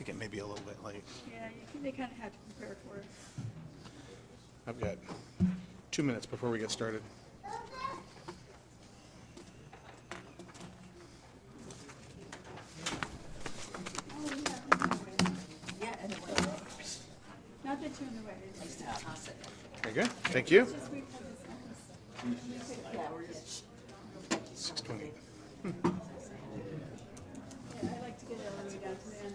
think it may be a little bit late. Yeah, they kind of have to prepare for it. I've got 2 minutes before we get started. Yeah, and it was. Not that you're in the way. It's just, Very good. Thank you. it's just we've had this. 6:20. Yeah, I like to get everybody down to the end.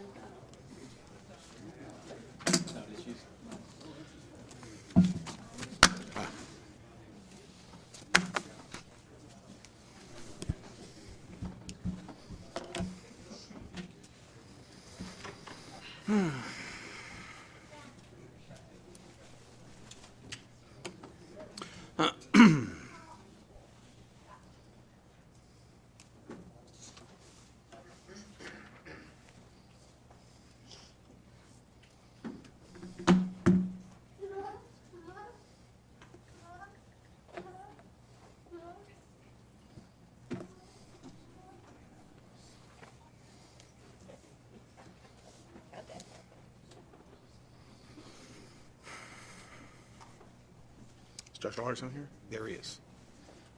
Is Josh Larson here? There he is.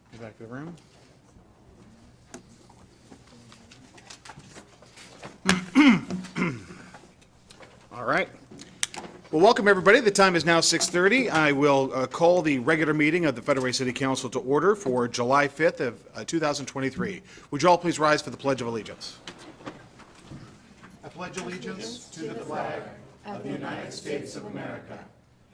He's back to the room. All right. Well, welcome, everybody. The time is now 6:30. I will call the regular meeting of the Federal Way City Council to order for July 5th of 2023. Would you all please rise for the Pledge of Allegiance? I pledge allegiance to the flag of the United States of America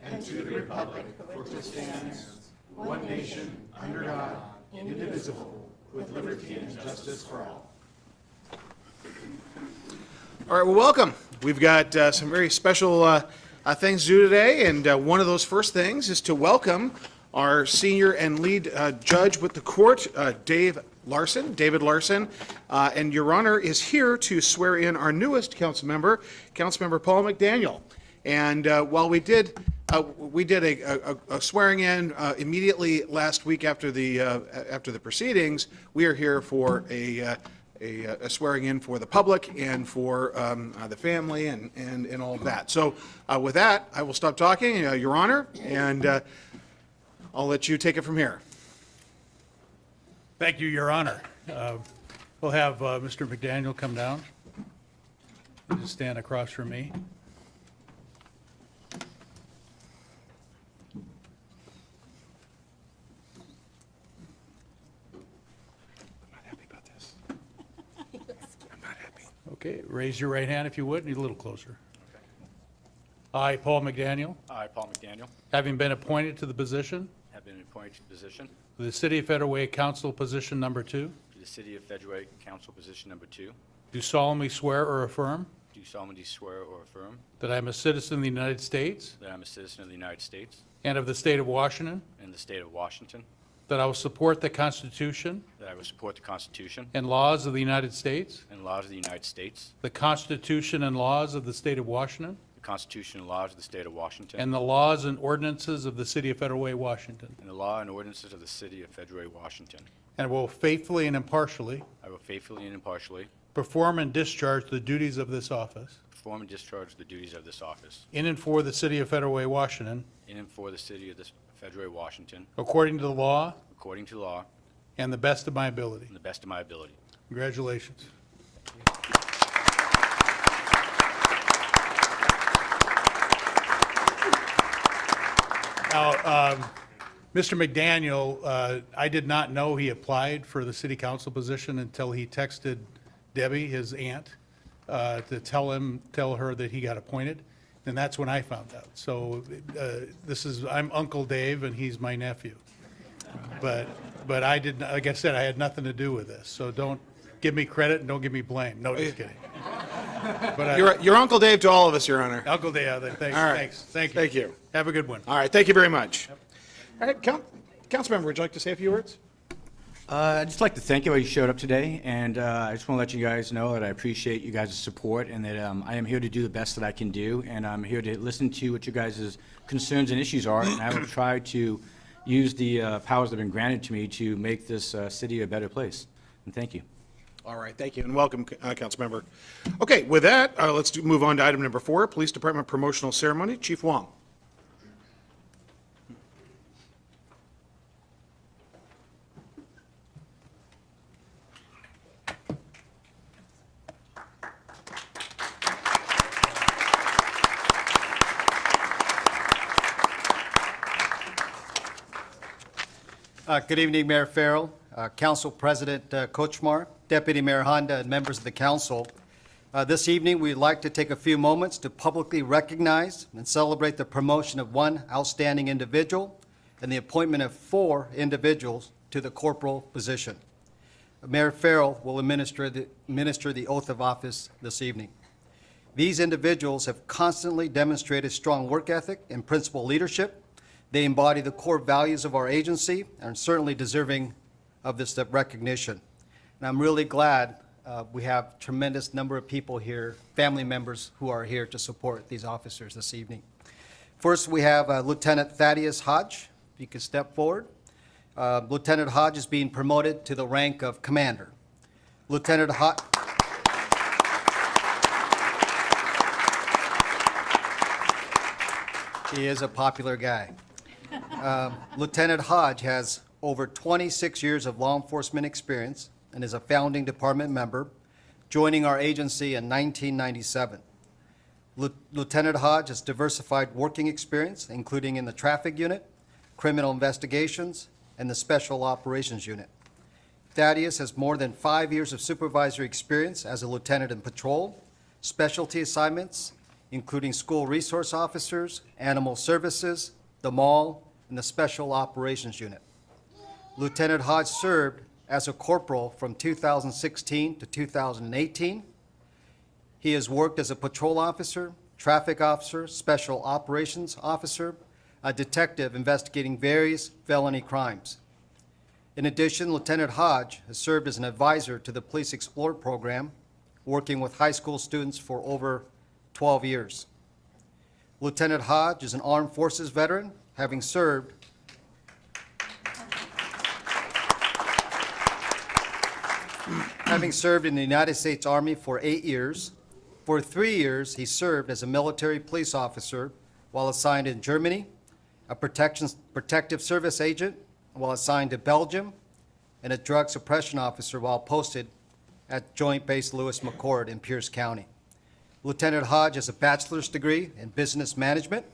and to the republic for which it stands, one nation, under God, indivisible, with liberty and justice for all. All right, well, welcome. We've got some very special things to do today, and one of those first things is to welcome our senior and lead judge with the court, David Larson, and Your Honor is here to swear in our newest council member, Councilmember Paul McDaniel. And while we did a swearing in immediately last week after the proceedings, we are here for a swearing in for the public and for the family and all of that. So with that, I will stop talking, Your Honor, and I'll let you take it from here. Thank you, Your Honor. We'll have Mr. McDaniel come down. Just stand across from me. I'm not happy about this. I'm not happy. Okay, raise your right hand if you would, need a little closer. I, Paul McDaniel, I, Paul McDaniel, having been appointed to the position have been appointed to the position of the City of Federal Way Council Position Number 2, to the City of Fedraway Council Position Number 2, do solemnly swear or affirm do solemnly swear or affirm that I am a citizen of the United States that I am a citizen of the United States and of the State of Washington, and the State of Washington, that I will support the Constitution that I will support the Constitution and laws of the United States, and laws of the United States, the Constitution and laws of the State of Washington, the Constitution and laws of the State of Washington, and the laws and ordinances of the City of Federal Way, Washington. and the law and ordinances of the City of Fedraway, Washington. And will faithfully and impartially I will faithfully and impartially perform and discharge the duties of this office perform and discharge the duties of this office in and for the City of Federal Way, Washington, in and for the City of Fedraway, Washington, according to the law according to law and the best of my ability. and the best of my ability. Congratulations. Now, Mr. McDaniel, I did not know he applied for the city council position until he texted Debbie, his aunt, to tell her that he got appointed, and that's when I found out. So I'm Uncle Dave, and he's my nephew. But I didn't, like I said, I had nothing to do with this, so don't give me credit and don't give me blame. No, just kidding. But You're Uncle Dave to all of us, Your Honor. Uncle Dave, thanks, All right. thanks, thank you. Thank you. Have a good one. All right, thank you very much. All right, Councilmember, would you like to say a few words? I'd just like to thank you all you showed up today, and I just want to let you guys know that I appreciate you guys' support and that I am here to do the best that I can do, and I'm here to listen to what you guys' concerns and issues are, and I will try to use the powers that have been granted to me to make this city a better place. And thank you. All right, thank you, and welcome, Councilmember. Okay, with that, let's move on to item number 4, Police Department Promotional Ceremony. Chief Wong. Good evening, Mayor Farrell, Council President Kochmar, Deputy Mayor Honda, and members of the council. This evening, we'd like to take a few moments to publicly recognize and celebrate the promotion of one outstanding individual and the appointment of 4 individuals to the corporal position. Mayor Farrell will administer the oath of office this evening. These individuals have constantly demonstrated strong work ethic and principled leadership. They embody the core values of our agency and are certainly deserving of this recognition. And I'm really glad we have a tremendous number of people here, family members who are here to support these officers this evening. First, we have Lieutenant Thaddeus Hodge. If you could step forward. Lieutenant Hodge is being promoted to the rank of commander. Lieutenant Hodge. He is a popular guy. Lieutenant Hodge has over 26 years of law enforcement experience and is a founding department member, joining our agency in 1997. Lieutenant Hodge has diversified working experience, including in the traffic unit, criminal investigations, and the special operations unit. Thaddeus has more than 5 years of supervisory experience as a lieutenant in patrol, specialty assignments, including school resource officers, animal services, the mall, and the Special Operations Unit. Lieutenant Hodge served as a corporal from 2016 to 2018. He has worked as a patrol officer, traffic officer, special operations officer, a detective investigating various felony crimes. In addition, Lieutenant Hodge has served as an advisor to the Police Explorer program, working with high school students for over 12 years. Lieutenant Hodge is an armed forces veteran, having served in the United States Army for 8 years. For 3 years, he served as a military police officer while assigned in Germany, a protective service agent while assigned to Belgium, and a drug suppression officer while posted at Joint Base Lewis McChord in Pierce County. Lieutenant Hodge has a bachelor's degree in business management.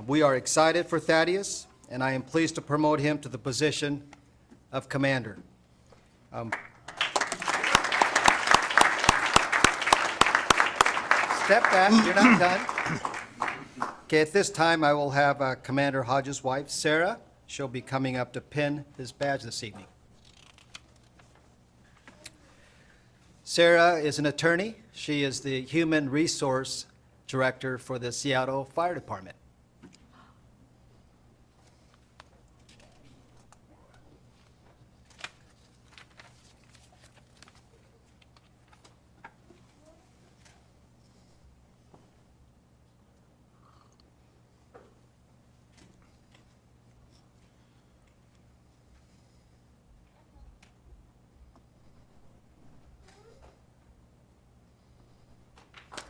We are excited for Thaddeus, and I am pleased to promote him to the position of commander. Step back, you're not done. Okay, at this time, I will have Commander Hodge's wife, Sarah. She'll be coming up to pin his badge this evening. Sarah is an attorney. She is the Human Resource Director for the Seattle Fire Department.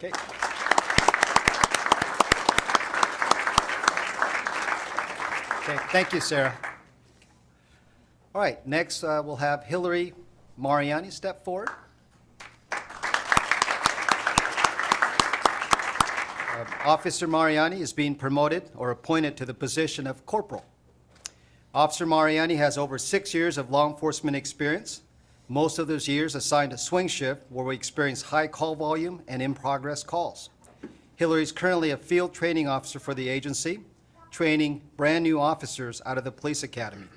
Okay. Okay, thank you, Sarah. All right, next we'll have Hillary Mariani step forward. Officer Mariani is being promoted or appointed to the position of corporal. Officer Mariani has over 6 years of law enforcement experience. Most of those years assigned to swing shift, where we experience high call volume and in-progress calls. Hillary is currently a field training officer for the agency, training brand-new officers out of the police academy.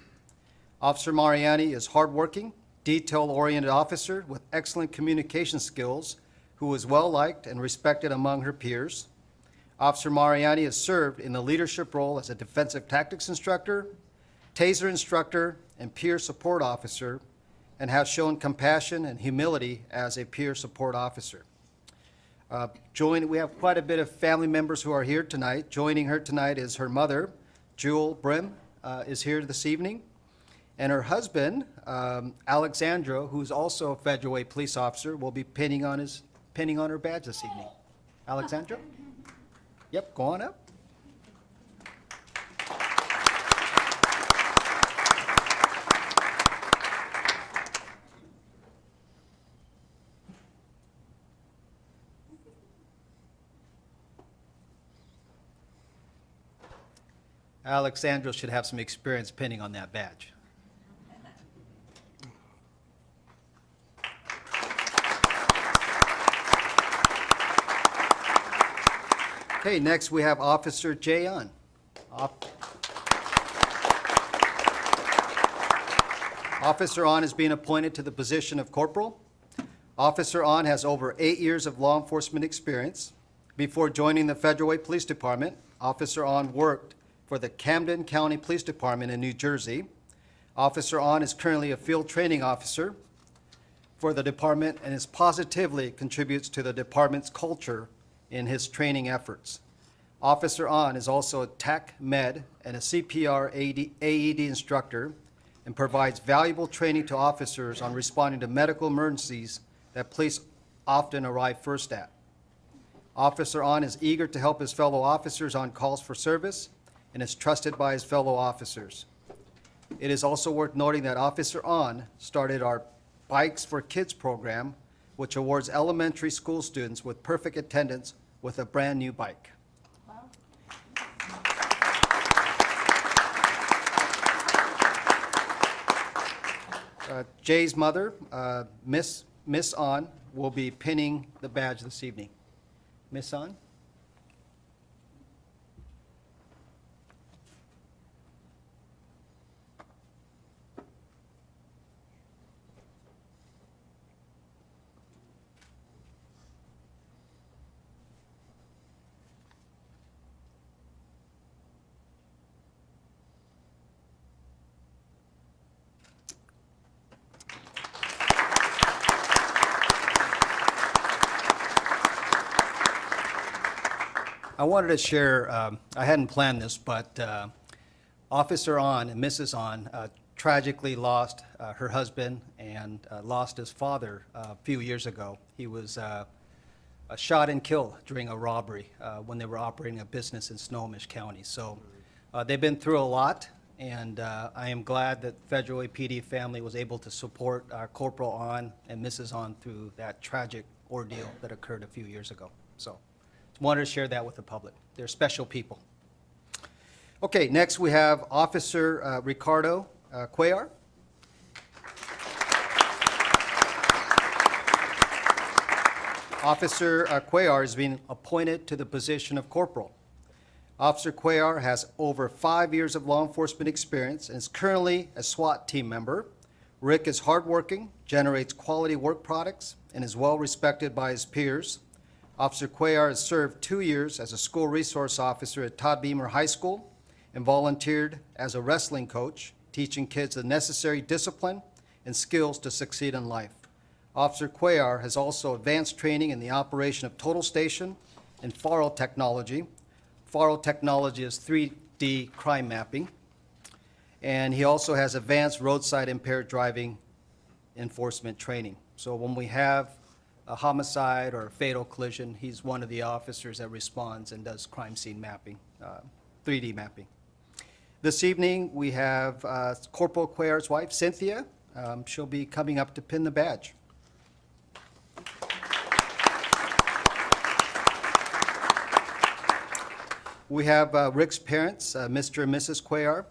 Officer Mariani is hardworking, detail-oriented officer with excellent communication skills, who is well-liked and respected among her peers. Officer Mariani has served in the leadership role as a defensive tactics instructor, taser instructor, and peer support officer, and has shown compassion and humility as a peer support officer. We have quite a bit of family members who are here tonight. Joining her tonight is her mother, Jewel Brim, is here this evening. And her husband, Alexandra, who's also a Federal Way police officer, will be pinning on her badge this evening. Alexandra? Yep, go on up. Alexandra should have some experience pinning on that badge. Okay, next we have Officer Jay Un. Officer On is being appointed to the position of corporal. Officer On has over 8 years of law enforcement experience. Before joining the Federal Way Police Department, Officer On worked for the Camden County Police Department in New Jersey. Officer On is currently a field training officer for the department and is positively contributes to the department's culture in his training efforts. Officer On is also a TAC Med and a CPR AED instructor and provides valuable training to officers on responding to medical emergencies that police often arrive first at. Officer On is eager to help his fellow officers on calls for service and is trusted by his fellow officers. It is also worth noting that Officer On started our Bikes for Kids program, which awards elementary school students with perfect attendance with a brand-new bike. Jay's mother, Miss On, will be pinning the badge this evening. Miss On? I wanted to share, I hadn't planned this, but Officer On and Mrs. On tragically lost her husband and lost his father a few years ago. He was shot and killed during a robbery when they were operating a business in Snohomish County. So they've been through a lot, and I am glad that Federal Way PD family was able to support Corporal On and Mrs. On through that tragic ordeal that occurred a few years ago. So wanted to share that with the public. They're special people. Okay, next we have Officer Ricardo Cuellar. Officer Cuellar is being appointed to the position of corporal. Officer Cuellar has over 5 years of law enforcement experience and is currently a SWAT team member. Rick is hardworking, generates quality work products, and is well respected by his peers. Officer Cuellar has served 2 years as a school resource officer at Todd Beamer High School and volunteered as a wrestling coach, teaching kids the necessary discipline and skills to succeed in life. Officer Cuellar has also advanced training in the operation of total station and FARO technology. FARO technology is 3D crime mapping. And he also has advanced roadside impaired driving enforcement training. So when we have a homicide or a fatal collision, he's one of the officers that responds and does crime scene mapping, 3D mapping. This evening, we have Corporal Cuellar's wife, Cynthia. She'll be coming up to pin the badge. We have Rick's parents, Mr. and Mrs. Cuellar,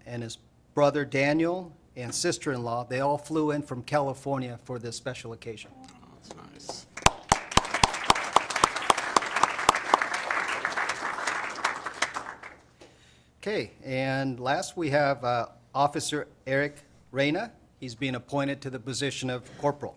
and his brother Daniel and sister-in-law. They all flew in from California for this special occasion. That's nice. Okay, and last we have Officer Eric Reyna. He's being appointed to the position of corporal.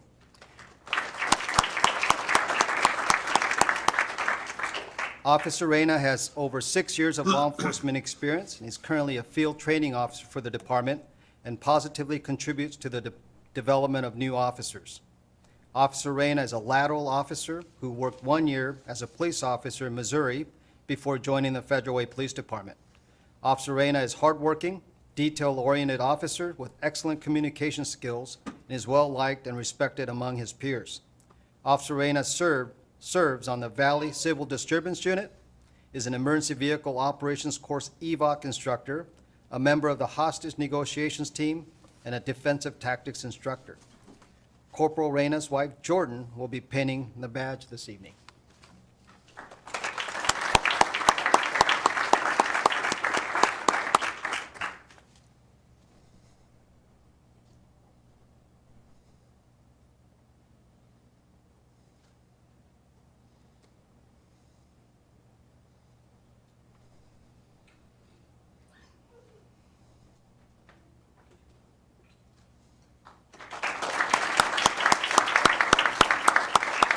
Officer Reyna has over 6 years of law enforcement experience, and he's currently a field training officer for the department and positively contributes to the development of new officers. Officer Reyna is a lateral officer who worked 1 year as a police officer in Missouri before joining the Federal Way Police Department. Officer Reyna is hardworking, detail-oriented officer with excellent communication skills and is well-liked and respected among his peers. Officer Reyna serves on the Valley Civil Disturbance Unit, is an Emergency Vehicle Operations Course EVOC instructor, a member of the Hostage Negotiations Team, and a Defensive Tactics instructor. Corporal Reyna's wife, Jordan, will be pinning the badge this evening.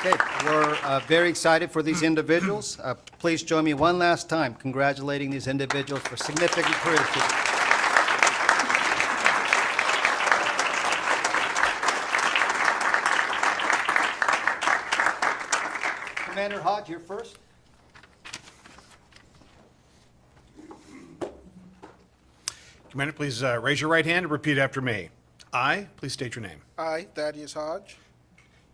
Okay, we're very excited for these individuals. Please join me one last time congratulating these individuals for significant career achievement. Commander Hodge, you're first. Commander, please raise your right hand and repeat after me. I, please state your name, I, Thaddeus Hodge,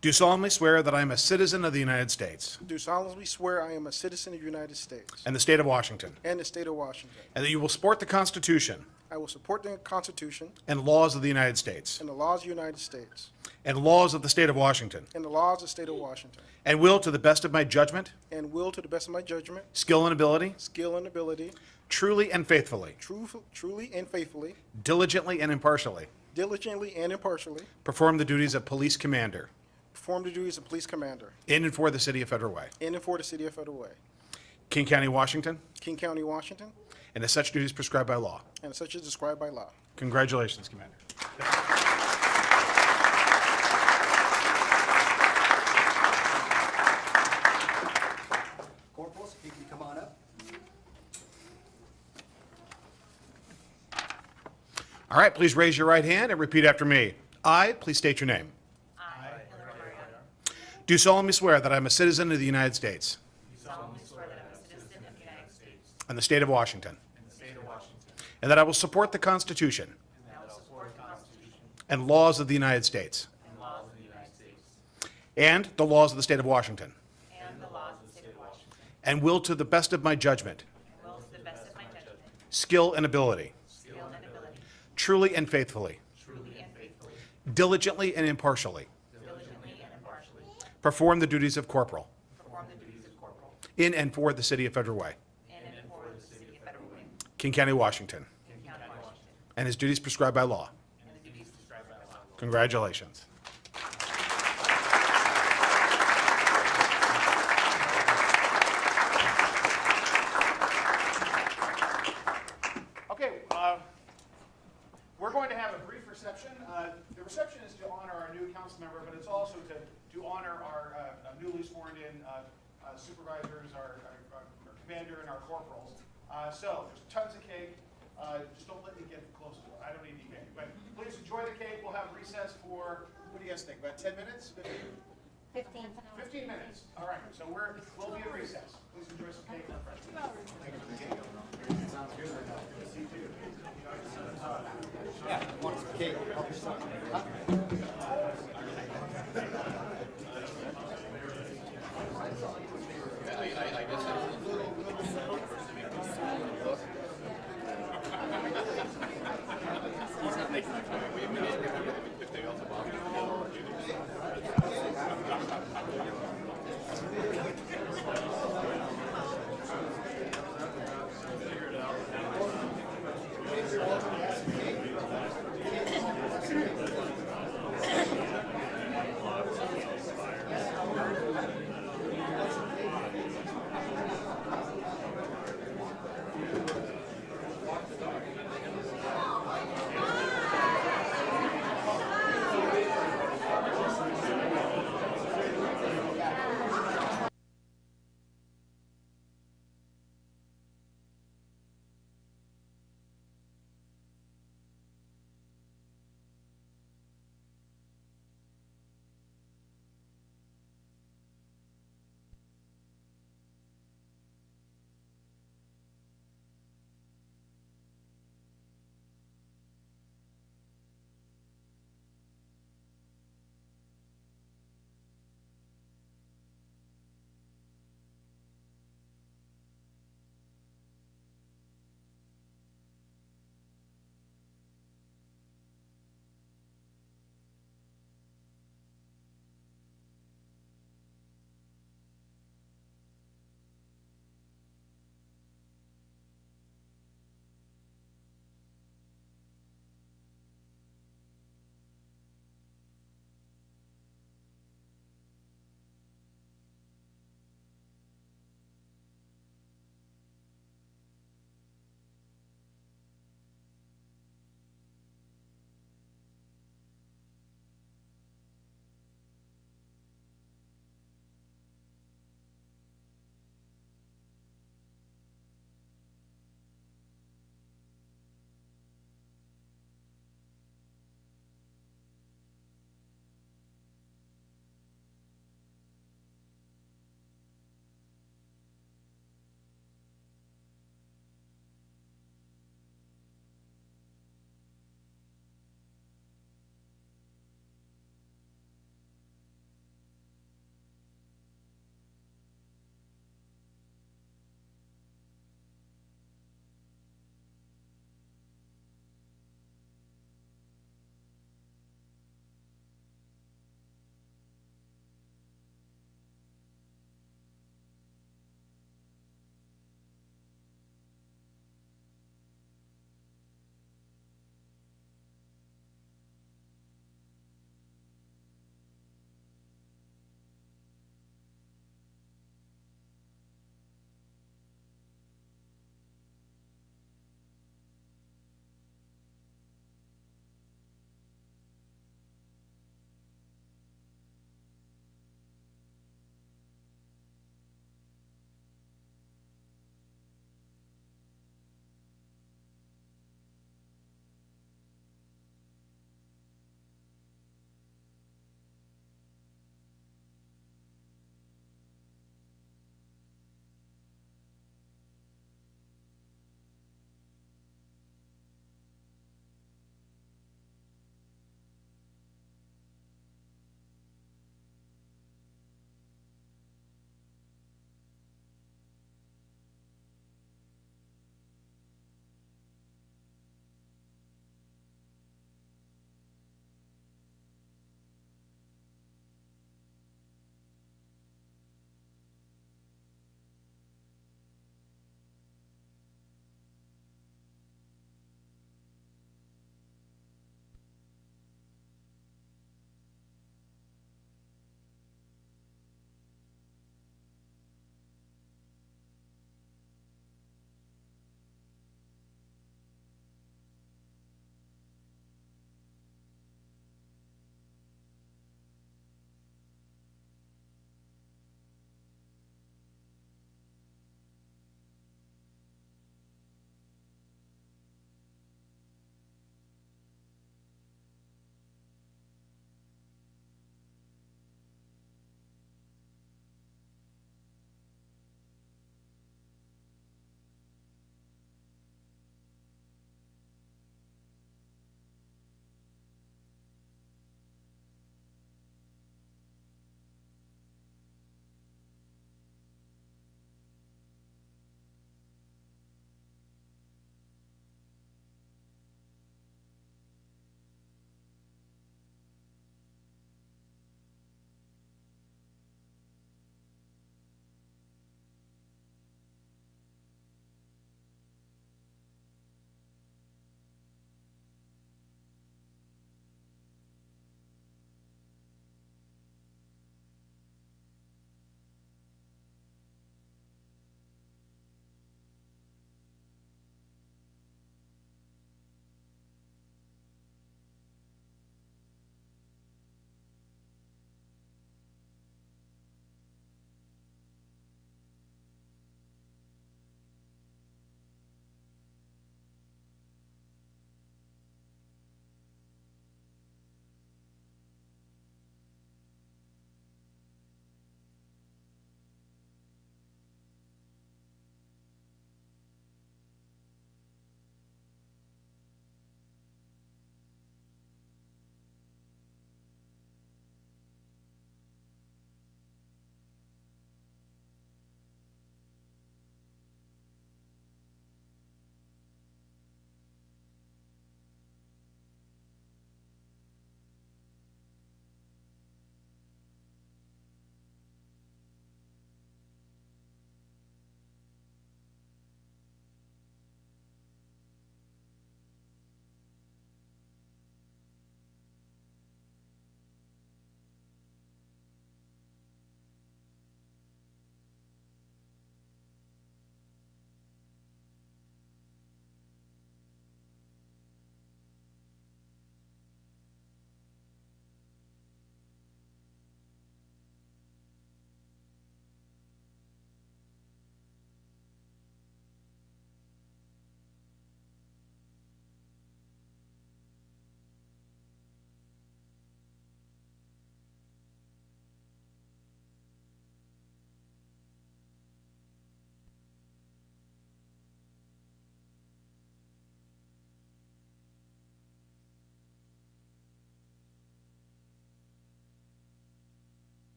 do solemnly swear that I am a citizen of the United States do solemnly swear I am a citizen of the United States and the state of Washington, and the state of Washington. and that you will support the Constitution I will support the Constitution and laws of the United States and the laws of the United States and laws of the state of Washington, and the laws of the state of Washington, and will, to the best of my judgment, and will, to the best of my judgment, skill, and ability, skill, and ability, truly and faithfully, truly and faithfully, diligently and impartially, diligently and impartially, perform the duties of police commander perform the duties of police commander in and for the city of Federal Way, in and for the city of Federal Way, King County, Washington, King County, Washington, and as such duties prescribed by law. and such is described by law. Congratulations, Commander. Corporals, if you can come on up. All right, please raise your right hand and repeat after me. I, please state your name. Do solemnly swear that I am a citizen of the United States. And the state of Washington. And that I will support the Constitution. And laws of the United States. And the laws of the state of Washington. And will, to the best of my judgment, skill, and ability, truly and faithfully, diligently and impartially, perform the duties of corporal in and for the city of Federal Way, King County, Washington, and his duties prescribed by law. Congratulations. Okay, we're going to have a brief reception. The reception is to honor our new council member, but it's also to honor our newly sworn-in supervisors, our commander, and our corporals. So there's tons of cake. Just don't let me get close to it. I don't need any cake. But please enjoy the cake. We'll have recess for, what do you guys think, about 10 minutes? 15 minutes. All right, so we'll be at recess. Please enjoy some cake.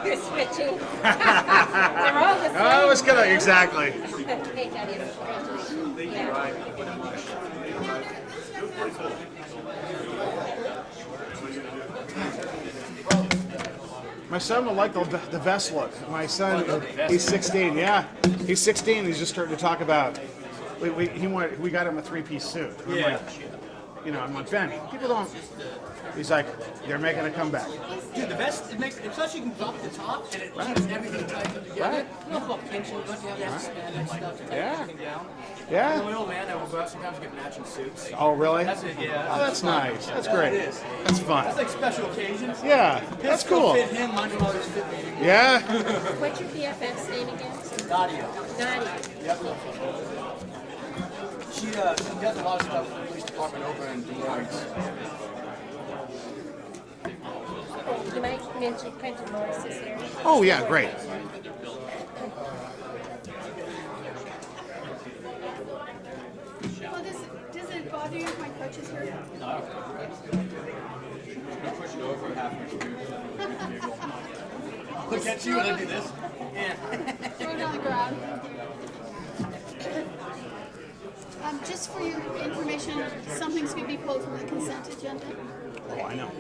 You're switching. They're all the same. I was gonna, exactly. Hey, Daddy, congratulations. Yeah. My son will like the vest look. My son, he's 16. Yeah, he's 16. He's just starting to talk about. We got him a three-piece suit. I'm like, I'm like, Ben, people don't. He's like, they're making a comeback. Dude, the vest, it makes, especially you can drop the top and it keeps everything tight together. Right. You know about pinching, don't you have that spandex stuff to take Yeah. everything down? Yeah. My old man, I will go out sometimes get matching suits. Oh, really? That's it, yeah. Oh, that's nice. That's great. It is. That's fun. That's like special occasions. Yeah, that's His will cool. fit him, mine will always fit me. Yeah. What's your BFF's name again? Nadia. Nadia. She does a lot of stuff for the police department over in Des Moines. You might mention Quentin Morris is here. Oh, yeah, great. Well, does it bother you if my crutches hurt? Push it over half Look at you when I do this. Throw it on the ground. Just for your information, something's going to be pulled from the consent agenda. Oh, I know.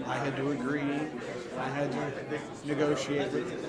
I had to agree. I had to negotiate with it.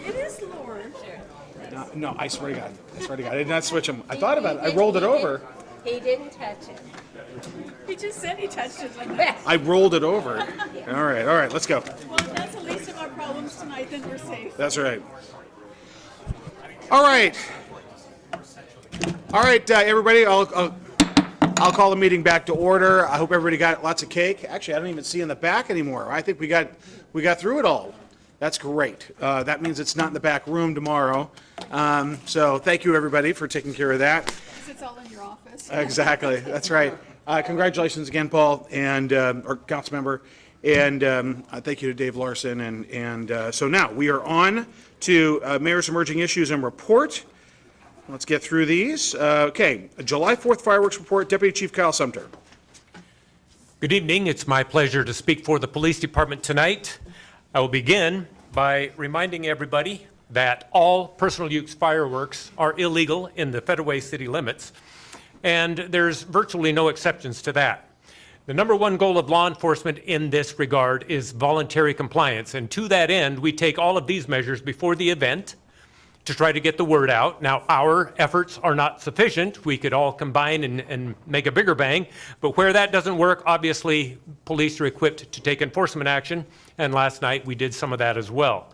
It is Lauren. No, I swear to God. I swear to God. I did not switch them. I thought about it. I rolled it over. He didn't touch it. He just said he touched it like that. I rolled it over. All right, let's go. Well, if that's the least of our problems tonight, then we're safe. That's right. All right, everybody. I'll call the meeting back to order. I hope everybody got lots of cake. Actually, I don't even see in the back anymore. I think we got through it all. That's great. That means it's not in the back room tomorrow. So thank you, everybody, for taking care of that. Because it's all in your office. Exactly. That's right. Congratulations again, Paul, and or council member, and thank you to Dave Larson. And so now we are on to Mayor's Emerging Issues and Report. Let's get through these. Okay, July 4th fireworks report. Deputy Chief Kyle Sumter. Good evening. It's my pleasure to speak for the police department tonight. I will begin by reminding everybody that all personal use fireworks are illegal in the Federal city limits, and there's virtually no exceptions to that. The number one goal of law enforcement in this regard is voluntary compliance, and to that end, we take all of these measures before the event to try to get the word out. Now, our efforts are not sufficient. We could all combine and make a bigger bang, but where that doesn't work, obviously, police are equipped to take enforcement action, and last night we did some of that as well.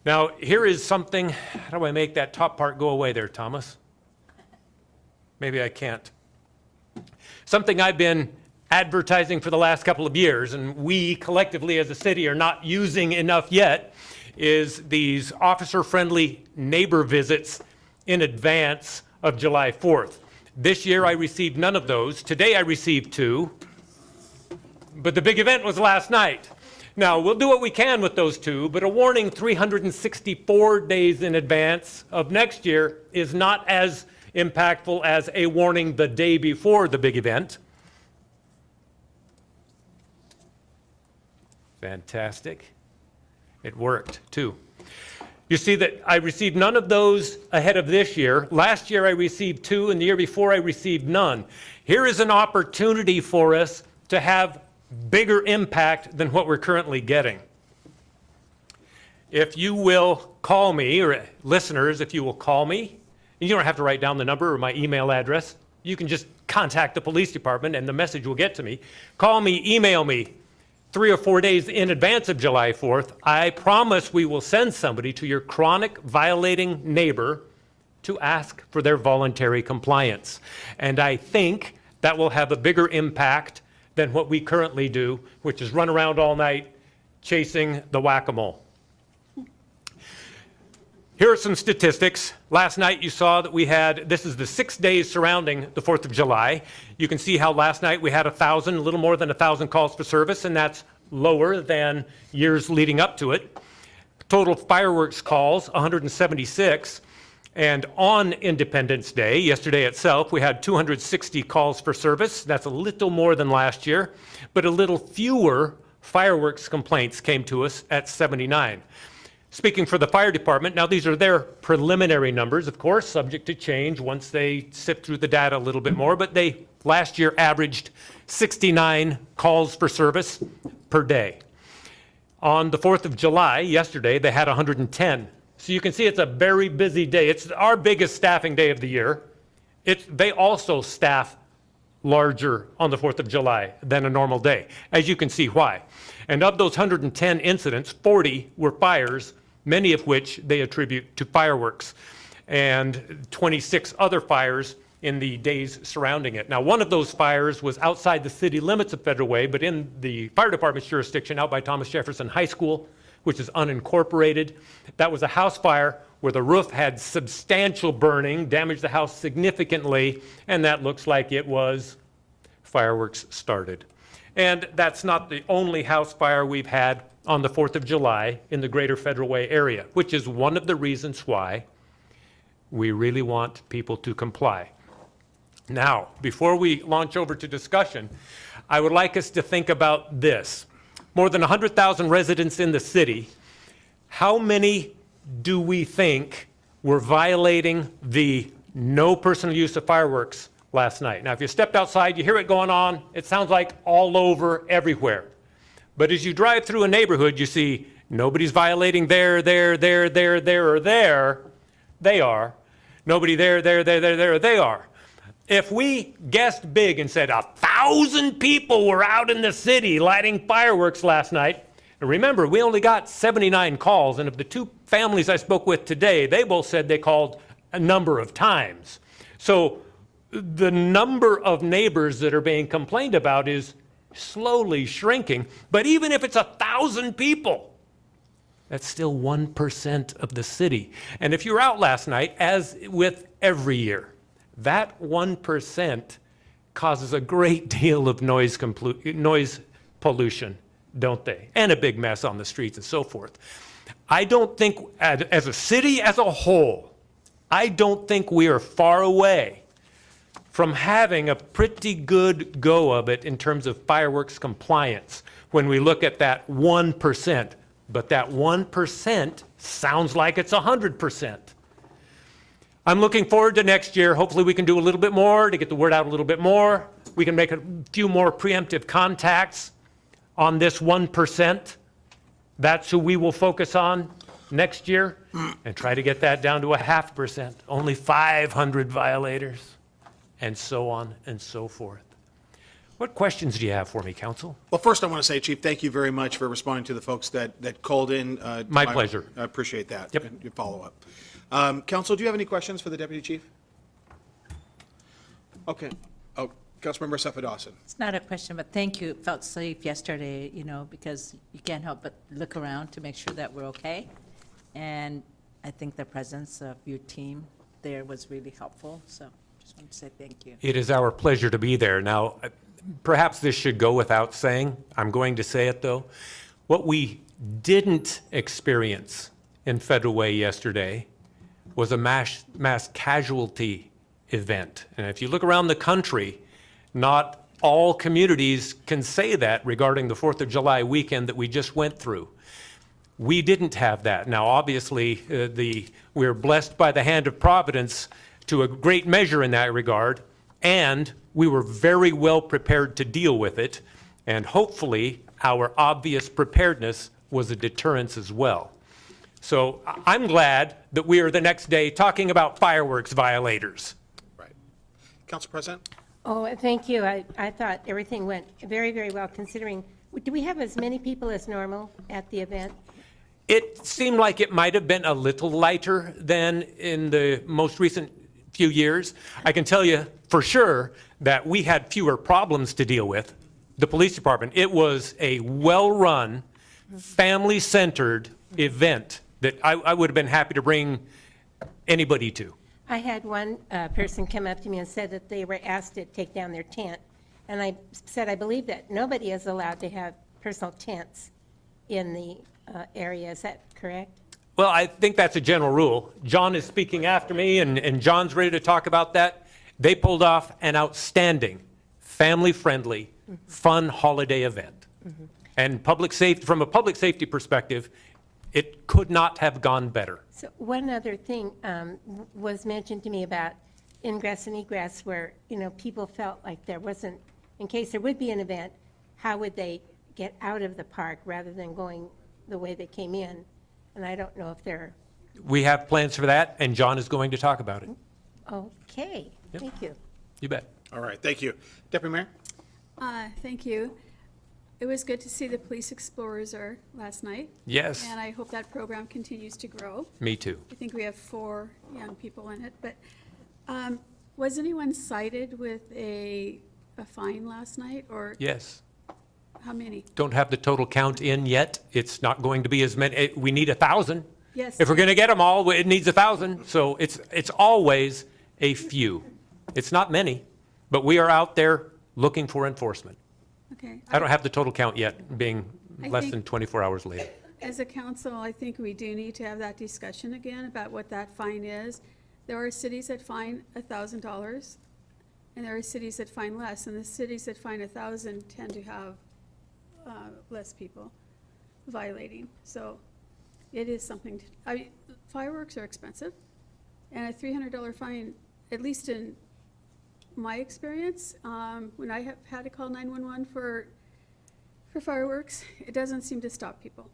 Now, here is something, how do I make that top part go away there, Thomas? Maybe I can't. Something I've been advertising for the last couple of years, and we collectively as a city are not using enough yet, is these officer-friendly neighbor visits in advance of July 4th. This year I received none of those. Today I received 2, but the big event was last night. Now, we'll do what we can with those 2, but a warning 364 days in advance of next year is not as impactful as a warning the day before the big event. Fantastic. It worked, too. You see that I received none of those ahead of this year. Last year I received 2, and the year before I received none. Here is an opportunity for us to have bigger impact than what we're currently getting. If you will call me, or listeners, if you will call me, and you don't have to write down the number or my email address. You can just contact the police department and the message will get to me. Call me, email me 3 or 4 days in advance of July 4th. I promise we will send somebody to your chronic violating neighbor to ask for their voluntary compliance. And I think that will have a bigger impact than what we currently do, which is run around all night chasing the whack-a-mole. Here are some statistics. Last night you saw that we had, this is the 6 days surrounding the 4th of July. You can see how last night we had 1,000, a little more than 1,000 calls for service, and that's lower than years leading up to it. Total fireworks calls, 176. And on Independence Day, yesterday itself, we had 260 calls for service. That's a little more than last year, but a little fewer fireworks complaints came to us at 79. Speaking for the fire department, now these are their preliminary numbers, of course, subject to change once they sift through the data a little bit more, but they last year averaged 69 calls for service per day. On the 4th of July, yesterday, they had 110. So you can see it's a very busy day. It's our biggest staffing day of the year. They also staff larger on the 4th of July than a normal day, as you can see why. And of those 110 incidents, 40 were fires, many of which they attribute to fireworks, and 26 other fires in the days surrounding it. Now, one of those fires was outside the city limits of Federal Way, but in the fire department's jurisdiction out by Thomas Jefferson High School, which is unincorporated. That was a house fire where the roof had substantial burning, damaged the house significantly, and that looks like it was fireworks started. And that's not the only house fire we've had on the 4th of July in the greater Federal Way area, which is one of the reasons why we really want people to comply. Now, before we launch over to discussion, I would like us to think about this. More than 100,000 residents in the city, how many do we think were violating the no personal use of fireworks last night? Now, if you stepped outside, you hear it going on, it sounds like all over, everywhere. But as you drive through a neighborhood, you see nobody's violating there, or there. They are. Nobody there, or they are. If we guessed big and said 1,000 people were out in the city lighting fireworks last night, and remember, we only got 79 calls, and of the 2 families I spoke with today, they both said they called a number of times. So the number of neighbors that are being complained about is slowly shrinking. But even if it's 1,000 people, that's still 1% of the city. And if you were out last night, as with every year, that 1% causes a great deal of noise pollution, don't they? And a big mess on the streets and so forth. I don't think, as a city as a whole, I don't think we are far away from having a pretty good go of it in terms of fireworks compliance when we look at that 1%. But that 1% sounds like it's 100%. I'm looking forward to next year. Hopefully we can do a little bit more to get the word out a little bit more. We can make a few more preemptive contacts on this 1%. That's who we will focus on next year and try to get that down to 0.5%. Only 500 violators, and so on and so forth. What questions do you have for me, Council? Well, first I want to say, Chief, thank you very much for responding to the folks that called in. My pleasure. I appreciate that. Yep. And your follow-up. Council, do you have any questions for the Deputy Chief? Okay. Oh, Councilmember Seffa Dawson. It's not a question, but thank you. It felt safe yesterday, because you can't help but look around to make sure that we're okay. And I think the presence of your team there was really helpful, so just want to say thank you. It is our pleasure to be there. Now, perhaps this should go without saying. I'm going to say it, though. What we didn't experience in Federal Way yesterday was a mass casualty event. And if you look around the country, not all communities can say that regarding the 4th of July weekend that we just went through. We didn't have that. Now, obviously, we're blessed by the hand of Providence to a great measure in that regard, and we were very well prepared to deal with it, and hopefully our obvious preparedness was a deterrence as well. So I'm glad that we are the next day talking about fireworks violators. Right. Council President? Oh, thank you. I thought everything went very, very well considering. Do we have as many people as normal at the event? It seemed like it might have been a little lighter than in the most recent few years. I can tell you for sure that we had fewer problems to deal with. The police department, it was a well-run, family-centered event that I would have been happy to bring anybody to. I had one person come up to me and said that they were asked to take down their tent. And I said, I believe that nobody is allowed to have personal tents in the area. Is that correct? Well, I think that's a general rule. John is speaking after me, and John's ready to talk about that. They pulled off an outstanding, family-friendly, fun holiday event. And public safety, from a public safety perspective, it could not have gone better. So one other thing was mentioned to me about ingress and egress where, people felt like there wasn't, in case there would be an event, how would they get out of the park rather than going the way they came in? And I don't know if they're, We have plans for that, and John is going to talk about it. okay, thank you. You bet. All right, thank you. Deputy Mayor? Thank you. It was good to see the Police Explorers last night. Yes, And I hope that program continues to grow. me too. I think we have 4 young people in it, but was anyone cited with a fine last night, or Yes. how many? Don't have the total count in yet. It's not going to be as many. We need 1,000. Yes. If we're going to get them all, it needs 1,000. So it's always a few. It's not many, but we are out there looking for enforcement. Okay. I don't have the total count yet, being I less think- than 24 hours later. As a council, I think we do need to have that discussion again about what that fine is. There are cities that fine $1,000, and there are cities that fine less, and the cities that fine 1,000 tend to have less people violating. So it is something, fireworks are expensive, and a $300 fine, at least in my experience, when I have had to call 911 for fireworks, it doesn't seem to stop people.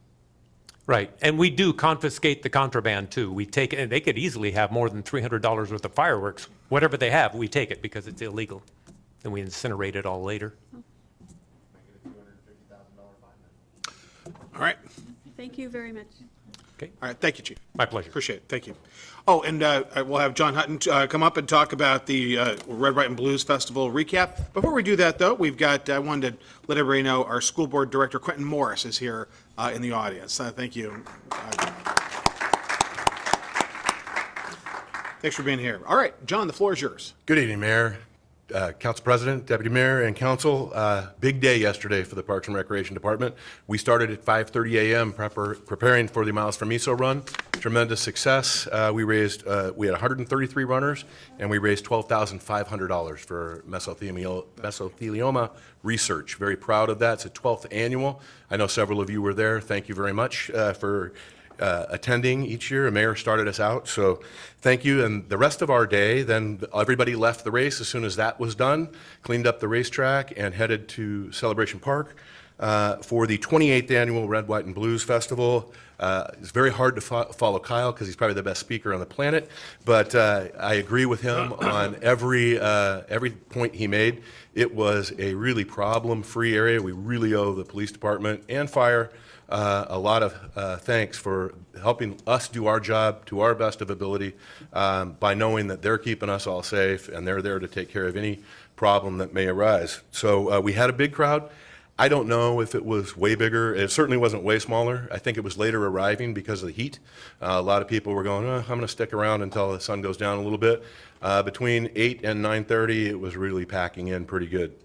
Right, and we do confiscate the contraband too. We take it, and they could easily have more than $300 worth of fireworks. Whatever they have, we take it because it's illegal, and we incinerate it all later. All right. Thank you very much. Okay, All right, thank you, Chief. my pleasure. Appreciate it, thank you. Oh, and we'll have John Hutton come up and talk about the Red, White, and Blues Festival recap. Before we do that, though, we've got, I wanted to let everybody know, our School Board Director, Quentin Morris, is here in the audience. Thank you. Thanks for being here. All right, John, the floor is yours. Good evening, Mayor, Council President, Deputy Mayor, and Council. Big day yesterday for the Parks and Recreation Department. We started at 5:30 a.m. preparing for the Miles for Miso run. Tremendous success. We had 133 runners, and we raised $12,500 for mesothelioma research. Very proud of that. It's a 12th annual. I know several of you were there. Thank you very much for attending each year. A mayor started us out, so thank you. And the rest of our day, then everybody left the race as soon as that was done, cleaned up the racetrack, and headed to Celebration Park for the 28th annual Red, White, and Blues Festival. It's very hard to follow Kyle because he's probably the best speaker on the planet, but I agree with him on every point he made. It was a really problem-free area. We really owe the police department and fire a lot of thanks for helping us do our job to our best of ability by knowing that they're keeping us all safe and they're there to take care of any problem that may arise. So we had a big crowd. I don't know if it was way bigger. It certainly wasn't way smaller. I think it was later arriving because of the heat. A lot of people were going, I'm going to stick around until the sun goes down a little bit. Between 8 and 9:30, it was really packing in pretty good.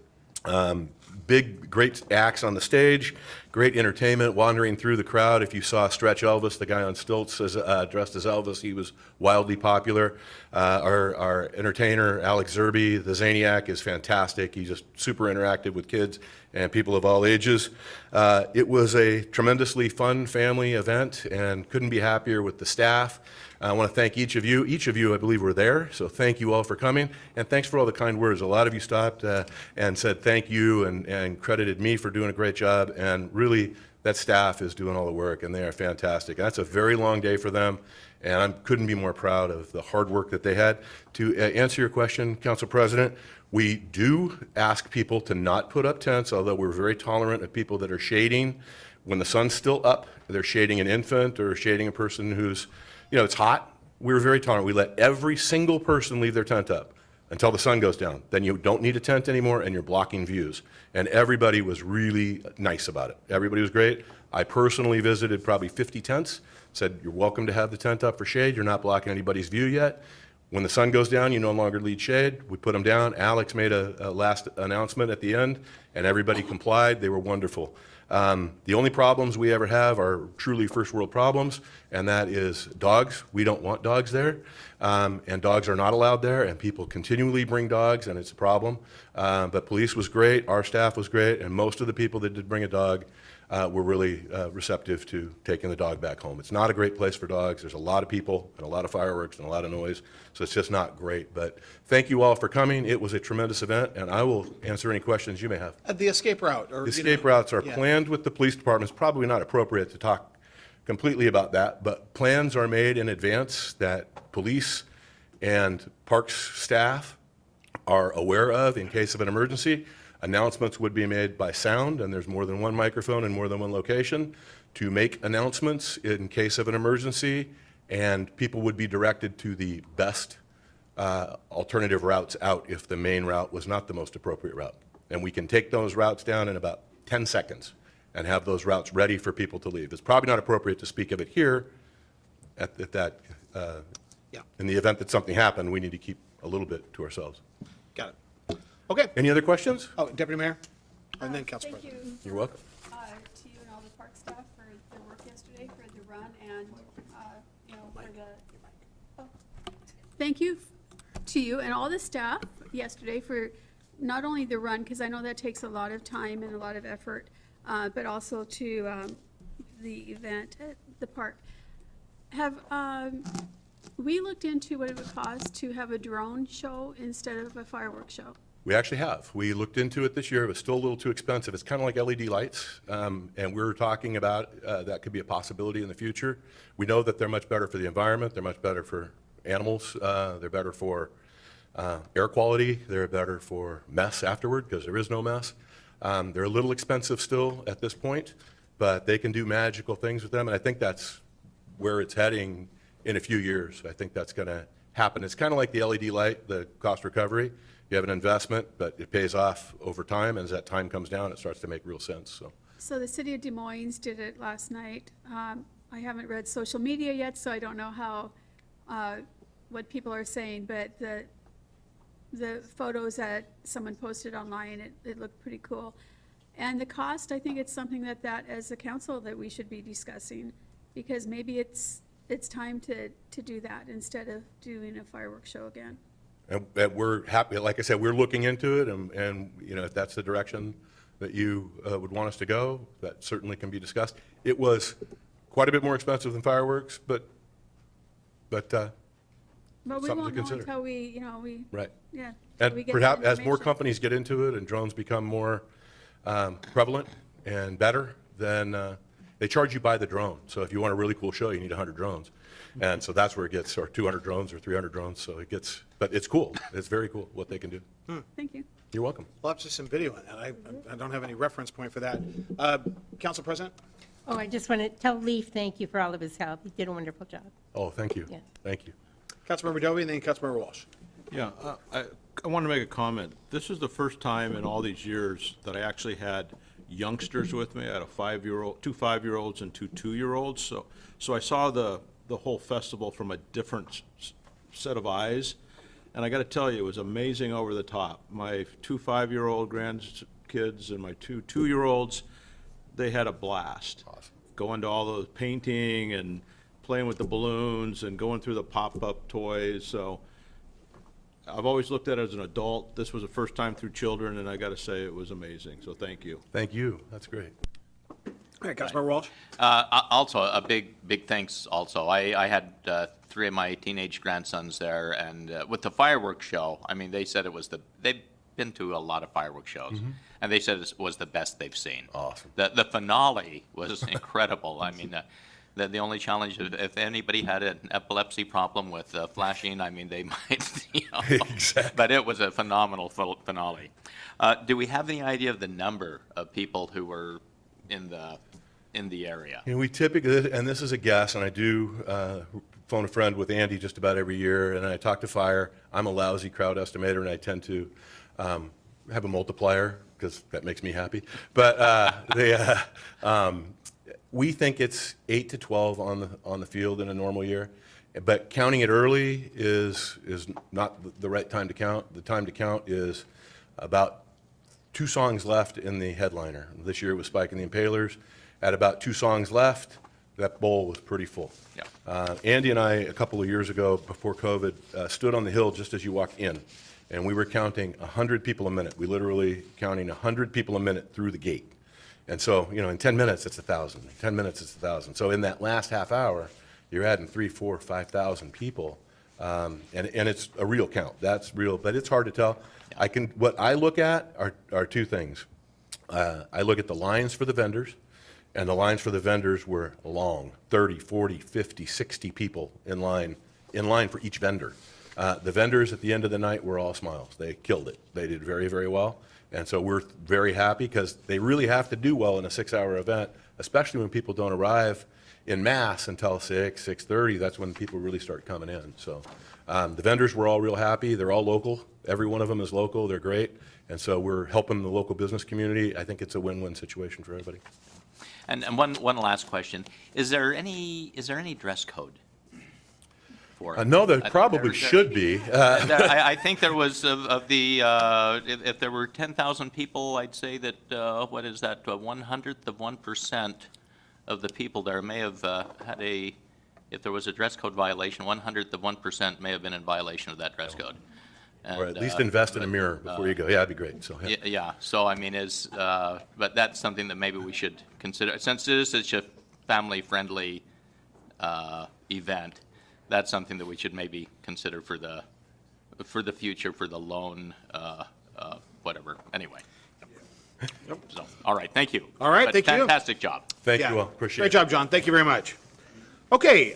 Great acts on the stage, great entertainment wandering through the crowd. If you saw Stretch Elvis, the guy on stilts dressed as Elvis, he was wildly popular. Our entertainer, Alex Zerbe, the Zaniac, is fantastic. He's just super interactive with kids and people of all ages. It was a tremendously fun family event and couldn't be happier with the staff. I want to thank each of you. Each of you, I believe, were there, so thank you all for coming, and thanks for all the kind words. A lot of you stopped and said thank you and credited me for doing a great job, and really, that staff is doing all the work, and they are fantastic. That's a very long day for them, and I couldn't be more proud of the hard work that they had. To answer your question, Council President, we do ask people to not put up tents, although we're very tolerant of people that are shading. When the sun's still up, they're shading an infant or shading a person who's, it's hot. We're very tolerant. We let every single person leave their tent up until the sun goes down. Then you don't need a tent anymore, and you're blocking views. And everybody was really nice about it. Everybody was great. I personally visited probably 50 tents, said, you're welcome to have the tent up for shade. You're not blocking anybody's view yet. When the sun goes down, you no longer need shade. We put them down. Alex made a last announcement at the end, and everybody complied. They were wonderful. The only problems we ever have are truly first world problems, and that is dogs. We don't want dogs there, and dogs are not allowed there, and people continually bring dogs, and it's a problem. But police was great, our staff was great, and most of the people that did bring a dog were really receptive to taking the dog back home. It's not a great place for dogs. There's a lot of people and a lot of fireworks and a lot of noise, so it's just not great. But thank you all for coming. It was a tremendous event, and I will answer any questions you may have. The escape route, or The escape routes are yeah. planned with the police department. It's probably not appropriate to talk completely about that, but plans are made in advance that police and parks staff are aware of in case of an emergency. Announcements would be made by sound, and there's more than one microphone in more than one location to make announcements in case of an emergency, and people would be directed to the best alternative routes out if the main route was not the most appropriate route. And we can take those routes down in about 10 seconds and have those routes ready for people to leave. It's probably not appropriate to speak of it here at that, Yeah. in the event that something happened, we need to keep a little bit to ourselves. Got it. Okay. Any other questions? Oh, Deputy Mayor, and then Council Thank President. you. You're welcome. To you and all the park staff for their work yesterday, for the run, and, for the, thank you to you and all the staff yesterday for not only the run, because I know that takes a lot of time and a lot of effort, but also to the event at the park. Have we looked into what it would cost to have a drone show instead of a fireworks show? We actually have. We looked into it this year. It was still a little too expensive. It's kind of like LED lights, and we're talking about that could be a possibility in the future. We know that they're much better for the environment. They're much better for animals. They're better for air quality. They're better for mess afterward, because there is no mess. They're a little expensive still at this point, but they can do magical things with them, and I think that's where it's heading in a few years. I think that's going to happen. It's kind of like the LED light, the cost recovery. You have an investment, but it pays off over time, and as that time comes down, it starts to make real sense. So the city of Des Moines did it last night. I haven't read social media yet, so I don't know how, what people are saying, but the photos that someone posted online, it looked pretty cool. And the cost, I think it's something that as a council that we should be discussing, because maybe it's time to do that instead of doing a fireworks show again. And we're happy, like I said, we're looking into it, and if that's the direction that you would want us to go, that certainly can be discussed. It was quite a bit more expensive than fireworks, but But we something to won't know consider. until we, right. yeah. until we And get perhaps that as more information. companies get into it and drones become more prevalent and better, then they charge you by the drone. So if you want a really cool show, you need 100 drones. And so that's where it gets, or 200 drones or 300 drones. So it gets, but it's cool. It's very cool what they can do. Thank you. You're welcome. We'll have to some video on that. I don't have any reference point for that. Council President? Oh, I just want to tell Leaf thank you for all of his help. He did a wonderful job. Oh, thank you. Yeah. Thank you. Councilmember Dovey, and then Councilmember Walsh. Yeah, I want to make a comment. This is the first time in all these years that I actually had youngsters with me. I had a 5-year-old, 2 5-year-olds and 2 2-year-olds. So I saw the whole festival from a different set of eyes. And I got to tell you, it was amazing over the top. My 2 5-year-old grandkids and my 2 2-year-olds, they had a blast. Awesome. Going to all those painting and playing with the balloons and going through the pop-up toys. So I've always looked at it as an adult. This was the first time through children, and I got to say, it was amazing. So thank you. Thank you. That's great. All right, Councilmember Walsh. Also, a big thanks also. I had 3 of my teenage grandsons there, and with the fireworks show, I mean, they said they've been to a lot of fireworks shows, and they said it was the best they've seen. Awesome. The finale was incredible. I mean, the only challenge, if anybody had an epilepsy problem with flashing, I mean, they might, Exactly. But it was a phenomenal finale. Do we have any idea of the number of people who were in the area? You know, we typically, and this is a guess, and I do phone a friend with Andy just about every year, and I talk to fire. I'm a lousy crowd estimator, and I tend to have a multiplier because that makes me happy. But we think it's 8 to 12 on the field in a normal year. But counting it early is not the right time to count. The time to count is about 2 songs left in the headliner. This year it was Spike and the Impalers. At about 2 songs left, that bowl was pretty full. Yeah. Andy and I, a couple of years ago, before COVID, stood on the hill just as you walk in, and we were counting 100 people a minute. We literally counting 100 people a minute through the gate. And so, you know, in 10 minutes, it's 1,000. In 10 minutes, it's 1,000. So in that last half hour, you're adding 3,000, 4,000, 5,000 people, and it's a real count. That's real, but it's hard to tell. What I look at are 2 things. I look at the lines for the vendors, and the lines for the vendors were long, 30, 40, 50, 60 people in line for each vendor. The vendors at the end of the night were all smiles. They killed it. They did very, very well. And so we're very happy because they really have to do well in a 6-hour event, especially when people don't arrive in mass until 6, 6:30. That's when people really start coming in. So the vendors were all real happy. They're all local. Every one of them is local. They're great. And so we're helping the local business community. I think it's a win-win situation for everybody. And one last question: Is there any dress code for it? No, there probably should be. I think there was of the if there were 10,000 people, I'd say that what is that 1/100th of 1% of the people there may have had a, if there was a dress code violation, 1/100th of 1% may have been in violation of that dress code. And, Or at least invest in a mirror before you go. Yeah, that'd be great. So yeah. Yeah, so I mean, but that's something that maybe we should consider, since it is such a family-friendly event. That's something that we should maybe consider for the future, for the loan, whatever. Anyway. So, all right, thank you. All right, But thank you. Fantastic job. Thank Yeah. you all. Appreciate Great it. job, John. Thank you very much. Okay,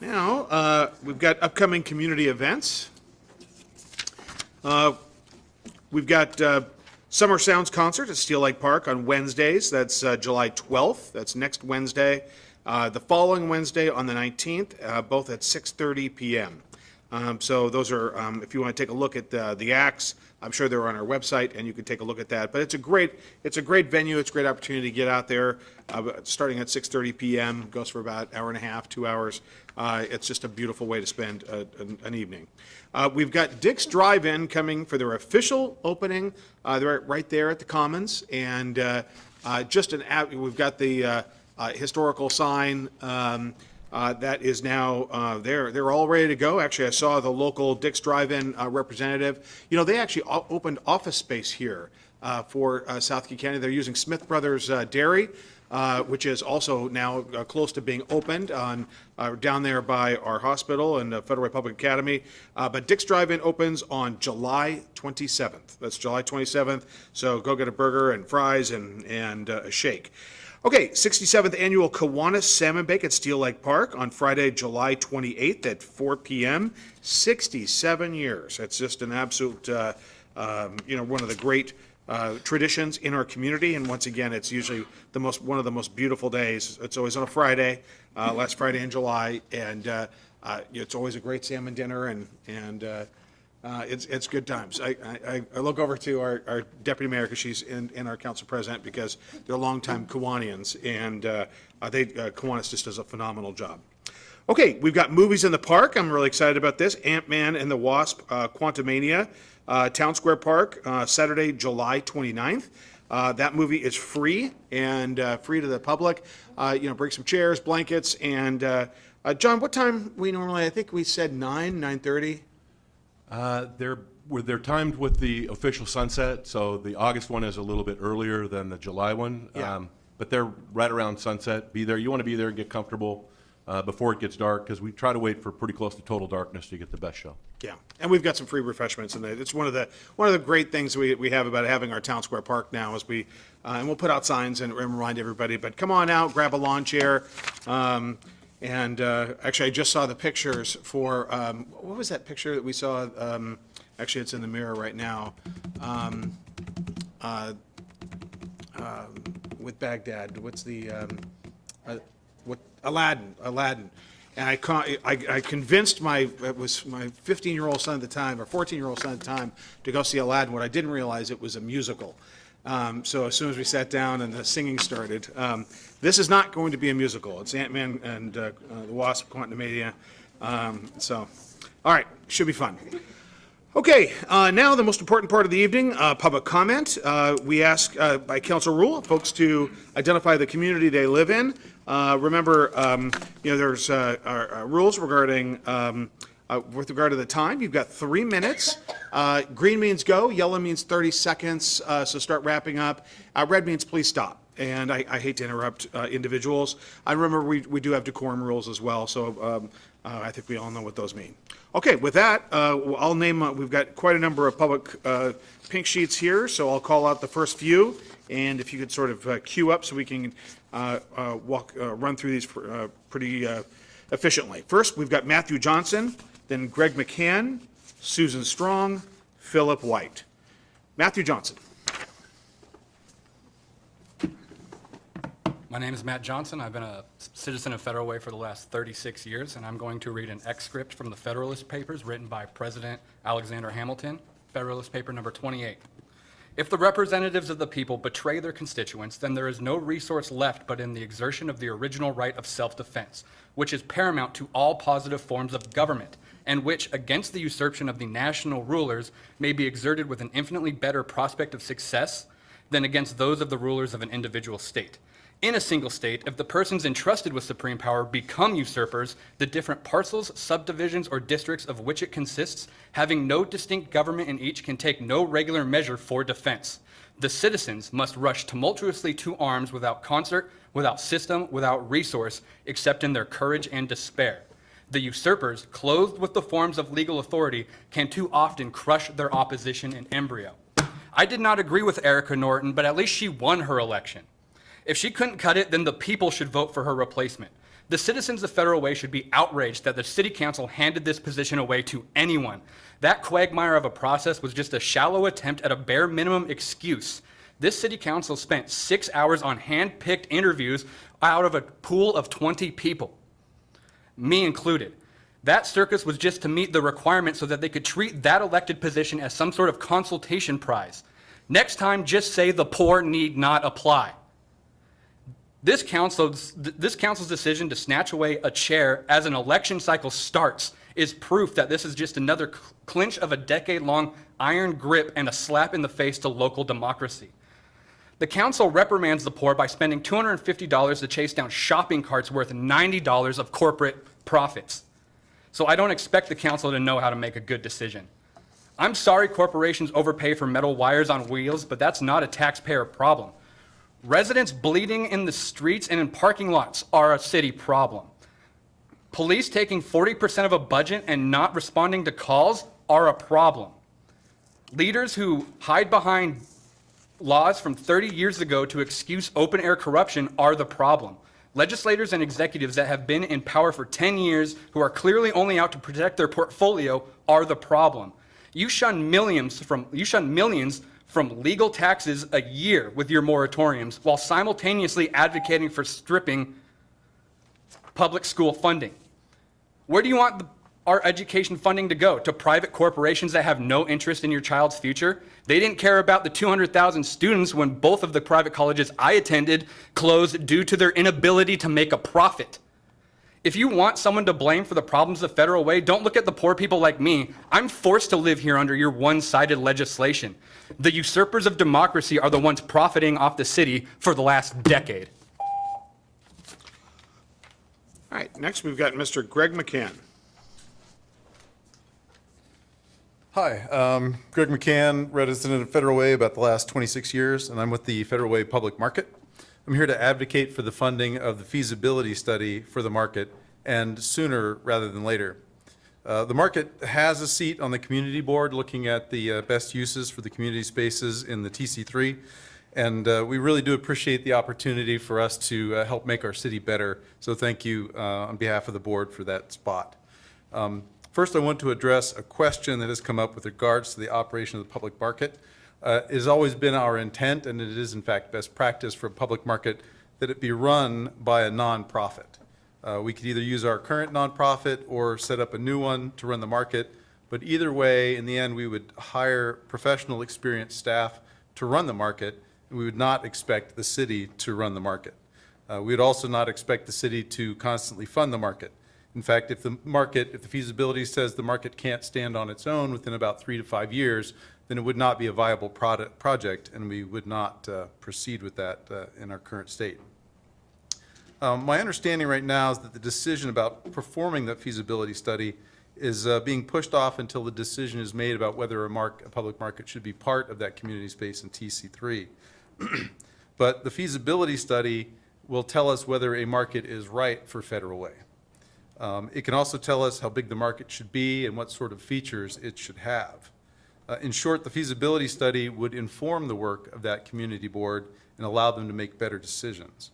now, we've got upcoming community events. We've got Summer Sounds Concert at Steel Lake Park on Wednesdays. That's July 12th. That's next Wednesday. The following Wednesday on the 19th, both at 6:30 p.m. So those are, if you want to take a look at the acts, I'm sure they're on our website, and you can take a look at that. But it's a great venue. It's a great opportunity to get out there. Starting at 6:30 p.m., goes for about an hour and a half, 2 hours. It's just a beautiful way to spend an evening. We've got Dick's Drive-In coming for their official opening. They're right there at the Commons, and we've got the historical sign. That is now, they're all ready to go. Actually, I saw the local Dick's Drive-In representative. You know, they actually opened office space here for Southgate County. They're using Smith Brothers Dairy, which is also now close to being opened down there by our hospital and Federal Republic Academy. But Dick's Drive-In opens on July 27th. That's July 27th. So go get a burger and fries and a shake. Okay, 67th Annual Kiwanis Salmon Bake at Steel Lake Park on Friday, July 28th at 4 p.m. 67 years. That's just an absolute, one of the great traditions in our community. And once again, it's usually one of the most beautiful days. It's always on a Friday, last Friday in July, and it's always a great salmon dinner, and it's good times. I look over to our deputy mayor, because she's in our council president, because they're longtime Kiwanians, and Kiwanis just does a phenomenal job. Okay, we've got movies in the park. I'm really excited about this. Ant-Man and the Wasp, Quantumania, Town Square Park, Saturday, July 29th. That movie is free and free to the public. Bring some chairs, blankets, and John, what time we normally? I think we said 9:30. They're timed with the official sunset, so the August one is a little bit earlier than the July one. Yeah. But they're right around sunset. Be there. You want to be there and get comfortable before it gets dark, because we try to wait for pretty close to total darkness to get the best show. Yeah, and we've got some free refreshments, and it's one of the great things we have about having our Town Square Park now is and we'll put out signs and remind everybody, but come on out, grab a lawn chair. Actually, I just saw the pictures for, what was that picture that we saw? Actually, it's in the mirror right now. With Baghdad, what's the, Aladdin. And I convinced it was my 15-year-old son at the time, or 14-year-old son at the time, to go see Aladdin. What I didn't realize, it was a musical. So as soon as we sat down and the singing started, this is not going to be a musical. It's Ant-Man and the Wasp: Quantumania. All right, should be fun. Okay, now the most important part of the evening, public comment. We ask, by council rule, folks to identify the community they live in. Remember, there's rules regarding, with regard to the time. You've got 3 minutes. Green means go, yellow means 30 seconds, so start wrapping up. Red means please stop. And I hate to interrupt individuals. I remember we do have decorum rules as well, so I think we all know what those mean. Okay, with that, I'll name, we've got quite a number of public pink sheets here, so I'll call out the first few, and if you could sort of queue up so we can run through these pretty efficiently. First, we've got Matthew Johnson, then Greg McCann, Susan Strong, Philip White. Matthew Johnson. My name is Matt Johnson. I've been a citizen of Federal Way for the last 36 years, and I'm going to read an excerpt from the Federalist Papers written by President Alexander Hamilton, Federalist Paper number 28. If the representatives of the people betray their constituents, then there is no resource left but in the exertion of the original right of self-defense, which is paramount to all positive forms of government, and which, against the usurpation of the national rulers, may be exerted with an infinitely better prospect of success than against those of the rulers of an individual state. In a single state, if the persons entrusted with supreme power become usurpers, the different parcels, subdivisions, or districts of which it consists, having no distinct government in each, can take no regular measure for defense. The citizens must rush tumultuously to arms without concert, without system, without resource, except in their courage and despair. The usurpers, clothed with the forms of legal authority, can too often crush their opposition in embryo. I did not agree with Erica Norton, but at least she won her election. If she couldn't cut it, then the people should vote for her replacement. The citizens of Federal Way should be outraged that the city council handed this position away to anyone. That quagmire of a process was just a shallow attempt at a bare minimum excuse. This city council spent 6 hours on hand-picked interviews out of a pool of 20 people, me included. That circus was just to meet the requirement so that they could treat that elected position as some sort of consultation prize. Next time, just say the poor need not apply. This council's decision to snatch away a chair as an election cycle starts is proof that this is just another clinch of a decade-long iron grip and a slap in the face to local democracy. The council reprimands the poor by spending $250 to chase down shopping carts worth $90 of corporate profits. So I don't expect the council to know how to make a good decision. I'm sorry corporations overpay for metal wires on wheels, but that's not a taxpayer problem. Residents bleeding in the streets and in parking lots are a city problem. Police taking 40% of a budget and not responding to calls are a problem. Leaders who hide behind laws from 30 years ago to excuse open-air corruption are the problem. Legislators and executives that have been in power for 10 years who are clearly only out to protect their portfolio are the problem. You shun millions from legal taxes a year with your moratoriums while simultaneously advocating for stripping public school funding. Where do you want our education funding to go? To private corporations that have no interest in your child's future? They didn't care about the 200,000 students when both of the private colleges I attended closed due to their inability to make a profit. If you want someone to blame for the problems of Federal Way, don't look at the poor people like me. I'm forced to live here under your one-sided legislation. The usurpers of democracy are the ones profiting off the city for the last decade. All right, next we've got Mr. Greg McCann. Hi, Greg McCann, resident of Federal Way about the last 26 years, and I'm with the Federal Way Public Market. I'm here to advocate for the funding of the feasibility study for the market, and sooner rather than later. The market has a seat on the community board looking at the best uses for the community spaces in the TC3, and we really do appreciate the opportunity for us to help make our city better. So thank you on behalf of the board for that spot. First, I want to address a question that has come up with regards to the operation of the public market. It has always been our intent, and it is in fact best practice for a public market, that it be run by a nonprofit. We could either use our current nonprofit or set up a new one to run the market, but either way, in the end, we would hire professional, experienced staff to run the market, and we would not expect the city to run the market. We would also not expect the city to constantly fund the market. In fact, if the feasibility says the market can't stand on its own within about 3 to 5 years, then it would not be a viable project, and we would not proceed with that in our current state. My understanding right now is that the decision about performing that feasibility study is being pushed off until the decision is made about whether a public market should be part of that community space in TC3. But the feasibility study will tell us whether a market is right for Federal Way. It can also tell us how big the market should be and what sort of features it should have. In short, the feasibility study would inform the work of that community board and allow them to make better decisions.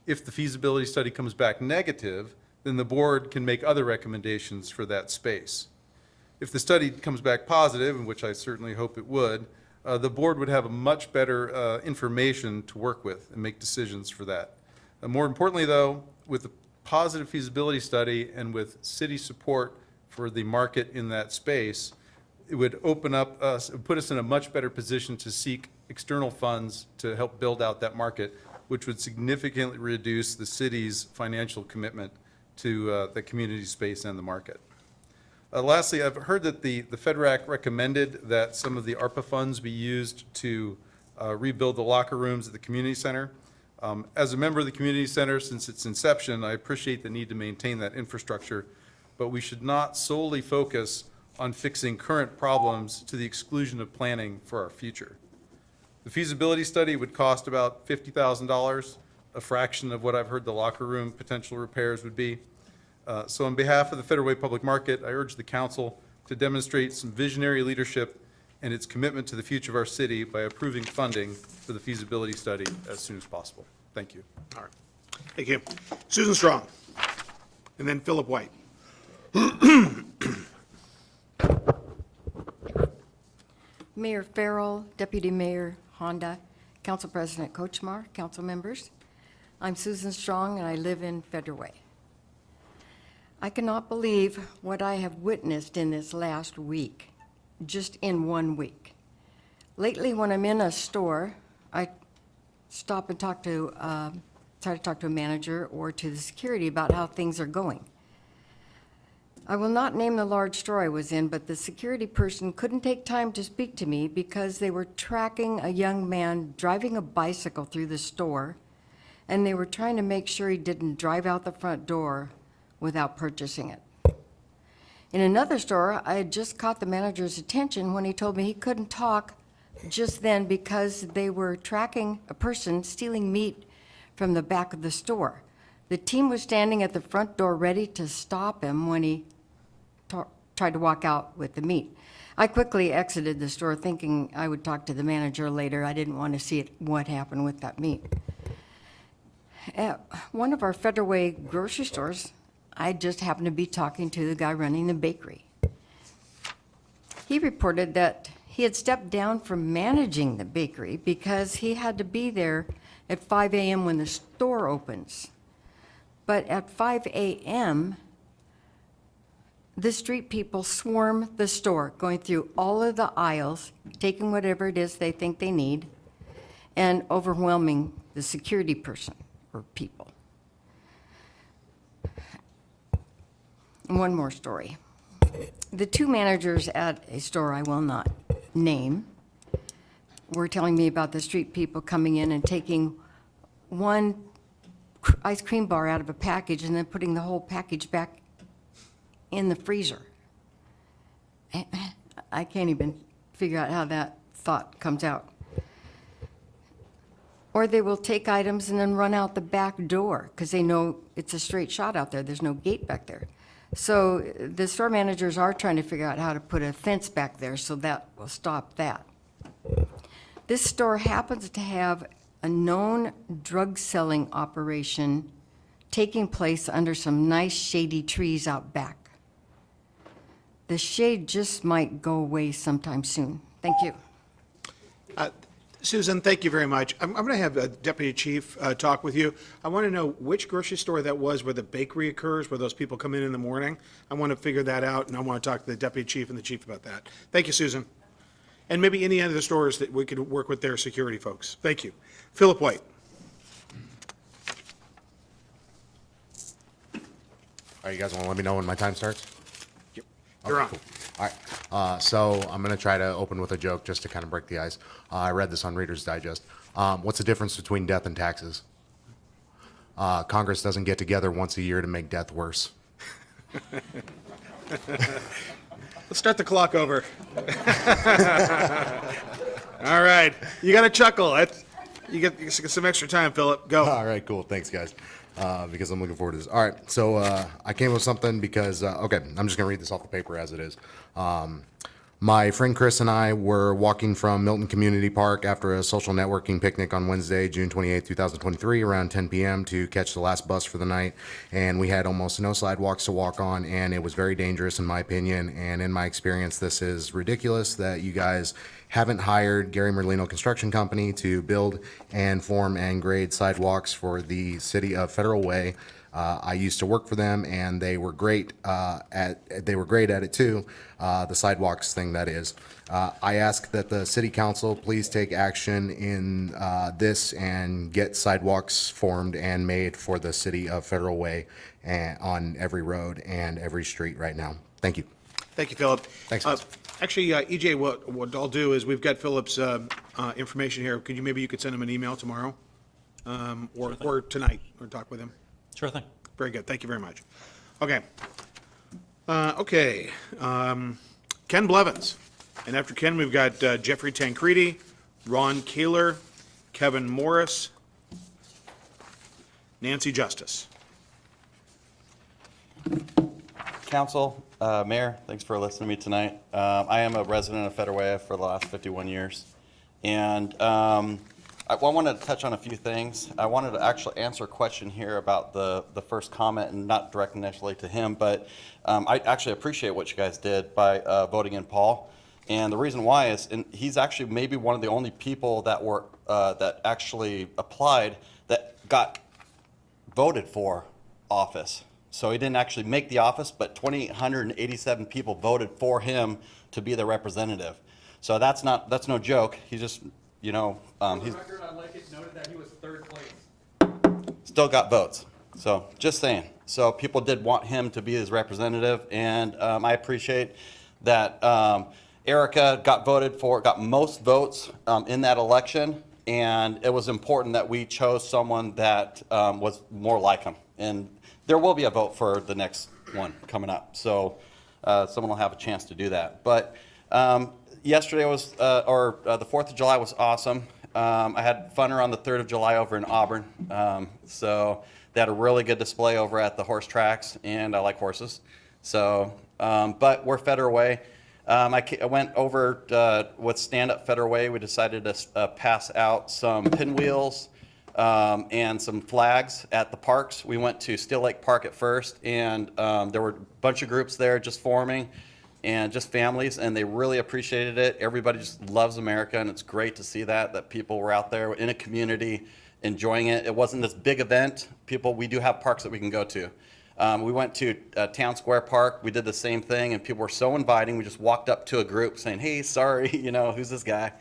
If the feasibility study comes back negative, then the board can make other recommendations for that space. If the study comes back positive, and which I certainly hope it would, the board would have a much better information to work with and make decisions for that. More importantly, though, with the positive feasibility study and with city support for the market in that space, it would open up us, put us in a much better position to seek external funds to help build out that market, which would significantly reduce the city's financial commitment to the community space and the market. Lastly, I've heard that the FedRAC recommended that some of the ARPA funds be used to rebuild the locker rooms at the community center. As a member of the community center since its inception, I appreciate the need to maintain that infrastructure, but we should not solely focus on fixing current problems to the exclusion of planning for our future. The feasibility study would cost about $50,000, a fraction of what I've heard the locker room potential repairs would be. So on behalf of the Federal Way Public Market, I urge the council to demonstrate some visionary leadership and its commitment to the future of our city by approving funding for the feasibility study as soon as possible. Thank you. All right. Thank you. Susan Strong, and then Philip White. Mayor Farrell, Deputy Mayor Honda, Council President Kochmar, council members. I'm Susan Strong, and I live in Federal Way. I cannot believe what I have witnessed in this last week, just in 1 week. Lately, when I'm in a store, I stop and try to talk to a manager or to the security about how things are going. I will not name the large store I was in, but the security person couldn't take time to speak to me because they were tracking a young man driving a bicycle through the store, and they were trying to make sure he didn't drive out the front door without purchasing it. In another store, I had just caught the manager's attention when he told me he couldn't talk just then because they were tracking a person stealing meat from the back of the store. The team was standing at the front door ready to stop him when he tried to walk out with the meat. I quickly exited the store thinking I would talk to the manager later. I didn't want to see what happened with that meat. At one of our Federal Way grocery stores, I just happened to be talking to the guy running the bakery. He reported that he had stepped down from managing the bakery because he had to be there at 5 a.m. when the store opens. But at 5 a.m., the street people swarm the store, going through all of the aisles, taking whatever it is they think they need, and overwhelming the security person or people. One more story. The two managers at a store I will not name were telling me about the street people coming in and taking one ice cream bar out of a package and then putting the whole package back in the freezer. I can't even figure out how that thought comes out. Or they will take items and then run out the back door because they know it's a straight shot out there. There's no gate back there. So the store managers are trying to figure out how to put a fence back there so that will stop that. This store happens to have a known drug selling operation taking place under some nice shady trees out back. The shade just might go away sometime soon. Thank you. Susan, thank you very much. I'm going to have Deputy Chief talk with you. I want to know which grocery store that was where the bakery occurs, where those people come in the morning. I want to figure that out, and I want to talk to the Deputy Chief and the Chief about that. Thank you, Susan. And maybe any other stores that we could work with their security folks. Thank you. Philip White. All right, you guys want to let me know when my time starts? Yep. You're on. Cool. All right. So I'm going to try to open with a joke just to kind of break the ice. I read this on Reader's Digest. What's the difference between death and taxes? Congress doesn't get together once a year to make death worse. Let's start the clock over. All right. You got to chuckle. You get some extra time, Philip. Go. All right, cool. Thanks, guys. Because I'm looking forward to this. All right, so I came with something because, okay, I'm just going to read this off the paper as it is. My friend Chris and I were walking from Milton Community Park after a social networking picnic on Wednesday, June 28, 2023, around 10 p.m. to catch the last bus for the night. And we had almost no sidewalks to walk on, and it was very dangerous in my opinion. And in my experience, this is ridiculous that you guys haven't hired Gary Merlino Construction Company to build and form and grade sidewalks for the city of Federal Way. I used to work for them, and they were great at it too. The sidewalks thing, that is. I ask that the city council please take action in this and get sidewalks formed and made for the city of Federal Way and on every road and every street right now. Thank you. Thank you, Philip. Thanks, guys. Actually, EJ, what I'll do is we've got Philip's information here. Maybe you could send him an email tomorrow or tonight or talk with him? Sure thing. Very good. Thank you very much. Okay. Ken Blevins. And after Ken, we've got Jeffrey Tancredi, Ron Kaler, Kevin Morris, Nancy Justice. Council, Mayor, thanks for listening to me tonight. I am a resident of Federal Way for the last 51 years. And I wanted to touch on a few things. I wanted to actually answer a question here about the first comment, and not directed necessarily to him, but I actually appreciate what you guys did by voting in Paul. And the reason why is, and he's actually maybe one of the only people that were that actually applied that got voted for office. So he didn't actually make the office, but 2,887 people voted for him to be the representative. So that's no joke. He just, you know, he's I'd like it noted that he was third place. still got votes. So just saying. So people did want him to be his representative, and I appreciate that Erica got most votes in that election, and it was important that we chose someone that was more like him. And there will be a vote for the next one coming up, so someone will have a chance to do that. But yesterday was, the 4th of July was awesome. I had fun around the 3rd of July over in Auburn. So they had a really good display over at the horse tracks, and I like horses. So, but we're Federal Way. I went over with Stand Up Federal Way. We decided to pass out some pinwheels and some flags at the parks. We went to Still Lake Park at first, and there were a bunch of groups there just forming, and just families, and they really appreciated it. Everybody just loves America, and it's great to see that people were out there in a community enjoying it. It wasn't this big event. We do have parks that we can go to. We went to Town Square Park. We did the same thing, and people were so inviting. We just walked up to a group saying, hey, sorry, you know, who's this guy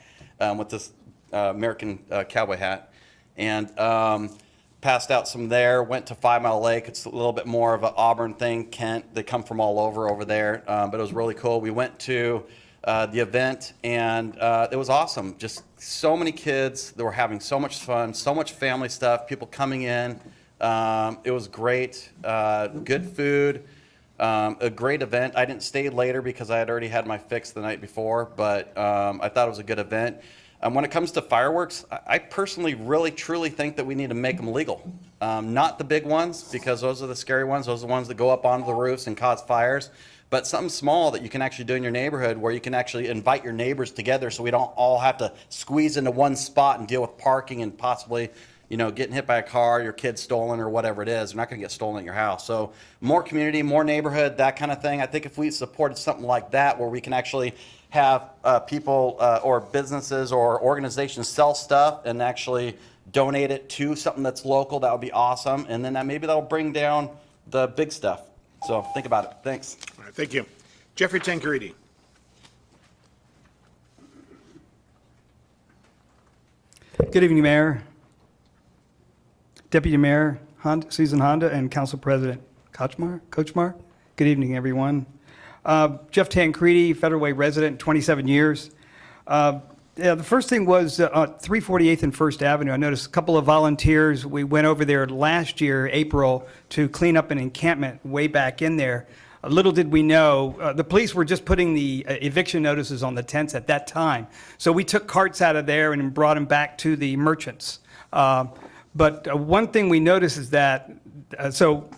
with this American cowboy hat? And passed out some there, went to 5 Mile Lake. It's a little bit more of an Auburn thing, Kent. They come from all over there, but it was really cool. We went to the event, and it was awesome. Just so many kids that were having so much fun, so much family stuff, people coming in. It was great, good food. A great event. I didn't stay later because I had already had my fix the night before, but I thought it was a good event. When it comes to fireworks, I personally really truly think that we need to make them legal. Not the big ones, because those are the scary ones. Those are the ones that go up onto the roofs and cause fires. But something small that you can actually do in your neighborhood where you can actually invite your neighbors together so we don't all have to squeeze into one spot and deal with parking and possibly, getting hit by a car, your kid stolen or whatever it is. They're not going to get stolen at your house. So more community, more neighborhood, that kind of thing. I think if we supported something like that where we can actually have people or businesses or organizations sell stuff and actually donate it to something that's local, that would be awesome. And then maybe that'll bring down the big stuff. So think about it. Thanks. All right, thank you. Jeffrey Tancaridi. Good evening, Mayor, Deputy Mayor Susan Honda, and Council President Kochmar. Good evening, everyone. Jeff Tancredi, Federal Way resident, 27 years. The first thing was 348th and First Avenue. I noticed a couple of volunteers. We went over there last year, April, to clean up an encampment way back in there. Little did we know, the police were just putting the eviction notices on the tents at that time. So we took carts out of there and brought them back to the merchants. But one thing we noticed is that, so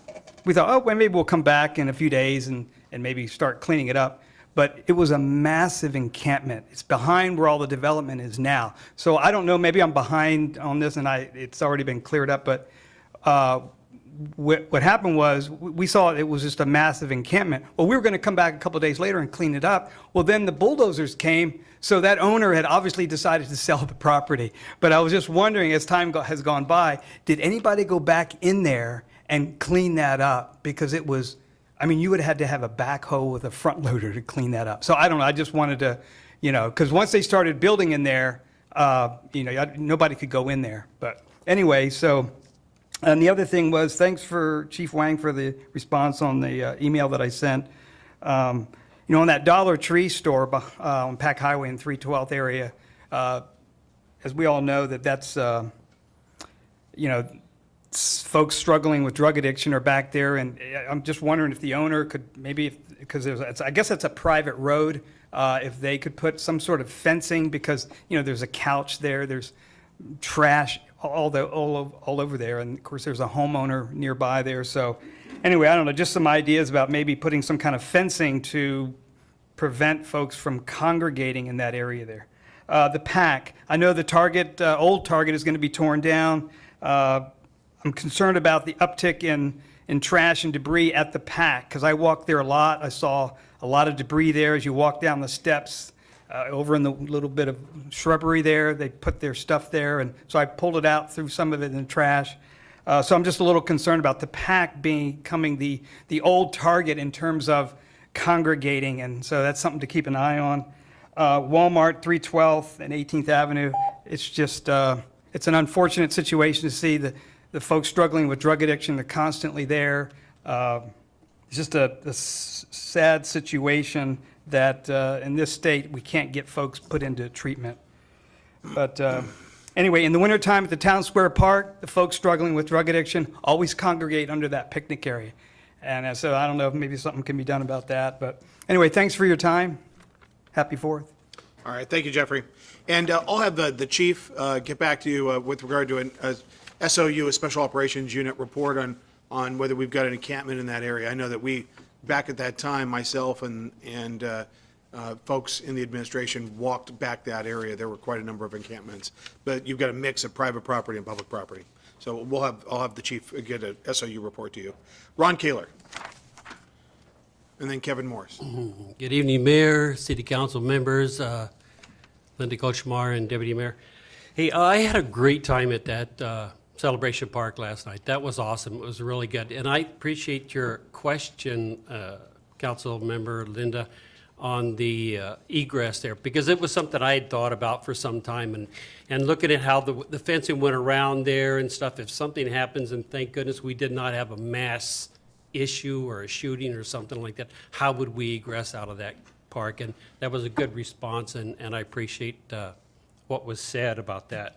we thought, oh, well, maybe we'll come back in a few days and maybe start cleaning it up. But it was a massive encampment. It's behind where all the development is now. So I don't know, maybe I'm behind on this and it's already been cleared up, but what happened was we saw it was just a massive encampment. Well, we were going to come back a couple of days later and clean it up. Well, then the bulldozers came, so that owner had obviously decided to sell the property. But I was just wondering, as time has gone by, did anybody go back in there and clean that up? Because it was, I mean, you would have had to have a backhoe with a front loader to clean that up. So I don't know, I just wanted to, because once they started building in there, nobody could go in there. But anyway, so, and the other thing was, thanks for Chief Wang for the response on the email that I sent. On that Dollar Tree store on Pack Highway in 312th area, as we all know, that's, folks struggling with drug addiction are back there, and I'm just wondering if the owner could maybe, because I guess it's a private road, if they could put some sort of fencing, because there's a couch there, there's trash all over there, and of course there's a homeowner nearby there. So anyway, I don't know, just some ideas about maybe putting some kind of fencing to prevent folks from congregating in that area there. The Pack, I know the Target, old Target is going to be torn down. I'm concerned about the uptick in trash and debris at the Pack, because I walked there a lot. I saw a lot of debris there as you walk down the steps. Over in the little bit of shrubbery there, they put their stuff there, and so I pulled it out, threw some of it in the trash. So I'm just a little concerned about the Pack becoming the old Target in terms of congregating, and so that's something to keep an eye on. Walmart, 312th and 18th Avenue, it's just, it's an unfortunate situation to see the folks struggling with drug addiction. They're constantly there. It's just a sad situation that in this state, we can't get folks put into treatment. But anyway, in the wintertime at the Town Square Park, the folks struggling with drug addiction always congregate under that picnic area. And so I don't know if maybe something can be done about that. But anyway, thanks for your time. Happy 4th. All right, thank you, Jeffrey. And I'll have the chief get back to you with regard to a SOU, a Special Operations Unit report on whether we've got an encampment in that area. I know that back at that time, myself and folks in the administration walked back that area. There were quite a number of encampments, but you've got a mix of private property and public property. So I'll have the chief get a SOU report to you. Ron Kaler. And then Kevin Morris. Good evening, Mayor, City Council members, Linda Kochmar and Deputy Mayor. Hey, I had a great time at that Celebration Park last night. That was awesome. It was really good. And I appreciate your question, Council Member Linda, on the egress there, because it was something I had thought about for some time, and looking at how the fencing went around there and stuff. If something happens, and thank goodness we did not have a mass issue or a shooting or something like that, how would we egress out of that park? And that was a good response, and I appreciate what was said about that.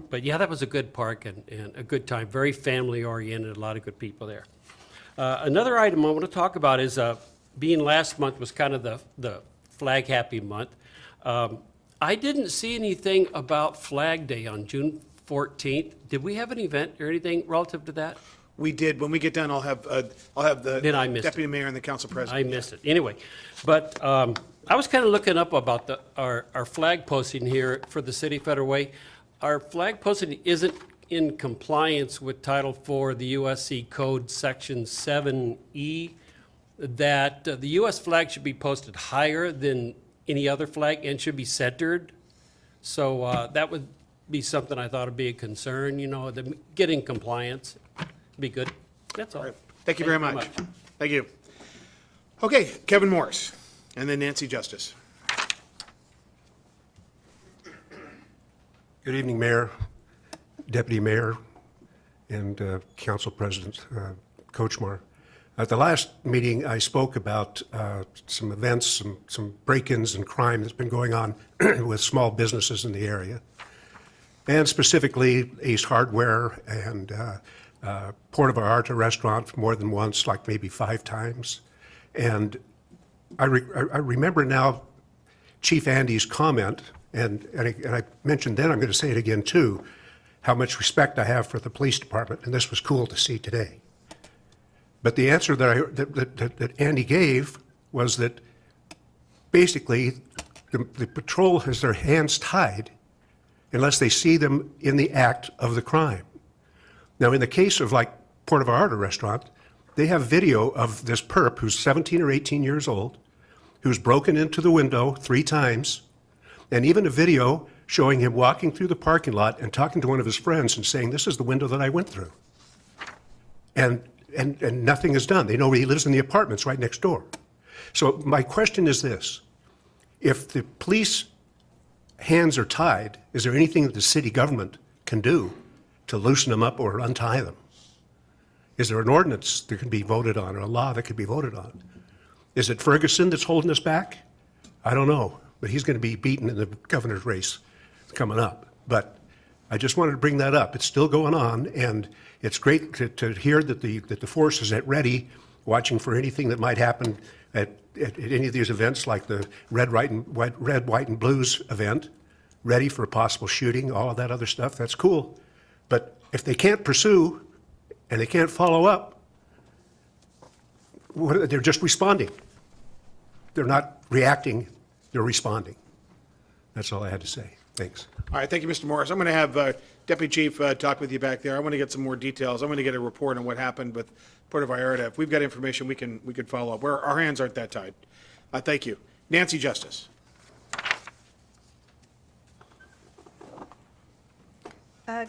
But yeah, that was a good park and a good time, very family oriented, a lot of good people there. Another item I want to talk about is, being last month was kind of the Flag Happy month. I didn't see anything about Flag Day on June 14th. Did we have an event or anything relative to that? We did. When we get done, I'll have the Then I missed deputy it. mayor and the council I president. missed it. Anyway, but I was kind of looking up about our flag posting here for the city Federal Way. Our flag posting isn't in compliance with Title IV, the USC Code Section 7E, that the US flag should be posted higher than any other flag and should be centered. So that would be something I thought would be a concern, get in compliance, be good. That's all. Thank you very much. Thank you. Okay, Kevin Morris, and then Nancy Justice. Good evening, Mayor, Deputy Mayor, and Council President Kochmar. At the last meeting, I spoke about some events, some break-ins and crime that's been going on with small businesses in the area, and specifically Ace Hardware and Port of Vallarta restaurant more than once, like maybe 5 times. And I remember now Chief Andy's comment, and I mentioned then, I'm going to say it again too, how much respect I have for the police department, and this was cool to see today. But the answer that Andy gave was that basically the patrol has their hands tied unless they see them in the act of the crime. Now, in the case of like Port of Vallarta restaurant, they have video of this perp who's 17 or 18 years old, who's broken into the window 3 times, and even a video showing him walking through the parking lot and talking to one of his friends and saying, "This is the window that I went through." And nothing is done. They know he lives in the apartments right next door. So my question is this: if the police hands are tied, is there anything that the city government can do to loosen them up or untie them? Is there an ordinance that can be voted on or a law that could be voted on? Is it Ferguson that's holding us back? I don't know, but he's going to be beaten in the governor's race coming up. But I just wanted to bring that up. It's still going on, and it's great to hear that the force is at ready, watching for anything that might happen at any of these events, like the red, white, and blues event, ready for a possible shooting, all of that other stuff. That's cool. But if they can't pursue and they can't follow up, they're just responding. They're not reacting, they're responding. That's all I had to say. Thanks. All right, thank you, Mr. Morris. I'm going to have Deputy Chief talk with you back there. I want to get some more details. I'm going to get a report on what happened with Port of Vallarta. If we've got information, we can follow up. Our hands aren't that tied. Thank you. Nancy Justice.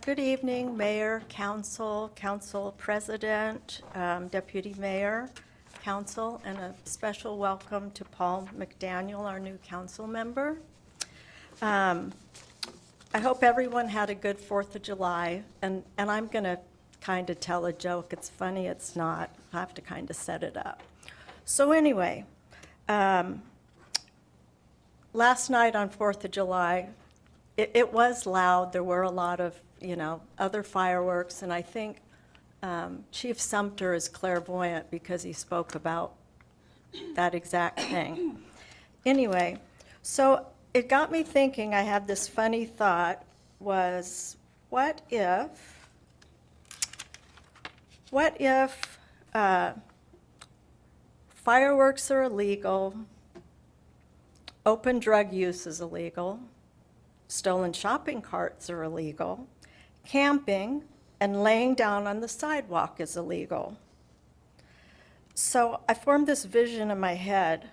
Good evening, Mayor, Council, Council President, Deputy Mayor, Council, and a special welcome to Paul McDaniel, our new council member. I hope everyone had a good 4th of July, and I'm going to kind of tell a joke. It's funny, it's not. I have to kind of set it up. So anyway, last night on 4th of July, it was loud. There were a lot of, other fireworks, and I think Chief Sumter is clairvoyant because he spoke about that exact thing. Anyway, so it got me thinking. I had this funny thought, was what if fireworks are illegal, open drug use is illegal, stolen shopping carts are illegal, camping and laying down on the sidewalk is illegal. So I formed this vision in my head.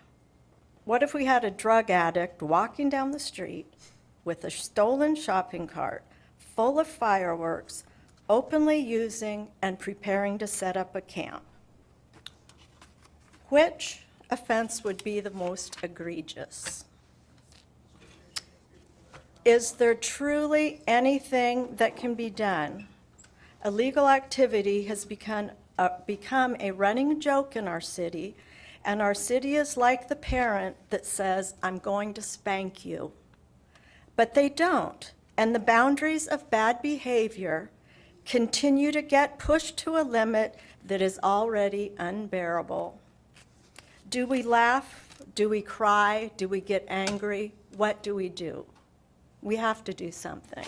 What if we had a drug addict walking down the street with a stolen shopping cart full of fireworks, openly using and preparing to set up a camp? Which offense would be the most egregious? Is there truly anything that can be done? Illegal activity has become a running joke in our city, and our city is like the parent that says, "I'm going to spank you." But they don't, and the boundaries of bad behavior continue to get pushed to a limit that is already unbearable. Do we laugh? Do we cry? Do we get angry? What do we do? We have to do something.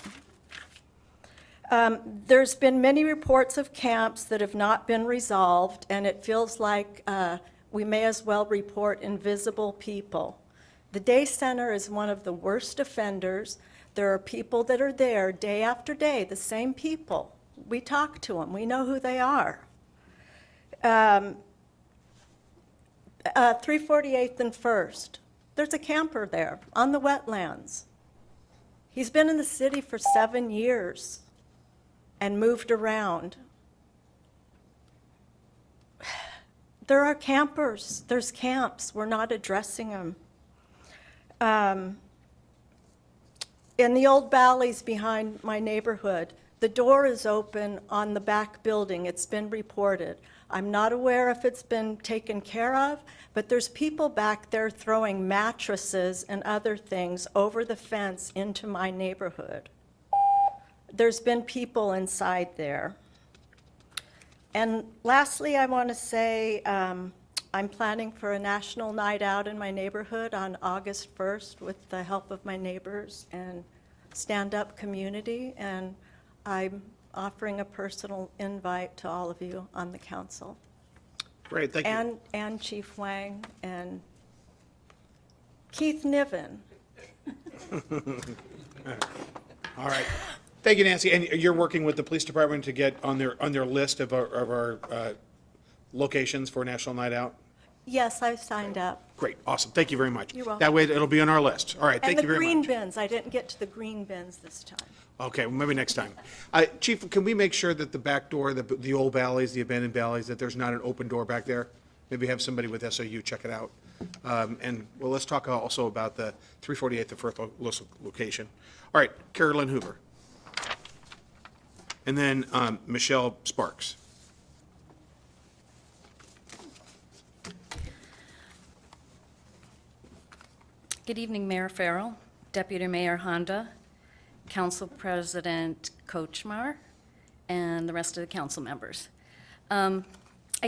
There's been many reports of camps that have not been resolved, and it feels like we may as well report invisible people. The day center is one of the worst offenders. There are people that are there day after day, the same people. We talk to them. We know who they are. 348th and First, there's a camper there on the wetlands. He's been in the city for 7 years and moved around. There are campers, there's camps, we're not addressing them. In the old valleys behind my neighborhood, the door is open on the back building, it's been reported. I'm not aware if it's been taken care of, but there's people back there throwing mattresses and other things over the fence into my neighborhood. There's been people inside there. And lastly, I want to say I'm planning for a national night out in my neighborhood on August 1st with the help of my neighbors and stand-up community, and I'm offering a personal invite to all of you on the council. Great, thank you. And Chief Wang and Keith Niven. All right. Thank you, Nancy. And you're working with the police department to get on their list of our locations for National Night Out? Yes, I've signed up. Great, awesome. Thank you very much. You're welcome. That way it'll be on our list. All right, thank you very And the green much. bins, I didn't get to the green bins this time. Okay, well, maybe next time. Chief, can we make sure that the back door, the old valleys, the abandoned valleys, that there's not an open door back there? Maybe have somebody with SOU check it out. And, well, let's talk also about the 348th, the first location. All right, Carolyn Hoover. And then Michelle Sparks. Good evening, Mayor Farrell, Deputy Mayor Honda, Council President Kochmar, and the rest of the council members. I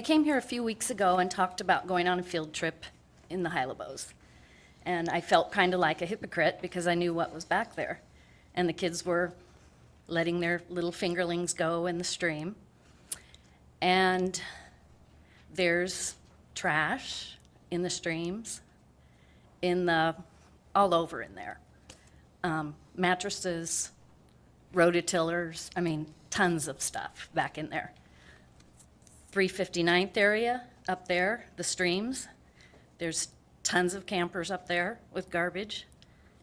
came here a few weeks ago and talked about going on a field trip in the Highlabos. And I felt kind of like a hypocrite because I knew what was back there. And the kids were letting their little fingerlings go in the stream. And there's trash in the streams, all over in there. Mattresses, rototillers, I mean, tons of stuff back in there. 359th area up there, the streams, there's tons of campers up there with garbage,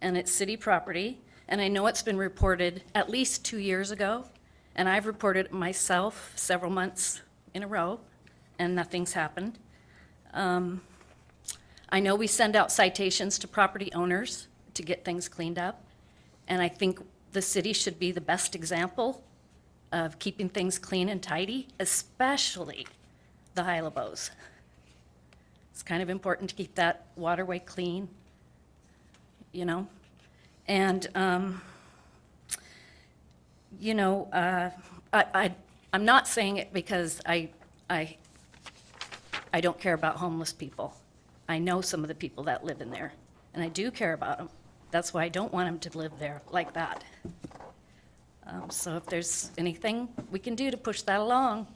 and it's city property. And I know it's been reported at least 2 years ago, and I've reported it myself several months in a row, and nothing's happened. I know we send out citations to property owners to get things cleaned up, and I think the city should be the best example of keeping things clean and tidy, especially the Highlabos. It's kind of important to keep that waterway clean, you know? And, you know, I'm not saying it because I don't care about homeless people. I know some of the people that live in there, and I do care about them. That's why I don't want them to live there like that. So if there's anything we can do to push that along,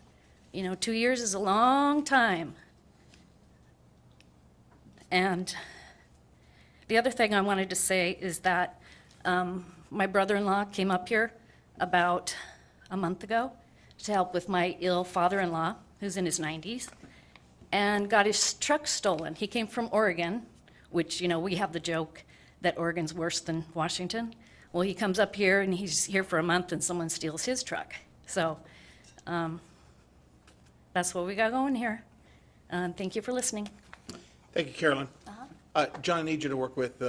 you know, 2 years is a long time. And the other thing I wanted to say is that my brother-in-law came up here about a month ago to help with my ill father-in-law, who's in his 90s, and got his truck stolen. He came from Oregon, which, you know, we have the joke that Oregon's worse than Washington. Well, he comes up here and he's here for a month and someone steals his truck. So that's what we got going here. Thank you for listening. Thank you, Carolyn. John, I need you to work with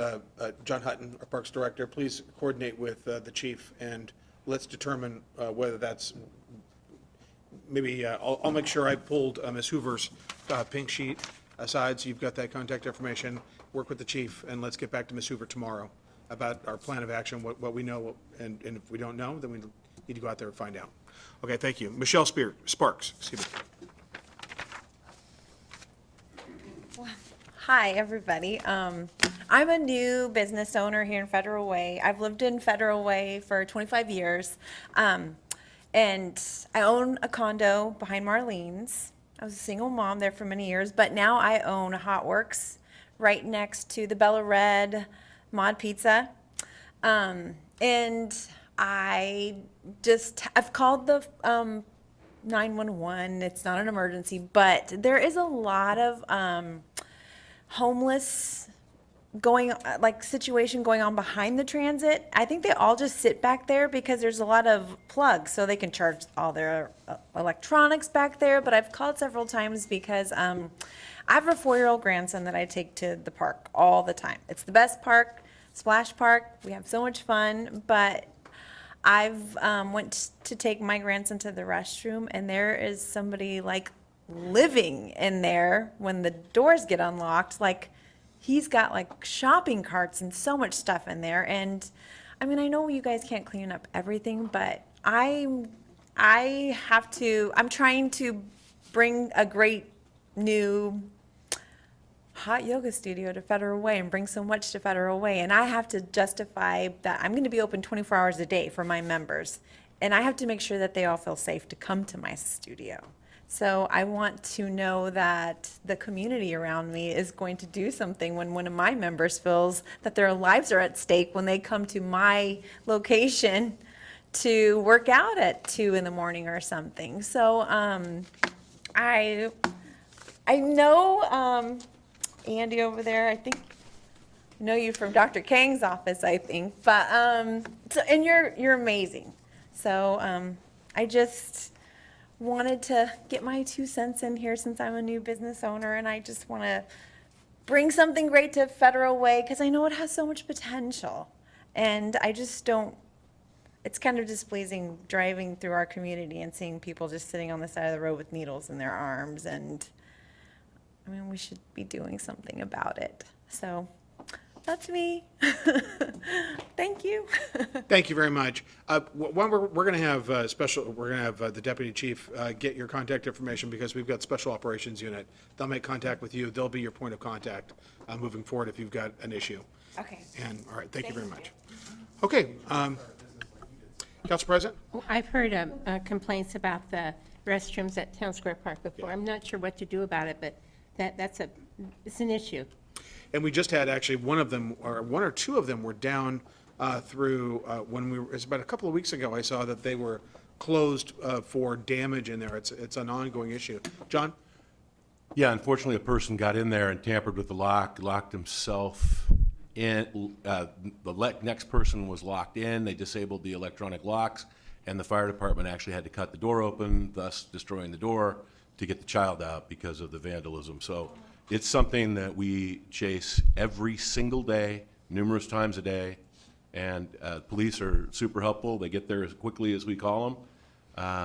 John Hutton, our Parks Director. Please coordinate with the chief, and let's determine whether that's, maybe, I'll make sure I pulled Ms. Hoover's pink sheet aside, so you've got that contact information. Work with the chief, and let's get back to Ms. Hoover tomorrow about our plan of action, what we know, and if we don't know, then we need to go out there and find out. Okay, thank you. Michelle Sparks, excuse me. Hi, everybody. I'm a new business owner here in Federal Way. I've lived in Federal Way for 25 years. And I own a condo behind Marlene's. I was a single mom there for many years, but now I own a Hot Works right next to the Bella Red Mod Pizza. And I've called the 911. It's not an emergency, but there is a lot of homeless situation going on behind the transit. I think they all just sit back there because there's a lot of plugs, so they can charge all their electronics back there. But I've called several times because I have a 4-year-old grandson that I take to the park all the time. It's the best park, Splash Park. We have so much fun, but I've went to take my grandson to the restroom, and there is somebody living in there when the doors get unlocked. He's got shopping carts and so much stuff in there. And I mean, I know you guys can't clean up everything, but I'm trying to bring a great new hot yoga studio to Federal Way and bring so much to Federal Way. And I have to justify that I'm going to be open 24 hours a day for my members. And I have to make sure that they all feel safe to come to my studio. So I want to know that the community around me is going to do something when one of my members feels that their lives are at stake when they come to my location to work out at 2 in the morning or something. So I know Andy over there, I know you from Dr. Kang's office, I think. But and you're amazing. So I just wanted to get my 2 cents in here since I'm a new business owner, and I just want to bring something great to Federal Way because I know it has so much potential. And I just don't, it's kind of displeasing driving through our community and seeing people just sitting on the side of the road with needles in their arms. And I mean, we should be doing something about it. So that's me. Thank you. Thank you very much. One, we're going to have the deputy chief get your contact information because we've got special operations unit. They'll make contact with you. They'll be your point of contact moving forward if you've got an issue. Okay. And all right, thank you very much. Okay, Council President. I've heard complaints about the restrooms at Town Square Park before. I'm not sure what to do about it, but it's an issue. And we just had actually one or two of them were down through it's about a couple of weeks ago. I saw that they were closed for damage in there. It's an ongoing issue. John? Yeah, unfortunately, a person got in there and tampered with the lock, locked himself in. The next person was locked in. They disabled the electronic locks, and the fire department actually had to cut the door open, thus destroying the door to get the child out because of the vandalism. So it's something that we chase every single day, numerous times a day, and police are super helpful. They get there as quickly as we call them,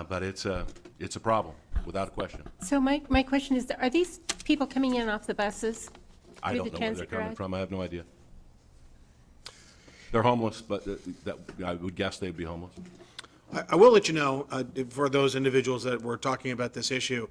but it's a problem, without a question. So my question is, are these people coming in off the buses? I through don't the know where they're transit coming garage? from. I have no idea. They're homeless, but I would guess they'd be homeless. I will let you know, for those individuals that were talking about this issue,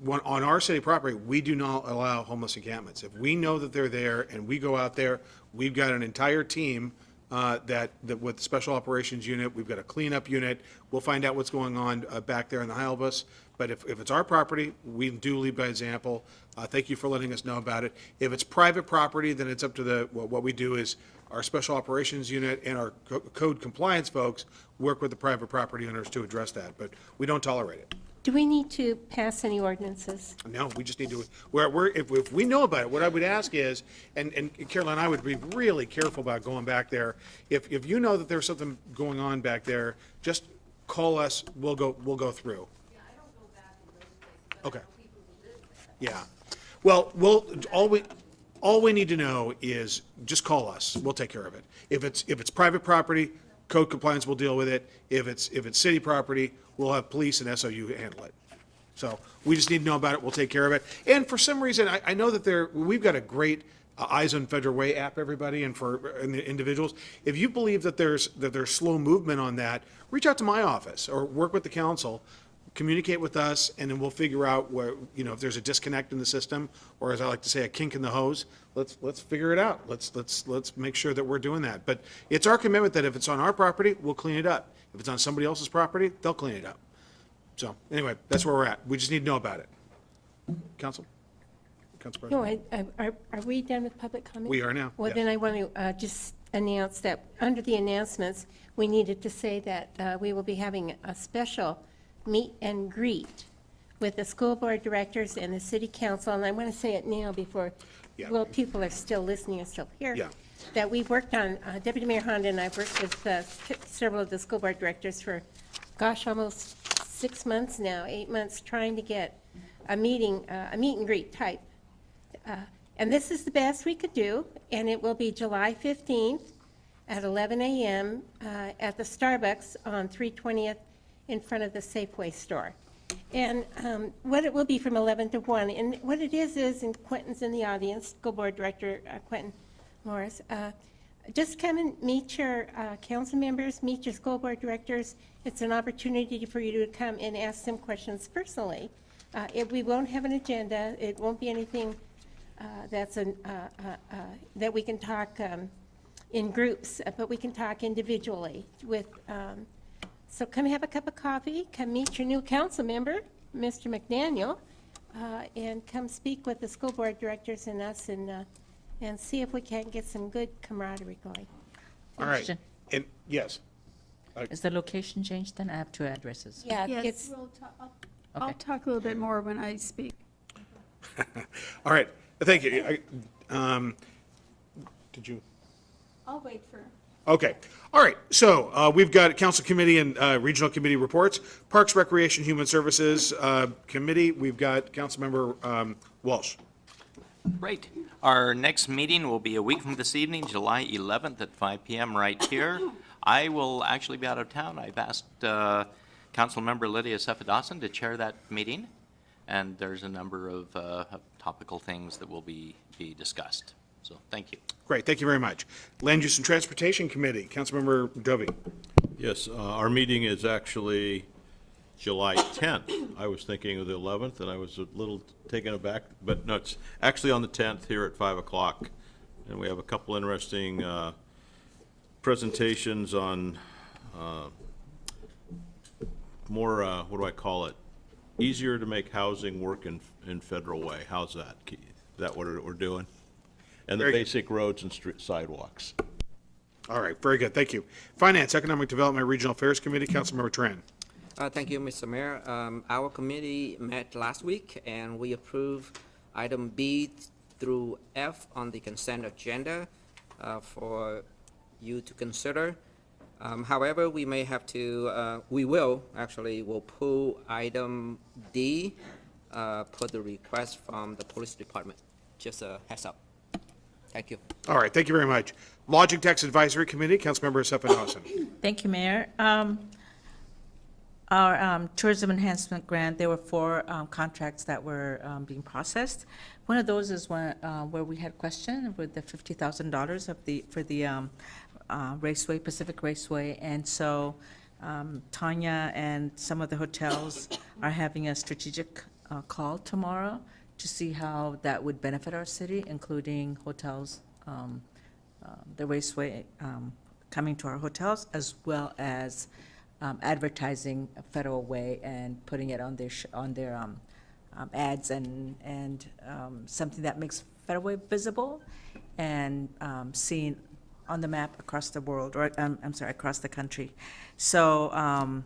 on our city property, we do not allow homeless encampments. If we know that they're there and we go out there, we've got an entire team that with the Special Operations Unit, we've got a cleanup unit. We'll find out what's going on back there in the Heil bus. But if it's our property, we do lead by example. Thank you for letting us know about it. If it's private property, then it's up to what we do is our Special Operations Unit and our code compliance folks work with the private property owners to address that, but we don't tolerate it. Do we need to pass any ordinances? No, we just need to, if we know about it, what I would ask is, and Caroline, I would be really careful about going back there. If you know that there's something going on back there, just call us, we'll go through. Okay. Yeah. Well, all we need to know is just call us. We'll take care of it. If it's private property, code compliance will deal with it. If it's city property, we'll have police and SOU handle it. So we just need to know about it. We'll take care of it. And for some reason, I know that we've got a great Eyes on Federal Way app, everybody, and for the individuals. If you believe that there's slow movement on that, reach out to my office or work with the council. communicate with us, and then we'll figure out where, you know, if there's a disconnect in the system, or as I like to say, a kink in the hose, let's figure it out. Let's make sure that we're doing that. But it's our commitment that if it's on our property, we'll clean it up. If it's on somebody else's property, they'll clean it up. So, anyway, that's where we're at. We just need to know about it. Council? Council President? No, are we done with public comment? We are now, Well, yes. then I want to just announce that under the announcements, we needed to say that we will be having a special meet and greet with the school board directors and the city council, and I want to say it now before, Yeah. well, people are still listening and still here. Yeah. That we've worked on, Deputy Mayor Honda and I've worked with several of the school board directors for, gosh, almost 6 months now, 8 months, trying to get a meeting, a meet and greet type. And this is the best we could do, and it will be July 15th at 11 a.m. At the Starbucks on 320th in front of the Safeway store. And what it will be from 11 to 1, and what it is, and Quentin's in the audience, School Board Director Quentin Morris, just come and meet your council members, meet your school board directors. It's an opportunity for you to come and ask them questions personally. We won't have an agenda. It won't be anything that we can talk in groups, but we can talk individually with, so come have a cup of coffee, come meet your new council member, Mr. McDaniel, and come speak with the school board directors and us, and see if we can't get some good camaraderie going. All right. Question. And, yes. Is the location changed then? I have 2 addresses. Yeah, Yes, it's, I'll talk a little bit more when I speak. All right, thank you. Did you? I'll wait for. Okay, all right, so we've got council committee and regional committee reports. Parks, Recreation, Human Services Committee, we've got Councilmember Walsh. Great. Our next meeting will be a week from this evening, July 11th at 5 p.m. right here. I will actually be out of town. I've asked Councilmember Lydia Sefadossan to chair that meeting, and there's a number of topical things that will be discussed. So, thank you. Great, thank you very much. Land Use and Transportation Committee, Councilmember Dovey. Yes, our meeting is actually July 10th. I was thinking of the 11th, and I was a little taken aback, but no, it's actually on the 10th here at 5 o'clock. And we have a couple interesting presentations on more, what do I call it? Easier to make housing work in Federal Way. How's that? Is that what we're doing? And the Very good. basic roads and sidewalks. All right, very good, thank you. Finance, Economic Development, Regional Affairs Committee, Councilmember Tran. Thank you, Mr. Mayor. Our committee met last week, and we approved item B through F on the consent agenda for you to consider. However, we may have to, we'll pull item D per the request from the police department. Just a heads up. Thank you. All right, thank you very much. Lodging Tax Advisory Committee, Councilmember Sefadossan. Thank you, Mayor. Our tourism enhancement grant, there were 4 contracts that were being processed. One of those is one where we had question with the $50,000 for the Raceway, Pacific Raceway. And so Tanya and some of the hotels are having a strategic call tomorrow to see how that would benefit our city, including hotels, the Raceway coming to our hotels, as well as advertising Federal Way and putting it on their ads and something that makes Federal Way visible and seen on the map across the world, or across the country. So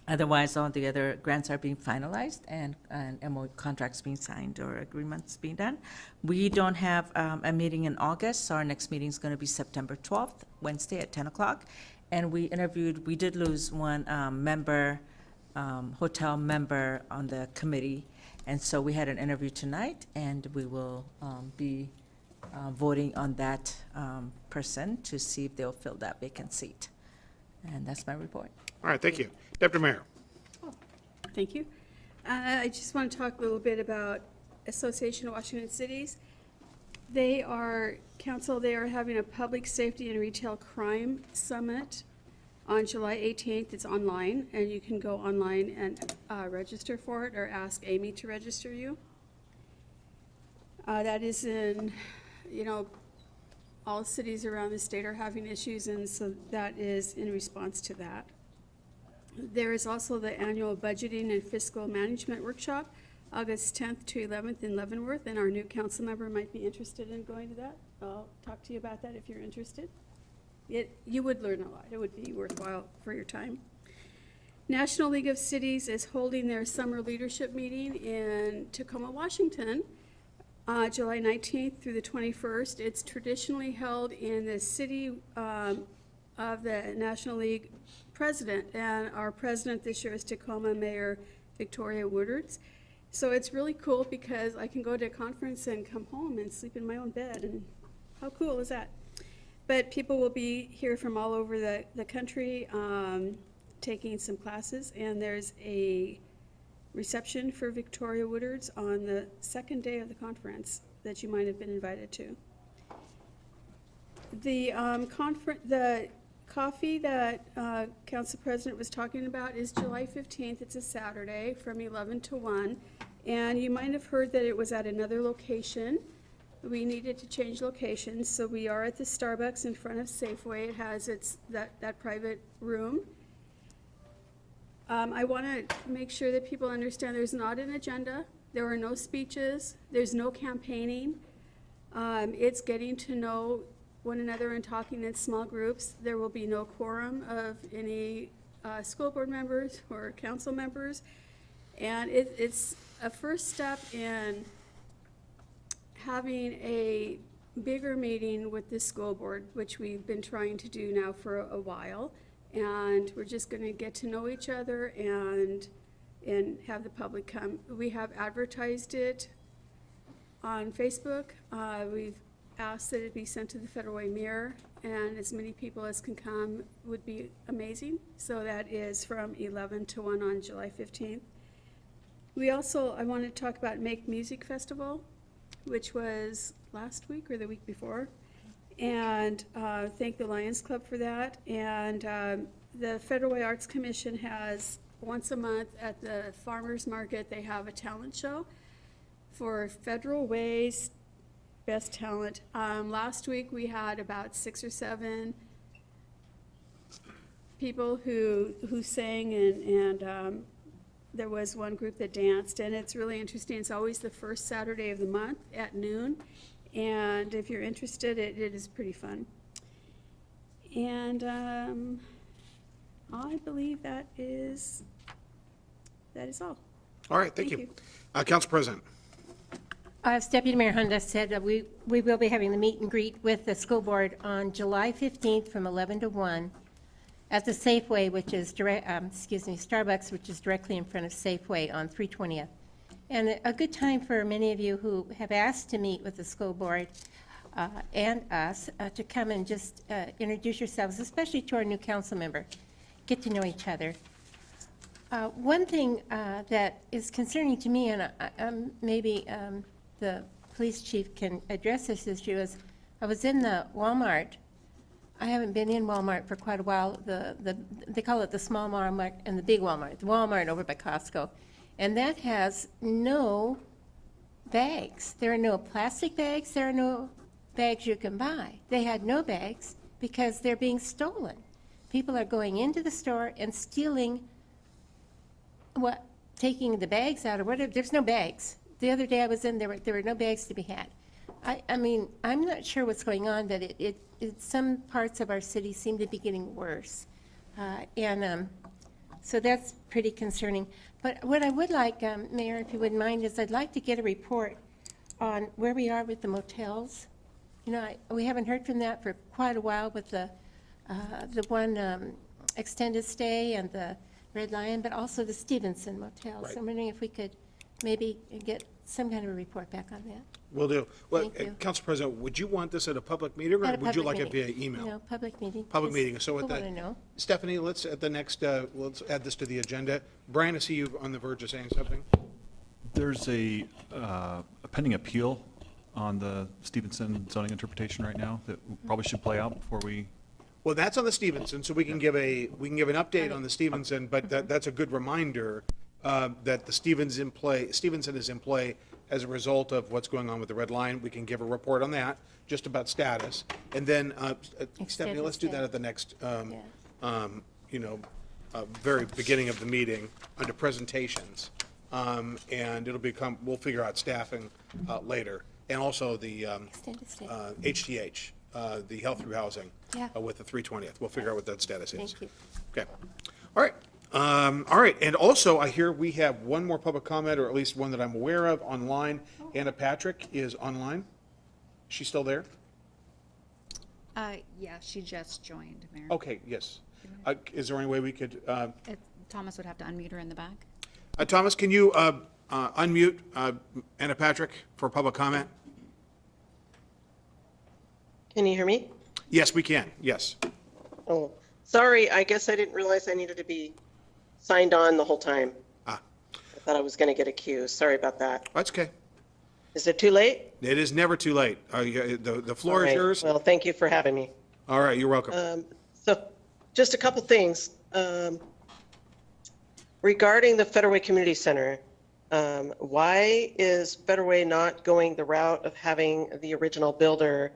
otherwise, all the other grants are being finalized and MOU contracts being signed or agreements being done. We don't have a meeting in August, so our next meeting is going to be September 12th, Wednesday at 10 o'clock. And we did lose one hotel member on the committee. And so we had an interview tonight, and we will be voting on that person to see if they'll fill that vacant seat. And that's my report. All right, thank you. Deputy Mayor. Thank you. I just want to talk a little bit about Association of Washington Cities. They are having a public safety and retail crime summit On July 18th, it's online, and you can go online and register for it, or ask Amy to register you. That is in, all cities around the state are having issues, and so that is in response to that. There is also the annual budgeting and fiscal management workshop, August 10th to 11th in Leavenworth, and our new council member might be interested in going to that. I'll talk to you about that if you're interested. You would learn a lot. It would be worthwhile for your time. National League of Cities is holding their summer leadership meeting in Tacoma, Washington, July 19th through the 21st. It's traditionally held in the city of the National League president, and our president this year is Tacoma Mayor Victoria Woodwards. So it's really cool because I can go to a conference and come home and sleep in my own bed, and how cool is that? But people will be here from all over the country taking some classes, and there's a reception for Victoria Woodwards on the second day of the conference that you might have been invited to. The coffee that Council President was talking about is July 15th. It's a Saturday from 11 to 1, and you might have heard that it was at another location. We needed to change locations, so we are at the Starbucks in front of Safeway. It has that private room. I want to make sure that people understand there's not an agenda. There are no speeches. There's no campaigning. It's getting to know one another and talking in small groups. There will be no quorum of any school board members or council members. And it's a first step in having a bigger meeting with the school board, which we've been trying to do now for a while. And we're just going to get to know each other and have the public come. We have advertised it on Facebook. We've asked that it be sent to the Federal Way Mirror, and as many people as can come would be amazing. So that is from 11 to 1 on July 15th. I want to talk about Make Music Festival, which was last week or the week before, and thank the Lions Club for that. And the Federal Way Arts Commission has once a month at the Farmers Market, they have a talent show for Federal Way's best talent. Last week we had about 6 or 7 people who sang, and there was one group that danced, and it's really interesting. It's always the first Saturday of the month at noon, and if you're interested, it is pretty fun. And I believe that is all. All right, thank you. Council President. As Deputy Mayor Honda said, we will be having the meet and greet with the school board on July 15th from 11 to 1 at the Safeway, which is Starbucks, which is directly in front of Safeway on 320th. And a good time for many of you who have asked to meet with the school board and us to come and just introduce yourselves, especially to our new council member, get to know each other. One thing that is concerning to me, and maybe the police chief can address this issue, is I was in the Walmart. I haven't been in Walmart for quite a while. They call it the small Walmart and the big Walmart, the Walmart over by Costco. And that has no bags. There are no plastic bags. There are no bags you can buy. They had no bags because they're being stolen. People are going into the store and stealing taking the bags out or whatever. There's no bags. The other day I was in, there were no bags to be had. I mean, I'm not sure what's going on, but some parts of our city seem to be getting worse. So that's pretty concerning. But what I would like, Mayor, if you wouldn't mind, is I'd like to get a report on where we are with the motels. You know, we haven't heard from that for quite a while with the one extended stay and the Red Lion, but also the Stevenson Motel. Right. So I'm wondering if we could maybe get some kind of a report back on that. Will do. Well, Thank you. Council President, would you want this at a public meeting, or At a would you public like it meeting. via email? No, public meeting. Public Just meeting. So people at wanna know. Stephanie, let's at the next, let's add this to the agenda. Brian, I see you on the verge of saying something. There's a pending appeal on the Stevenson zoning interpretation right now that probably should play out before we Well, that's on the Stevenson, so we can give an update on the Stevenson, but that's a good reminder that the Stevenson is in play as a result of what's going on with the red line. We can give a report on that, just about status. And then, Stephanie, let's do that at the next, very beginning of the meeting under presentations. And we'll figure out staffing later. And also the HTH, the health through housing. Yeah. With the 320th. We'll figure out what that status is. Thank you. Okay. All right. All right. And also, I hear we have one more public comment, or at least one that I'm aware of, online. Anna Patrick is online. Is she still there? Yeah, she just joined, Mayor. Okay, yes. Is there any way we could, Thomas would have to unmute her in the back. Thomas, can you unmute Anna Patrick for public comment? Can you hear me? Yes, we can. Yes. Oh, sorry. I guess I didn't realize I needed to be signed on the whole time. Ah. I thought I was going to get a cue. Sorry about that. That's okay. Is it too late? It is never too late. The floor All is right. yours. Well, thank you for having me. All right, you're welcome. So just a couple things. Regarding the Federal Way Community Center, why is Federal Way not going the route of having the original builder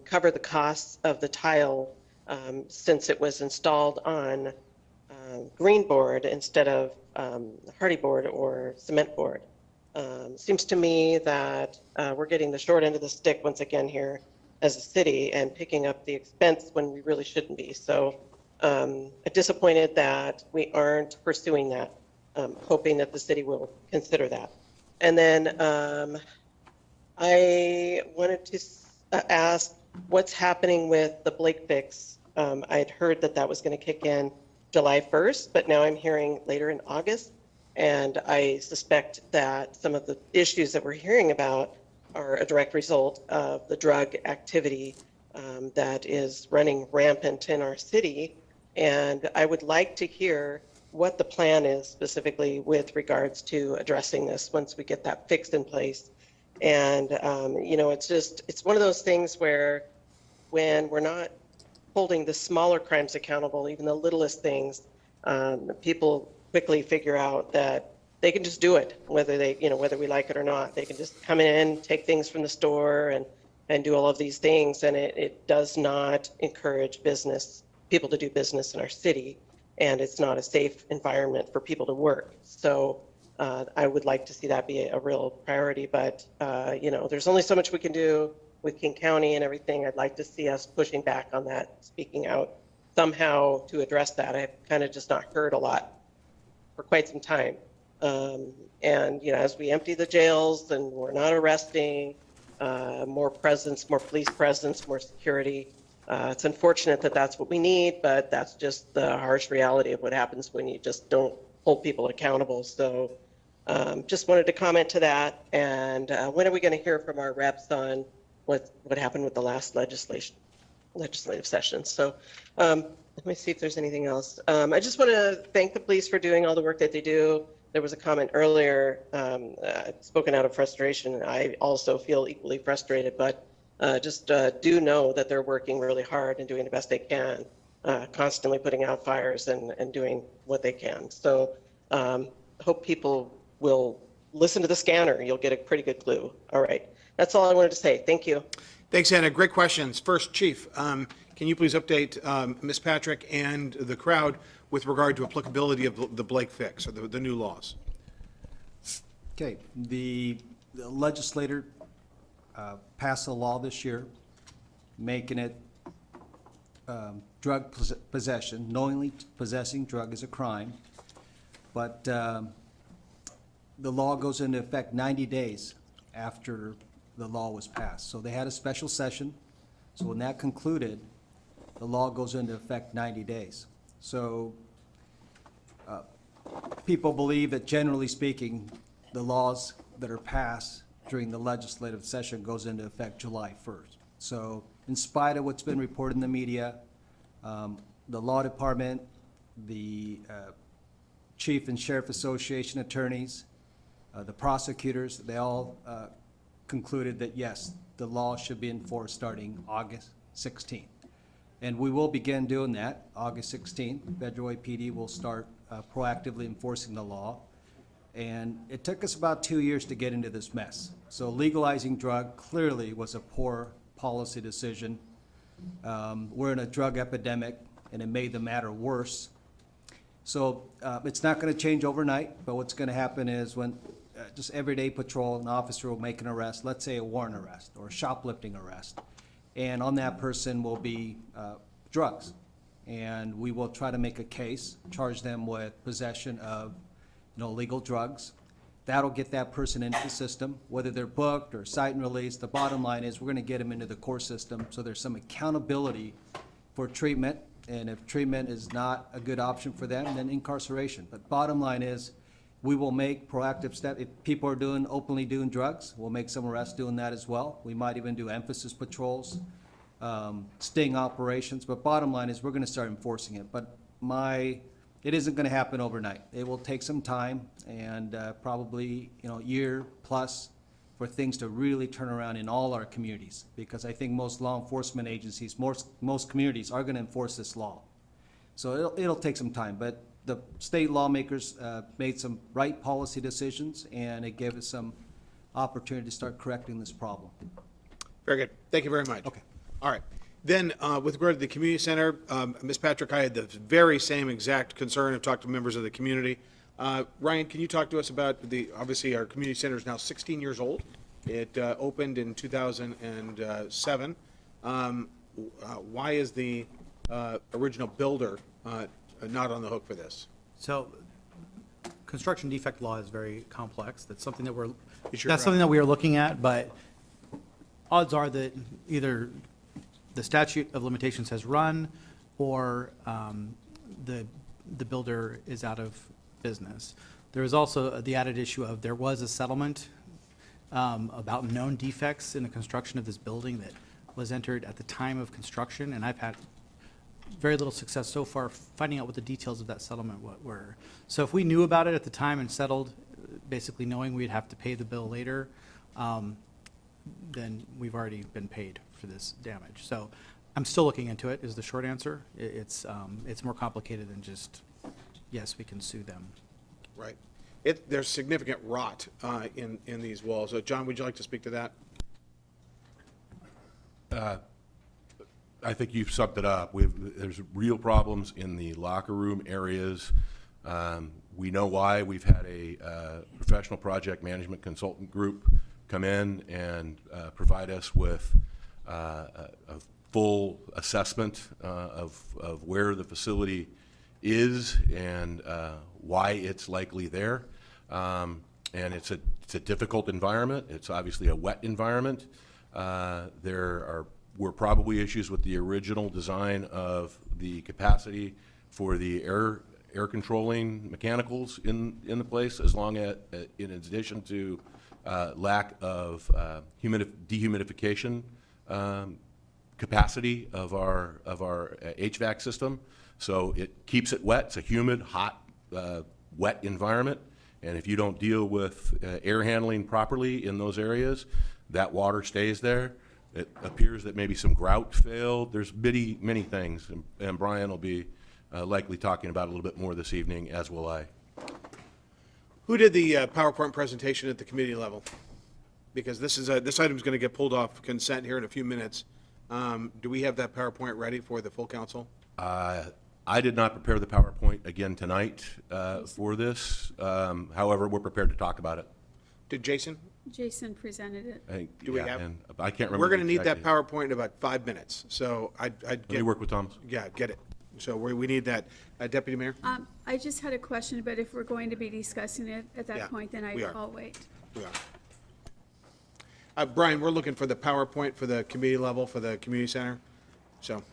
cover the costs of the tile since it was installed on green board instead of hardy board or cement board? Seems to me that we're getting the short end of the stick once again here as a city and picking up the expense when we really shouldn't be. So disappointed that we aren't pursuing that, hoping that the city will consider that. And then I wanted to ask what's happening with the Blake fix. I had heard that that was going to kick in July 1st, but now I'm hearing later in August. And I suspect that some of the issues that we're hearing about are a direct result of the drug activity that is running rampant in our city. And I would like to hear what the plan is specifically with regards to addressing this once we get that fixed in place. And, it's one of those things where when we're not holding the smaller crimes accountable, even the littlest things, people quickly figure out that they can just do it, whether we like it or not. They can just come in, take things from the store and do all of these things. And it does not encourage people to do business in our city. And it's not a safe environment for people to work. So I would like to see that be a real priority. But, there's only so much we can do with King County and everything. I'd like to see us pushing back on that, speaking out somehow to address that. I've kind of just not heard a lot for quite some time. As we empty the jails and we're not arresting, more police presence, more security. It's unfortunate that that's what we need, but that's just the harsh reality of what happens when you just don't hold people accountable. So just wanted to comment to that. And when are we going to hear from our reps on what happened with the last legislative session? So let me see if there's anything else. I just want to thank the police for doing all the work that they do. There was a comment earlier, spoken out of frustration. I also feel equally frustrated, but just do know that they're working really hard and doing the best they can, constantly putting out fires and doing what they can. So hope people will listen to the scanner. You'll get a pretty good clue. All right. That's all I wanted to say. Thank you. Thanks, Anna. Great questions. First, Chief, can you please update Ms. Patrick and the crowd with regard to applicability of the Blake fix or the new laws? Okay, the legislator passed a law this year making it drug possession, knowingly possessing drug is a crime, but the law goes into effect 90 days after the law was passed. So they had a special session. So when that concluded, the law goes into effect 90 days. So people believe that generally speaking, the laws that are passed during the legislative session goes into effect July 1st. So in spite of what's been reported in the media, the law department, the Chief and Sheriff Association attorneys, the prosecutors, they all concluded that yes, the law should be enforced starting August 16th. And we will begin doing that August 16th. Federal PD will start proactively enforcing the law. And it took us about 2 years to get into this mess. So legalizing drug clearly was a poor policy decision. We're in a drug epidemic, and it made the matter worse. So it's not going to change overnight, but what's going to happen is when just everyday patrol, an officer will make an arrest, let's say a warrant arrest or a shoplifting arrest, and on that person will be drugs. And we will try to make a case, charge them with possession of illegal drugs. That'll get that person into the system, whether they're booked or cite and release. The bottom line is we're going to get them into the court system so there's some accountability for treatment. And if treatment is not a good option for them, then incarceration. But bottom line is we will make proactive steps. If people are openly doing drugs, we'll make some arrests doing that as well. We might even do emphasis patrols, sting operations. But bottom line is we're going to start enforcing it. But it isn't going to happen overnight. It will take some time and probably year plus for things to really turn around in all our communities. Because I think most law enforcement agencies, most communities are going to enforce this law. So it'll take some time. But the state lawmakers made some right policy decisions, and it gave us some opportunity to start correcting this problem. Very good. Thank you very much. Okay. All right. Then, with regard to the community center, Ms. Patrick, I had the very same exact concern. I've talked to members of the community. Ryan, can you talk to us about obviously our community center is now 16 years old. It opened in 2007. Why is the original builder not on the hook for this? So, construction defect law is very complex. That's something that Is your that's something that we are looking at, but odds are that either the statute of limitations has run or the builder is out of business. There is also the added issue of there was a settlement about known defects in the construction of this building that was entered at the time of construction, and I've had very little success so far finding out what the details of that settlement were. So if we knew about it at the time and settled, basically knowing we'd have to pay the bill later, then we've already been paid for this damage. So I'm still looking into it, is the short answer. It's more complicated than just, yes, we can sue them. Right. There's significant rot in these walls. John, would you like to speak to that? I think you've summed it up. There's real problems in the locker room areas. We know why. We've had a professional project management consultant group come in and provide us with a full assessment of where the facility is and why it's likely there. And it's a difficult environment. It's obviously a wet environment. There were probably issues with the original design of the capacity for the air controlling mechanicals in the place, as long as in addition to lack of dehumidification capacity of our HVAC system. So it keeps it wet. It's a humid, hot, wet environment. And if you don't deal with air handling properly in those areas, that water stays there. It appears that maybe some grout failed. There's many things, and Brian will be likely talking about it a little bit more this evening, as will I. Who did the PowerPoint presentation at the committee level? Because this item is going to get pulled off consent here in a few minutes. Do we have that PowerPoint ready for the full council? I did not prepare the PowerPoint again tonight for this. However, we're prepared to talk about it. Did Jason? Jason presented it. Do we have? And I can't remember. We're going to need that exactly. PowerPoint in about 5 minutes. So Let me work with Thomas. Yeah, get it. So we need that. Deputy Mayor? I just had a question, but if we're going to be discussing it at Yeah, that point, then we are. I'll wait. We are. Brian, we're looking for the PowerPoint for the committee level for the community center. So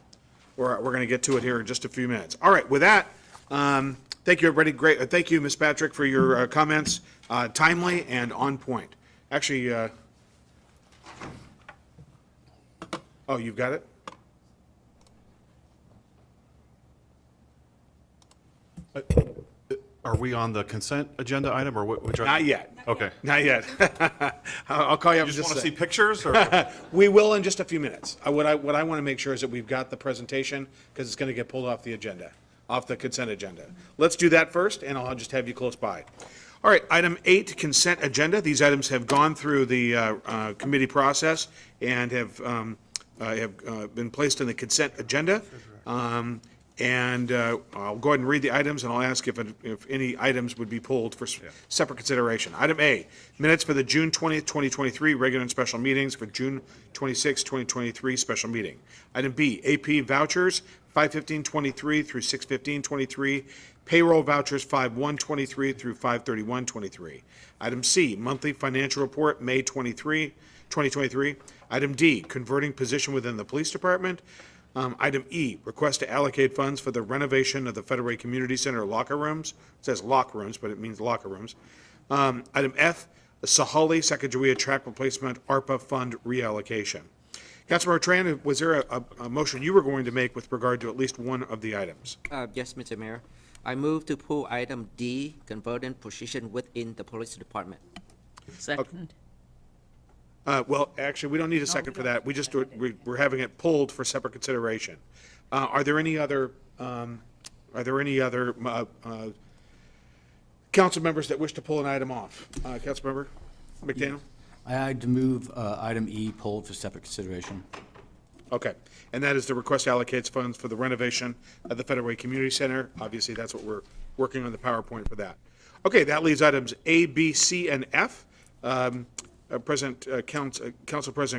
we're going to get to it here in just a few minutes. All right, with that, thank you, everybody. Great. Thank you, Ms. Patrick, for your comments. Timely and on point. Actually, oh, you've got it? Are we on the consent agenda item, or which? Not yet. Okay. Not yet. I'll call you up You in just just want a to see sec. pictures, or? We will in just a few minutes. What I want to make sure is that we've got the presentation, because it's going to get pulled off the agenda, off the consent agenda. Let's do that first, and I'll just have you close by. All right, item 8, consent agenda. These items have gone through the committee process and have been placed in the consent agenda. And I'll go ahead and read the items, and I'll ask if any items would be pulled for separate consideration. Item A, minutes for the June 20th, 2023 regular and special meetings for June 26th, 2023 special meeting. Item B, AP vouchers, 5/15/23 through 6/15/23. Payroll vouchers, 5/1/23 through 5/31/23. Item C, monthly financial report, May 2023. Item D, converting position within the police department. Item E, request to allocate funds for the renovation of the Federal Way Community Center locker rooms. It says locker rooms, but it means locker rooms. Item F, the Sahali Sacagawea track replacement ARPA fund reallocation. Councilmember Tran, was there a motion you were going to make with regard to at least one of the items? Yes, Mr. Mayor. I move to pull item D, converting position within the police department. Second. Well, actually, we don't need a second for that. We're having it pulled for separate consideration. Are there any other council members that wish to pull an item off? Councilmember McDaniel? I'd move item E pulled for separate consideration. Okay, and that is the request allocates funds for the renovation of the Federal Way Community Center. Obviously, that's what we're working on the PowerPoint for that. Okay, that leaves items A, B, C, and F. Council President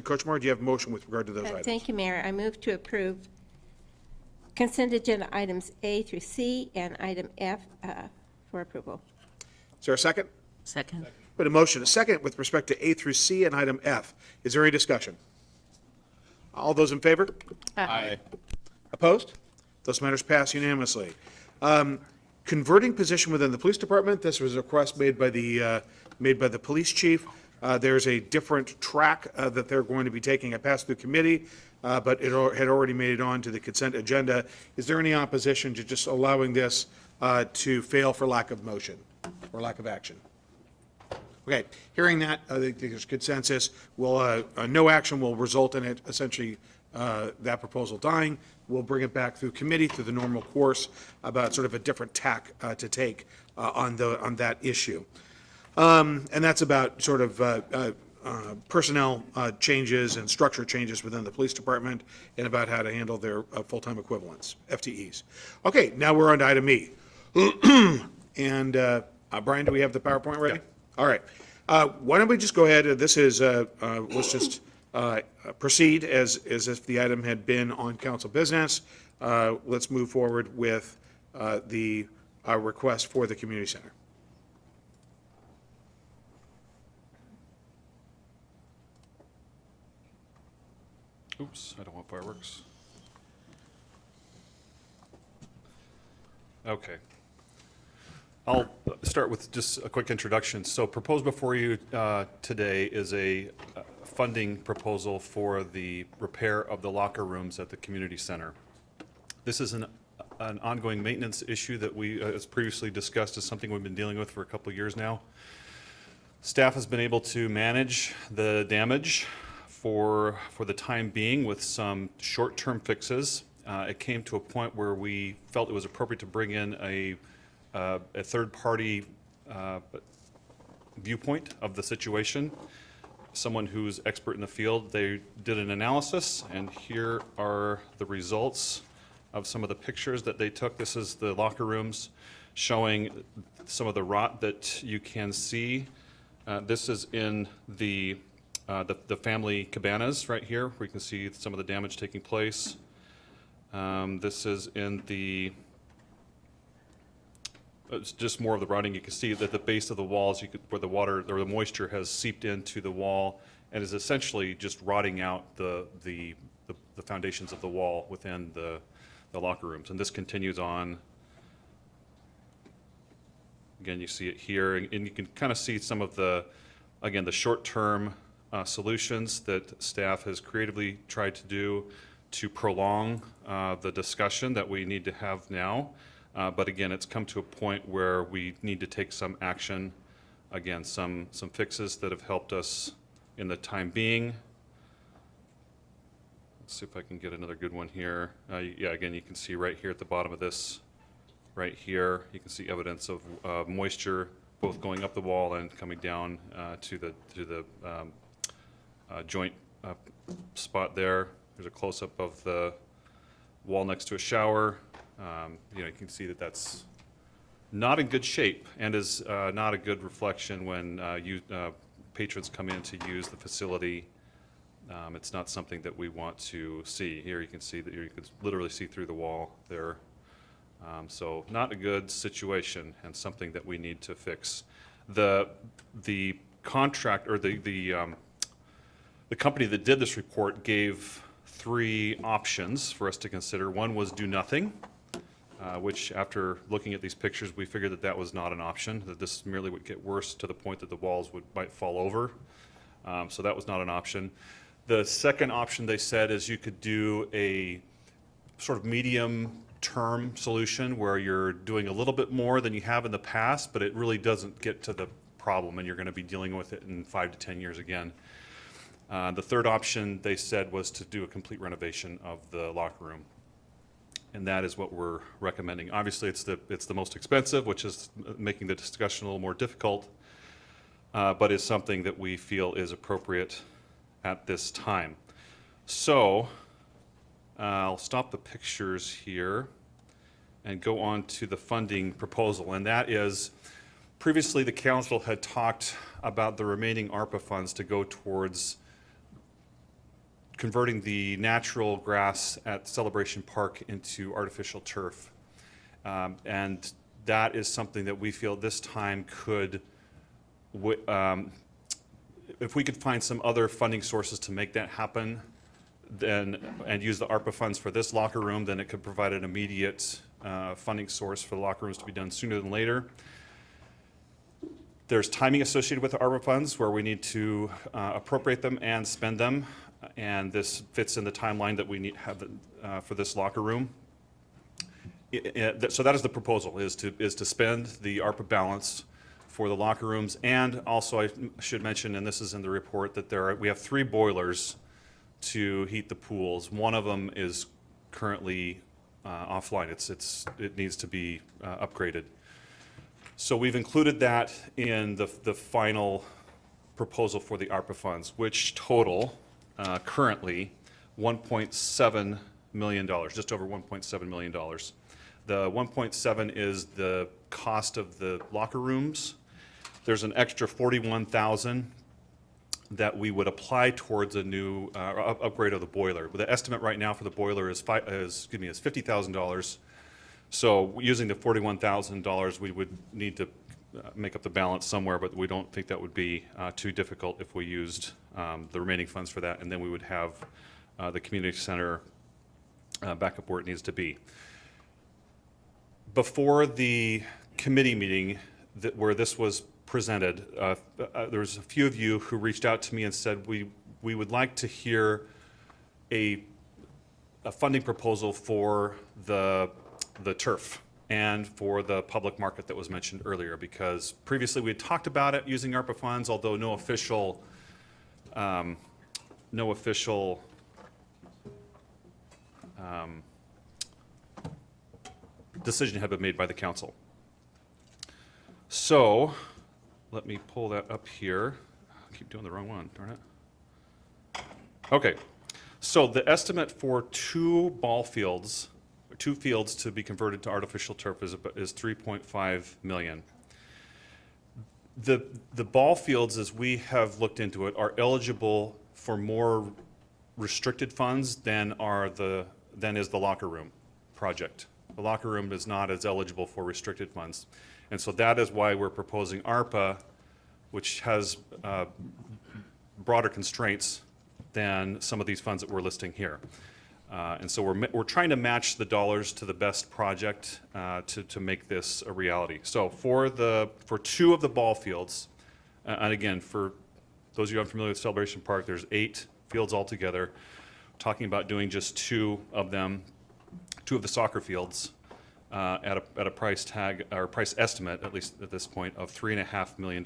Kochmar, do you have a motion with regard to those items? Thank you, Mayor. I move to approve consent agenda items A through C and item F for approval. Is there a second? Second. But a motion, a second with respect to A through C and item F. Is there any discussion? All those in favor? Aye. Opposed? Those matters pass unanimously. Converting position within the police department, this was a request made by the police chief. There's a different track that they're going to be taking. I passed through committee, but it had already made it on to the consent agenda. Is there any opposition to just allowing this to fail for lack of motion or lack of action? Okay, hearing that, I think there's consensus. No action will result in it, essentially, that proposal dying. We'll bring it back through committee through the normal course about sort of a different tack to take on that issue. And that's about sort of personnel changes and structure changes within the police department and about how to handle their full-time equivalents, FTEs. Okay, now we're on to item E. And Brian, do we have the PowerPoint ready? Yeah. All right. Why don't we just go ahead, let's just proceed as if the item had been on council business. Let's move forward with the request for the community center. Oops, I don't want fireworks. Okay. I'll start with just a quick introduction. So proposed before you today is a funding proposal for the repair of the locker rooms at the community center. This is an ongoing maintenance issue that we, as previously discussed, is something we've been dealing with for a couple of years now. Staff has been able to manage the damage for the time being with some short-term fixes. It came to a point where we felt it was appropriate to bring in a third-party viewpoint of the situation, someone who's expert in the field. They did an analysis, and here are the results of some of the pictures that they took. This is the locker rooms showing some of the rot that you can see. This is in the family cabanas right here, where you can see some of the damage taking place. This is in the, it's just more of the rotting. You can see that the base of the walls, where the water or the moisture has seeped into the wall and is essentially just rotting out the foundations of the wall within the locker rooms. And this continues on. Again, you see it here, and you can kind of see some of the, again, the short-term solutions that staff has creatively tried to do to prolong the discussion that we need to have now. But again, it's come to a point where we need to take some action. Again, some fixes that have helped us in the time being. Let's see if I can get another good one here. Yeah, again, you can see right here at the bottom of this, right here, you can see evidence of moisture both going up the wall and coming down to the joint spot there. There's a close-up of the wall next to a shower. You know, you can see that that's not in good shape and is not a good reflection when patrons come in to use the facility. It's not something that we want to see. Here you can see that you can literally see through the wall there. So not a good situation and something that we need to fix. The contract or the company that did this report gave 3 options for us to consider. One was do nothing, which after looking at these pictures, we figured that that was not an option, that this merely would get worse to the point that the walls might fall over. So that was not an option. The second option, they said, is you could do a sort of medium-term solution where you're doing a little bit more than you have in the past, but it really doesn't get to the problem, and you're going to be dealing with it in 5 to 10 years again. The third option, they said, was to do a complete renovation of the locker room. And that is what we're recommending. Obviously, it's the most expensive, which is making the discussion a little more difficult, but is something that we feel is appropriate at this time. So I'll stop the pictures here and go on to the funding proposal. And that is, previously the council had talked about the remaining ARPA funds to go towards converting the natural grass at Celebration Park into artificial turf. And that is something that we feel this time could, if we could find some other funding sources to make that happen, then, and use the ARPA funds for this locker room, then it could provide an immediate funding source for the locker rooms to be done sooner than later. There's timing associated with the ARPA funds where we need to appropriate them and spend them, and this fits in the timeline that we need have for this locker room. So that is the proposal: is to spend the ARPA balance for the locker rooms, and also I should mention, and this is in the report, that we have 3 boilers to heat the pools. One of them is currently offline. It needs to be upgraded. So we've included that in the final proposal for the ARPA funds, which total currently $1.7 million, just over $1.7 million. The 1.7 is the cost of the locker rooms. There's an extra 41,000 that we would apply towards a new upgrade of the boiler. The estimate right now for the boiler is $50,000. So using the $41,000, we would need to make up the balance somewhere, but we don't think that would be too difficult if we used the remaining funds for that, and then we would have the community center back up where it needs to be. Before the committee meeting where this was presented, there was a few of you who reached out to me and said we would like to hear a funding proposal for the turf and for the public market that was mentioned earlier, because previously we had talked about it using ARPA funds, although no official decision had been made by the council. So let me pull that up here. I keep doing the wrong one, darn it. Okay, so the estimate for 2 ball fields, 2 fields to be converted to artificial turf is 3.5 million. The ball fields, as we have looked into it, are eligible for more restricted funds than is the locker room project. The locker room is not as eligible for restricted funds. And so that is why we're proposing ARPA, which has broader constraints than some of these funds that we're listing here. And so we're trying to match the dollars to the best project to make this a reality. So for 2 of the ball fields, and again, for those of you unfamiliar with Celebration Park, there's 8 fields altogether. Talking about doing just 2 of them, 2 of the soccer fields, at a price tag, or price estimate, at least at this point, of $3.5 million.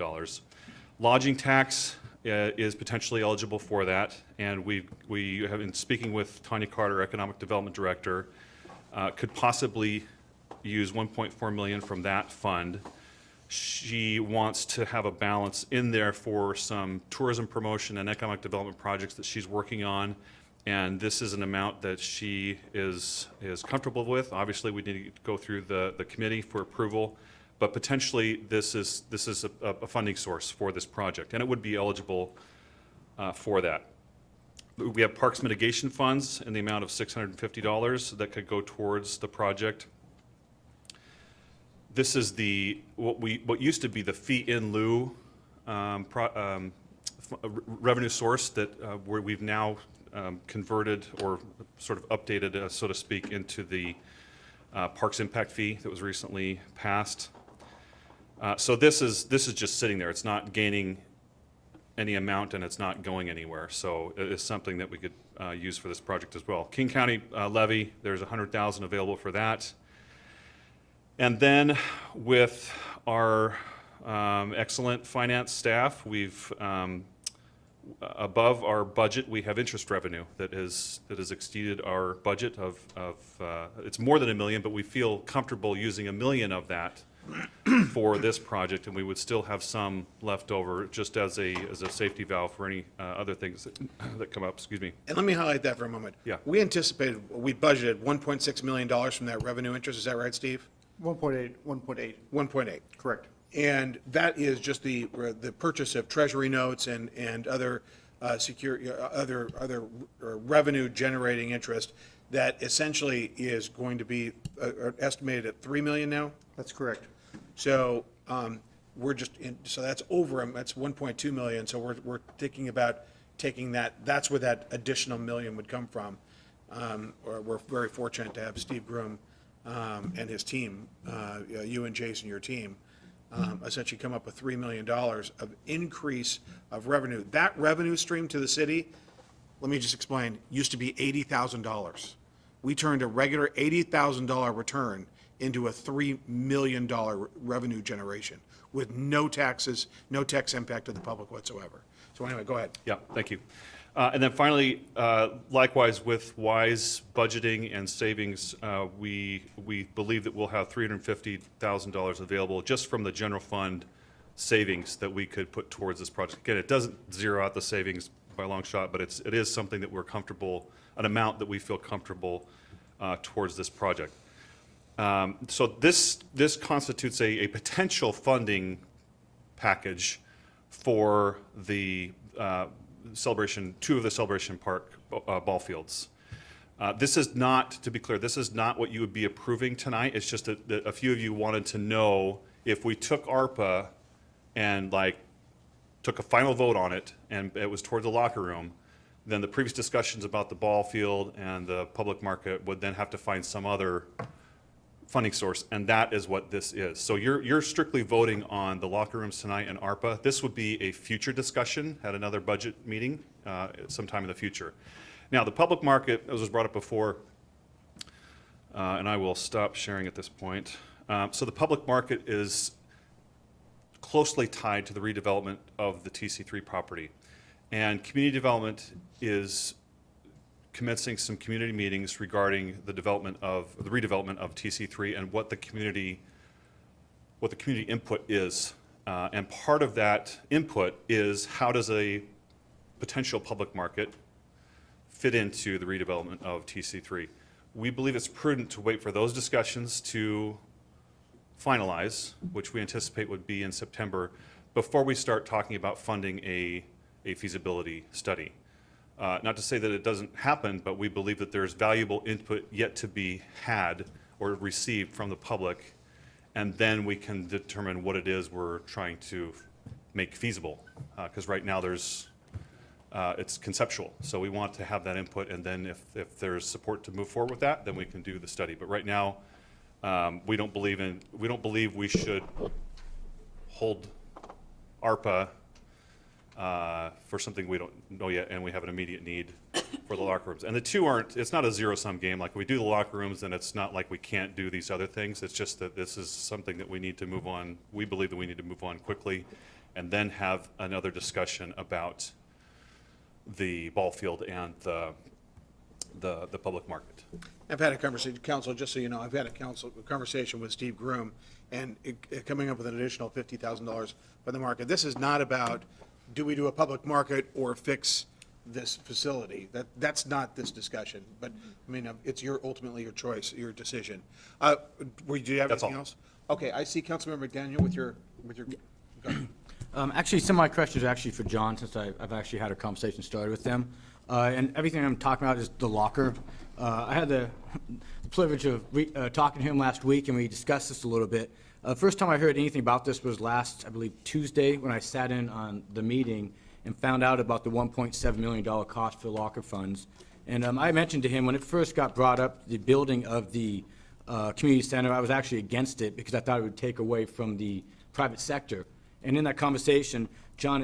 Lodging tax is potentially eligible for that, and we have been speaking with Tanya Carter, Economic Development Director, could possibly use 1.4 million from that fund. She wants to have a balance in there for some tourism promotion and economic development projects that she's working on, and this is an amount that she is comfortable with. Obviously, we need to go through the committee for approval, but potentially this is a funding source for this project, and it would be eligible for that. We have parks mitigation funds in the amount of $650 that could go towards the project. This is what used to be the fee in lieu revenue source that where we've now converted or sort of updated, so to speak, into the Parks Impact Fee that was recently passed. So this is just sitting there. It's not gaining any amount and it's not going anywhere. So it is something that we could use for this project as well. King County levy, there's $100,000 available for that. And then with our excellent finance staff, we've above our budget, we have interest revenue that has exceeded our budget of it's more than $1 million, but we feel comfortable using $1 million of that for this project, and we would still have some left over just as a safety valve for any other things that come up. Excuse me. And let me highlight that for a moment. Yeah. We anticipated, we budgeted $1.6 million from that revenue interest. Is that right, Steve? 1.8. 1.8. Correct. And that is just the purchase of treasury notes and other other revenue generating interest that essentially is going to be estimated at $3 million now? That's correct. So we're just so that's over, that's 1.2 million. So we're thinking about taking that. That's where that additional million would come from. Or we're very fortunate to have Steve Groom and his team, you and Jason, your team, essentially come up with $3 million of increase of revenue. That revenue stream to the city, let me just explain, used to be $80,000. We turned a regular $80,000 return into a $3 million revenue generation with no taxes, no tax impact to the public whatsoever. So anyway, go ahead. Yeah, thank you. And then finally, likewise with wise budgeting and savings, we believe that we'll have $350,000 available just from the general fund savings that we could put towards this project. Again, it doesn't zero out the savings by a long shot, but it is something that we're comfortable, an amount that we feel comfortable towards this project. So this constitutes a potential funding package for the two of the Celebration Park ball fields. This is not, to be clear, this is not what you would be approving tonight. It's just that a few of you wanted to know if we took ARPA and took a final vote on it and it was toward the locker room, then the previous discussions about the ball field and the public market would then have to find some other funding source, and that is what this is. So you're strictly voting on the locker rooms tonight and ARPA. This would be a future discussion at another budget meeting sometime in the future. Now, the public market, as was brought up before, and I will stop sharing at this point. So the public market is closely tied to the redevelopment of the TC3 property. And community development is commencing some community meetings regarding the redevelopment of TC3 and what the community input is. And part of that input is how does a potential public market fit into the redevelopment of TC3. We believe it's prudent to wait for those discussions to finalize, which we anticipate would be in September, before we start talking about funding a feasibility study. Not to say that it doesn't happen, but we believe that there's valuable input yet to be had or received from the public, and then we can determine what it is we're trying to make feasible. Because right now it's conceptual, so we want to have that input, and then if there's support to move forward with that, then we can do the study. But right now, we don't believe we should hold ARPA for something we don't know yet, and we have an immediate need for for the locker rooms. And the two aren't, it's not a zero-sum game. Like, we do the locker rooms, and it's not like we can't do these other things. It's just that this is something that we need to move on. We believe that we need to move on quickly and then have another discussion about the ball field and the public market. I've had a conversation, council, just so you know, I've had a conversation with Steve Groom, and coming up with an additional $50,000 for the market. This is not about, do we do a public market or fix this facility? That's not this discussion, but, I mean, it's ultimately your choice, your decision. Do you have That's anything all. else? Okay, I see Councilmember McDaniel with your, go ahead. Actually, some of my questions are actually for John, since I've actually had a conversation started with them. And everything I'm talking about is the locker. I had the privilege of talking to him last week, and we discussed this a little bit. First time I heard anything about this was last, I believe, Tuesday, when I sat in on the meeting and found out about the $1.7 million cost for locker funds. And I mentioned to him, when it first got brought up, the building of the community center, I was actually against it because I thought it would take away from the private sector. And in that conversation, John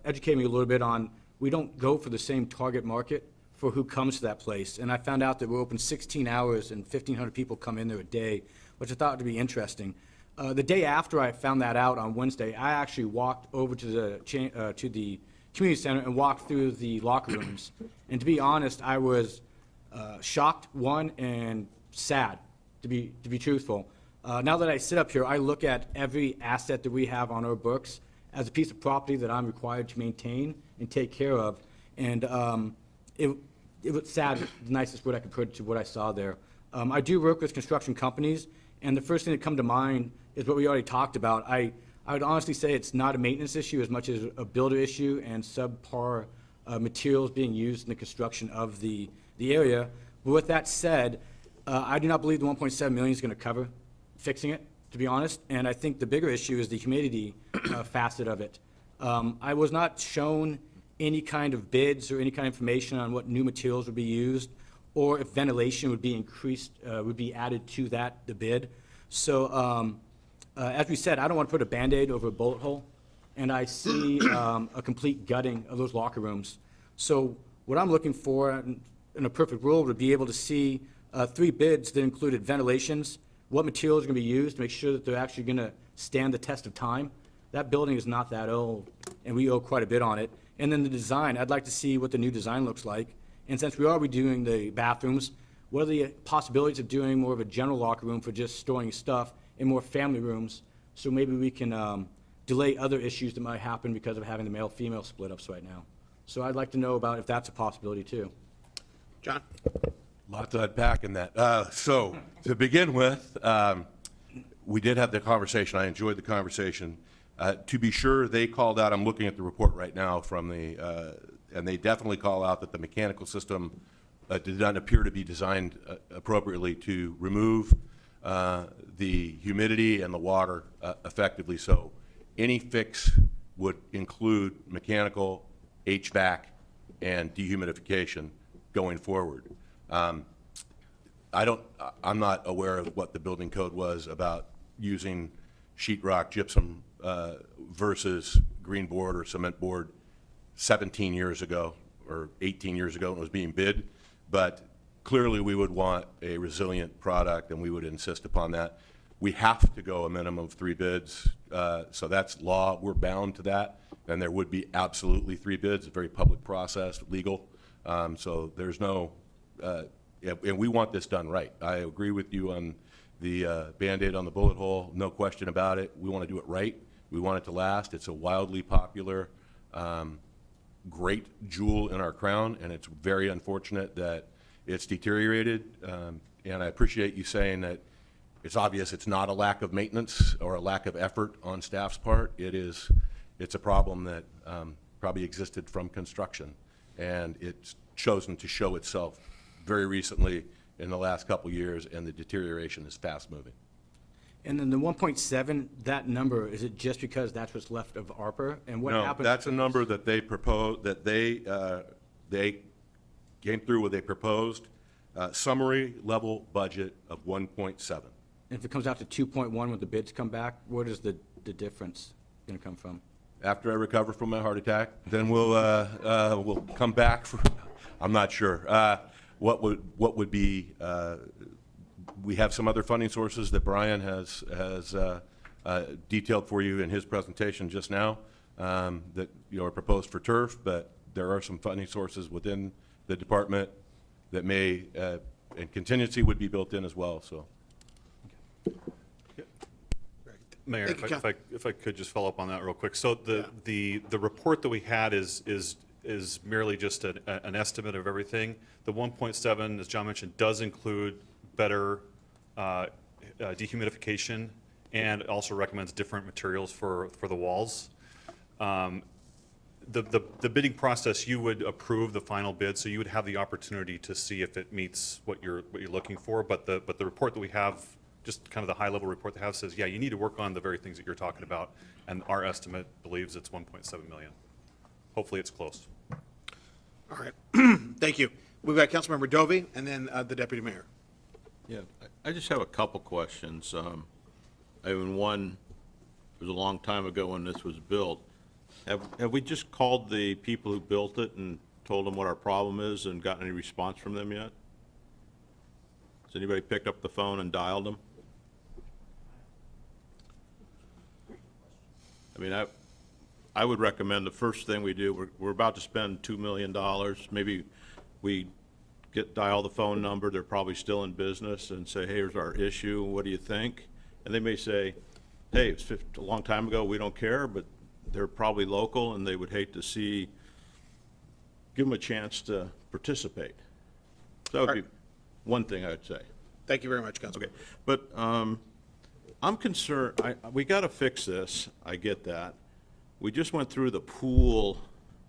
educated me a little bit on, we don't go for the same target market for who comes to that place. And I found out that we're open 16 hours and 1,500 people come in there a day, which I thought would be interesting. The day after I found that out on Wednesday, I actually walked over to the community center and walked through the locker rooms. And to be honest, I was shocked, one, and sad, to be truthful. Now that I sit up here, I look at every asset that we have on our books as a piece of property that I'm required to maintain and take care of. And it was sad, the nicest word I could put to what I saw there. I do work with construction companies, and the first thing that come to mind is what we already talked about. I would honestly say it's not a maintenance issue as much as a builder issue and subpar materials being used in the construction of the area. But with that said, I do not believe the $1.7 million is going to cover fixing it, to be honest. And I think the bigger issue is the humidity facet of it. I was not shown any kind of bids or any kind of information on what new materials would be used or if ventilation would be increased, would be added to the bid. So as we said, I don't want to put a Band-Aid over a bullet hole, and I see a complete gutting of those locker rooms. So what I'm looking for in a perfect world would be able to see 3 bids that included ventilations, what materials are going to be used to make sure that they're actually going to stand the test of time. That building is not that old, and we owe quite a bit on it. And then the design, I'd like to see what the new design looks like. And since we are redoing the bathrooms, what are the possibilities of doing more of a general locker room for just storing stuff and more family rooms? So maybe we can delay other issues that might happen because of having the male-female split-ups right now. So I'd like to know about if that's a possibility too. John? Lot to unpack in that. So, to begin with, we did have the conversation. I enjoyed the conversation. To be sure, they called out, I'm looking at the report right now from and they definitely call out that the mechanical system did not appear to be designed appropriately to remove the humidity and the water effectively. So, any fix would include mechanical, HVAC, and dehumidification going forward. I'm not aware of what the building code was about using sheetrock, gypsum versus green board or cement board 17 years ago or 18 years ago when it was being bid, but clearly we would want a resilient product and we would insist upon that. We have to go a minimum of 3 bids, so that's law. We're bound to that, and there would be absolutely 3 bids. It's a very public process, legal, so there's no, and we want this done right. I agree with you on the Band-Aid on the bullet hole, no question about it. We want to do it right. We want it to last. It's a wildly popular, great jewel in our crown, and it's very unfortunate that it's deteriorated. And I appreciate you saying that it's obvious it's not a lack of maintenance or a lack of effort on staff's part. It's a problem that probably existed from construction, and it's chosen to show itself very recently in the last couple years, and the deterioration is fast moving. And then the 1.7, that number, is it just because that's what's left of ARPA? And what happens? No, that's a number that they proposed, that they came through with a proposed summary level budget of 1.7. And if it comes out to 2.1 when the bids come back, where is the difference going to come from? After I recover from my heart attack, then we'll come back I'm not sure. What would be, we have some other funding sources that Brian has detailed for you in his presentation just now, that, you know, are proposed for turf, but there are some funding sources within the department that may, and contingency would be built in as well, so. Mayor, Thank you, if I could just follow up on that real quick. So the report that we had is merely just an estimate of everything. The 1.7, as John mentioned, does include better dehumidification and also recommends different materials for the walls. The bidding process, you would approve the final bid, so you would have the opportunity to see if it meets what you're looking for. But the report that we have, just kind of the high-level report they have, says, yeah, you need to work on the very things that you're talking about, and our estimate believes it's 1.7 million. Hopefully, it's close. All right. Thank you. We've got Councilmember Dovey and then the Deputy Mayor. Yeah, I just have a couple questions. I mean, one, it was a long time ago when this was built. Have we just called the people who built it and told them what our problem is and gotten any response from them yet? Has anybody picked up the phone and dialed them? I mean, I would recommend the first thing we do, we're about to spend $2 million. Maybe we dial the phone number, they're probably still in business, and say, hey, here's our issue, what do you think? And they may say, hey, it's a long time ago, we don't care, but they're probably local and they would hate to see, give them a chance to participate. So that would be one thing I would say. Thank you very much, Councilman. Okay, but I'm concerned, we got to fix this, I get that. We just went through the pool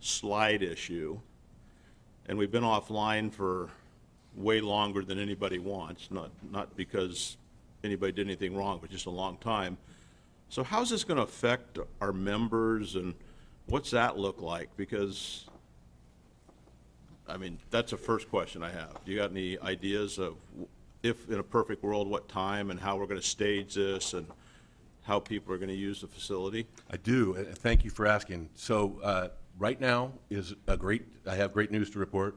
slide issue, and we've been offline for way longer than anybody wants, not because anybody did anything wrong, but just a long time. So how's this going to affect our members, and what's that look like? Because, I mean, that's the first question I have. Do you got any ideas of, if in a perfect world, what time and how we're going to stage this and how people are going to use the facility? I do, and thank you for asking. So right now is I have great news to report.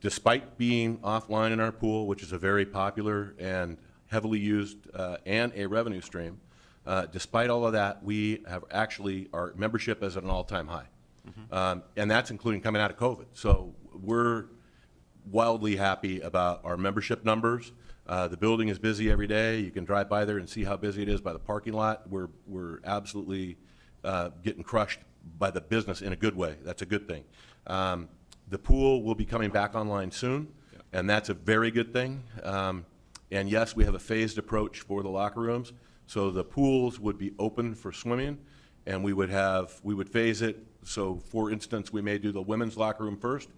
Despite being offline in our pool, which is a very popular and heavily used and a revenue stream, despite all of that, we have actually, our membership is at an all-time high. And that's including coming out of COVID. So we're wildly happy about our membership numbers. The building is busy every day. You can drive by there and see how busy it is by the parking lot. We're absolutely getting crushed by the business in a good way. That's a good thing. The pool will be coming back online soon, and that's a very good thing. And yes, we have a phased approach for the locker rooms. So the pools would be open for swimming, and we would phase it. So for instance, we may do the women's locker room first,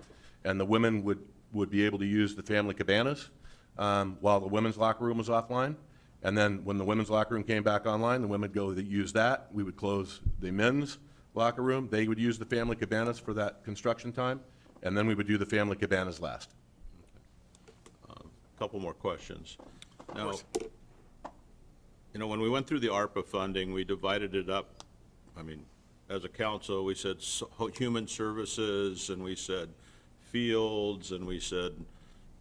and the women would be able to use the family cabanas while the women's locker room was offline. And then when the women's locker room came back online, the women would go to use that. We would close the men's locker room. They would use the family cabanas for that construction time, and then we would do the family cabanas last. Couple more questions. Now, you know, when we went through the ARPA funding, we divided it up. I mean, as a council, we said human services, and we said fields, and we said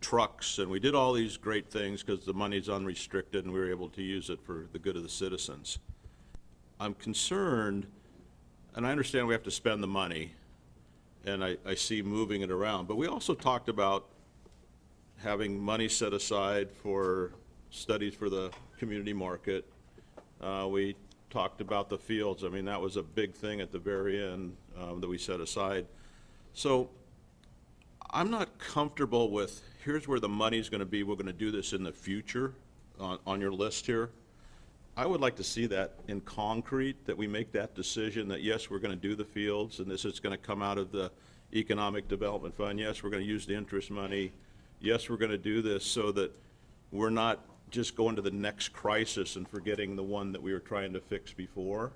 trucks, and we did all these great things because the money's unrestricted and we were able to use it for the good of the citizens. I'm concerned, and I understand we have to spend the money, and I see moving it around, but we also talked about having money set aside for studies for the community market. We talked about the fields. I mean, that was a big thing at the very end that we set aside. So I'm not comfortable with, here's where the money's going to be, we're going to do this in the future on your list here. I would like to see that in concrete, that we make that decision that, yes, we're going to do the fields, and this is going to come out of the Economic Development Fund. Yes, we're going to use the interest money. Yes, we're going to do this so that we're not just going to the next crisis and forgetting the one that we were trying to fix before.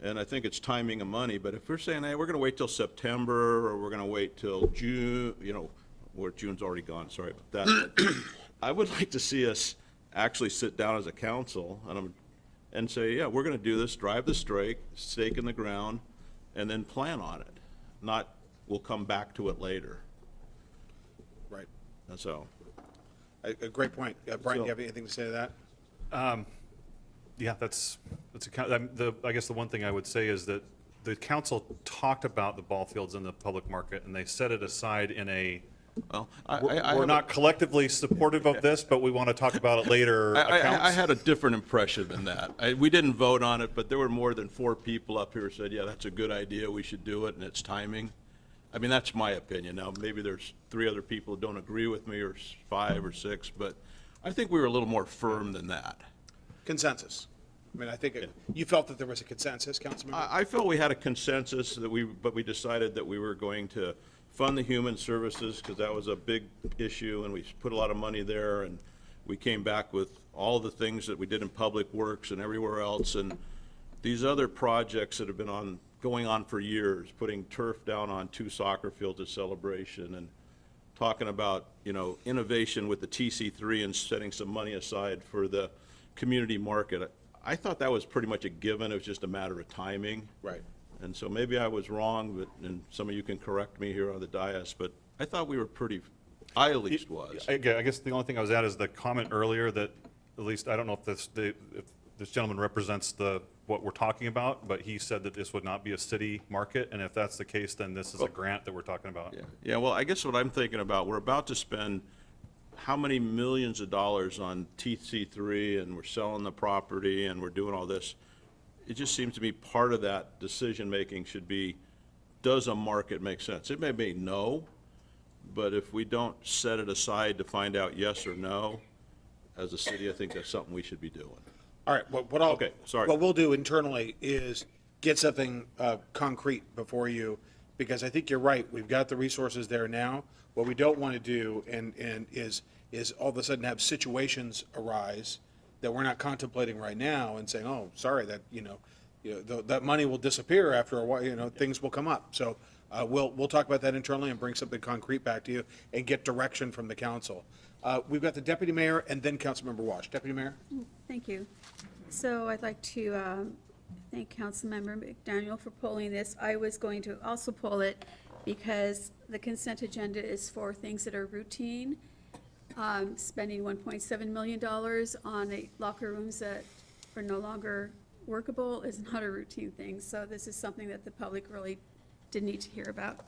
And I think it's timing of money, but if we're saying, hey, we're going to wait till September, or we're going to wait till June, you know, where June's already gone, sorry about that. I would like to see us actually sit down as a council and say, yeah, we're going to do this, drive the stake in the ground, and then plan on it. Not, we'll come back to it later. Right. And so, A great point. Brian, do you have anything to say to that? Yeah, I guess the one thing I would say is that the council talked about the ball fields in the public market, and they set it aside in a, well, we're not collectively supportive of this, but we want to talk about it later I accounts. had a different impression than that. We didn't vote on it, but there were more than 4 people up here who said, yeah, that's a good idea, we should do it, and it's timing. I mean, that's my opinion. Now, maybe there's 3 other people who don't agree with me, or 5 or 6, but I think we were a little more firm than that. Consensus. I mean, I think you felt that there was a consensus, Councilmember? I felt we had a consensus but we decided that we were going to fund the human services, because that was a big issue, and we put a lot of money there, and we came back with all the things that we did in Public Works and everywhere else, and these other projects that have been going on for years, putting turf down on 2 soccer fields at Celebration, and talking about, innovation with the TC3 and setting some money aside for the community market. I thought that was pretty much a given. It was just a matter of timing. Right. And so maybe I was wrong, and some of you can correct me here on the dais, but I thought we were I at least was. I guess the only thing I was at is the comment earlier that, at least, I don't know if this gentleman represents what we're talking about, but he said that this would not be a city market, and if that's the case, then this is a grant that we're talking about. Yeah, well, I guess what I'm thinking about, we're about to spend how many millions of dollars on TC3, and we're selling the property, and we're doing all this. It just seems to me part of that decision-making should be, does a market make sense? It may be no, but if we don't set it aside to find out yes or no, as a city, I think that's something we should be doing. All right, Okay, sorry. What we'll do internally is get something concrete before you, because I think you're right. We've got the resources there now. What we don't want to do is all of a sudden have situations arise that we're not contemplating right now and saying, oh, sorry, that, that money will disappear after a while, things will come up. So we'll talk about that internally and bring something concrete back to you and get direction from the council. We've got the deputy mayor and then Councilmember Wash. Deputy Mayor? Thank you. So I'd like to thank Councilmember McDaniel for pulling this. I was going to also pull it because the consent agenda is for things that are routine. Spending $1.7 million on locker rooms that are no longer workable is not a routine thing. So this is something that the public really did need to hear about.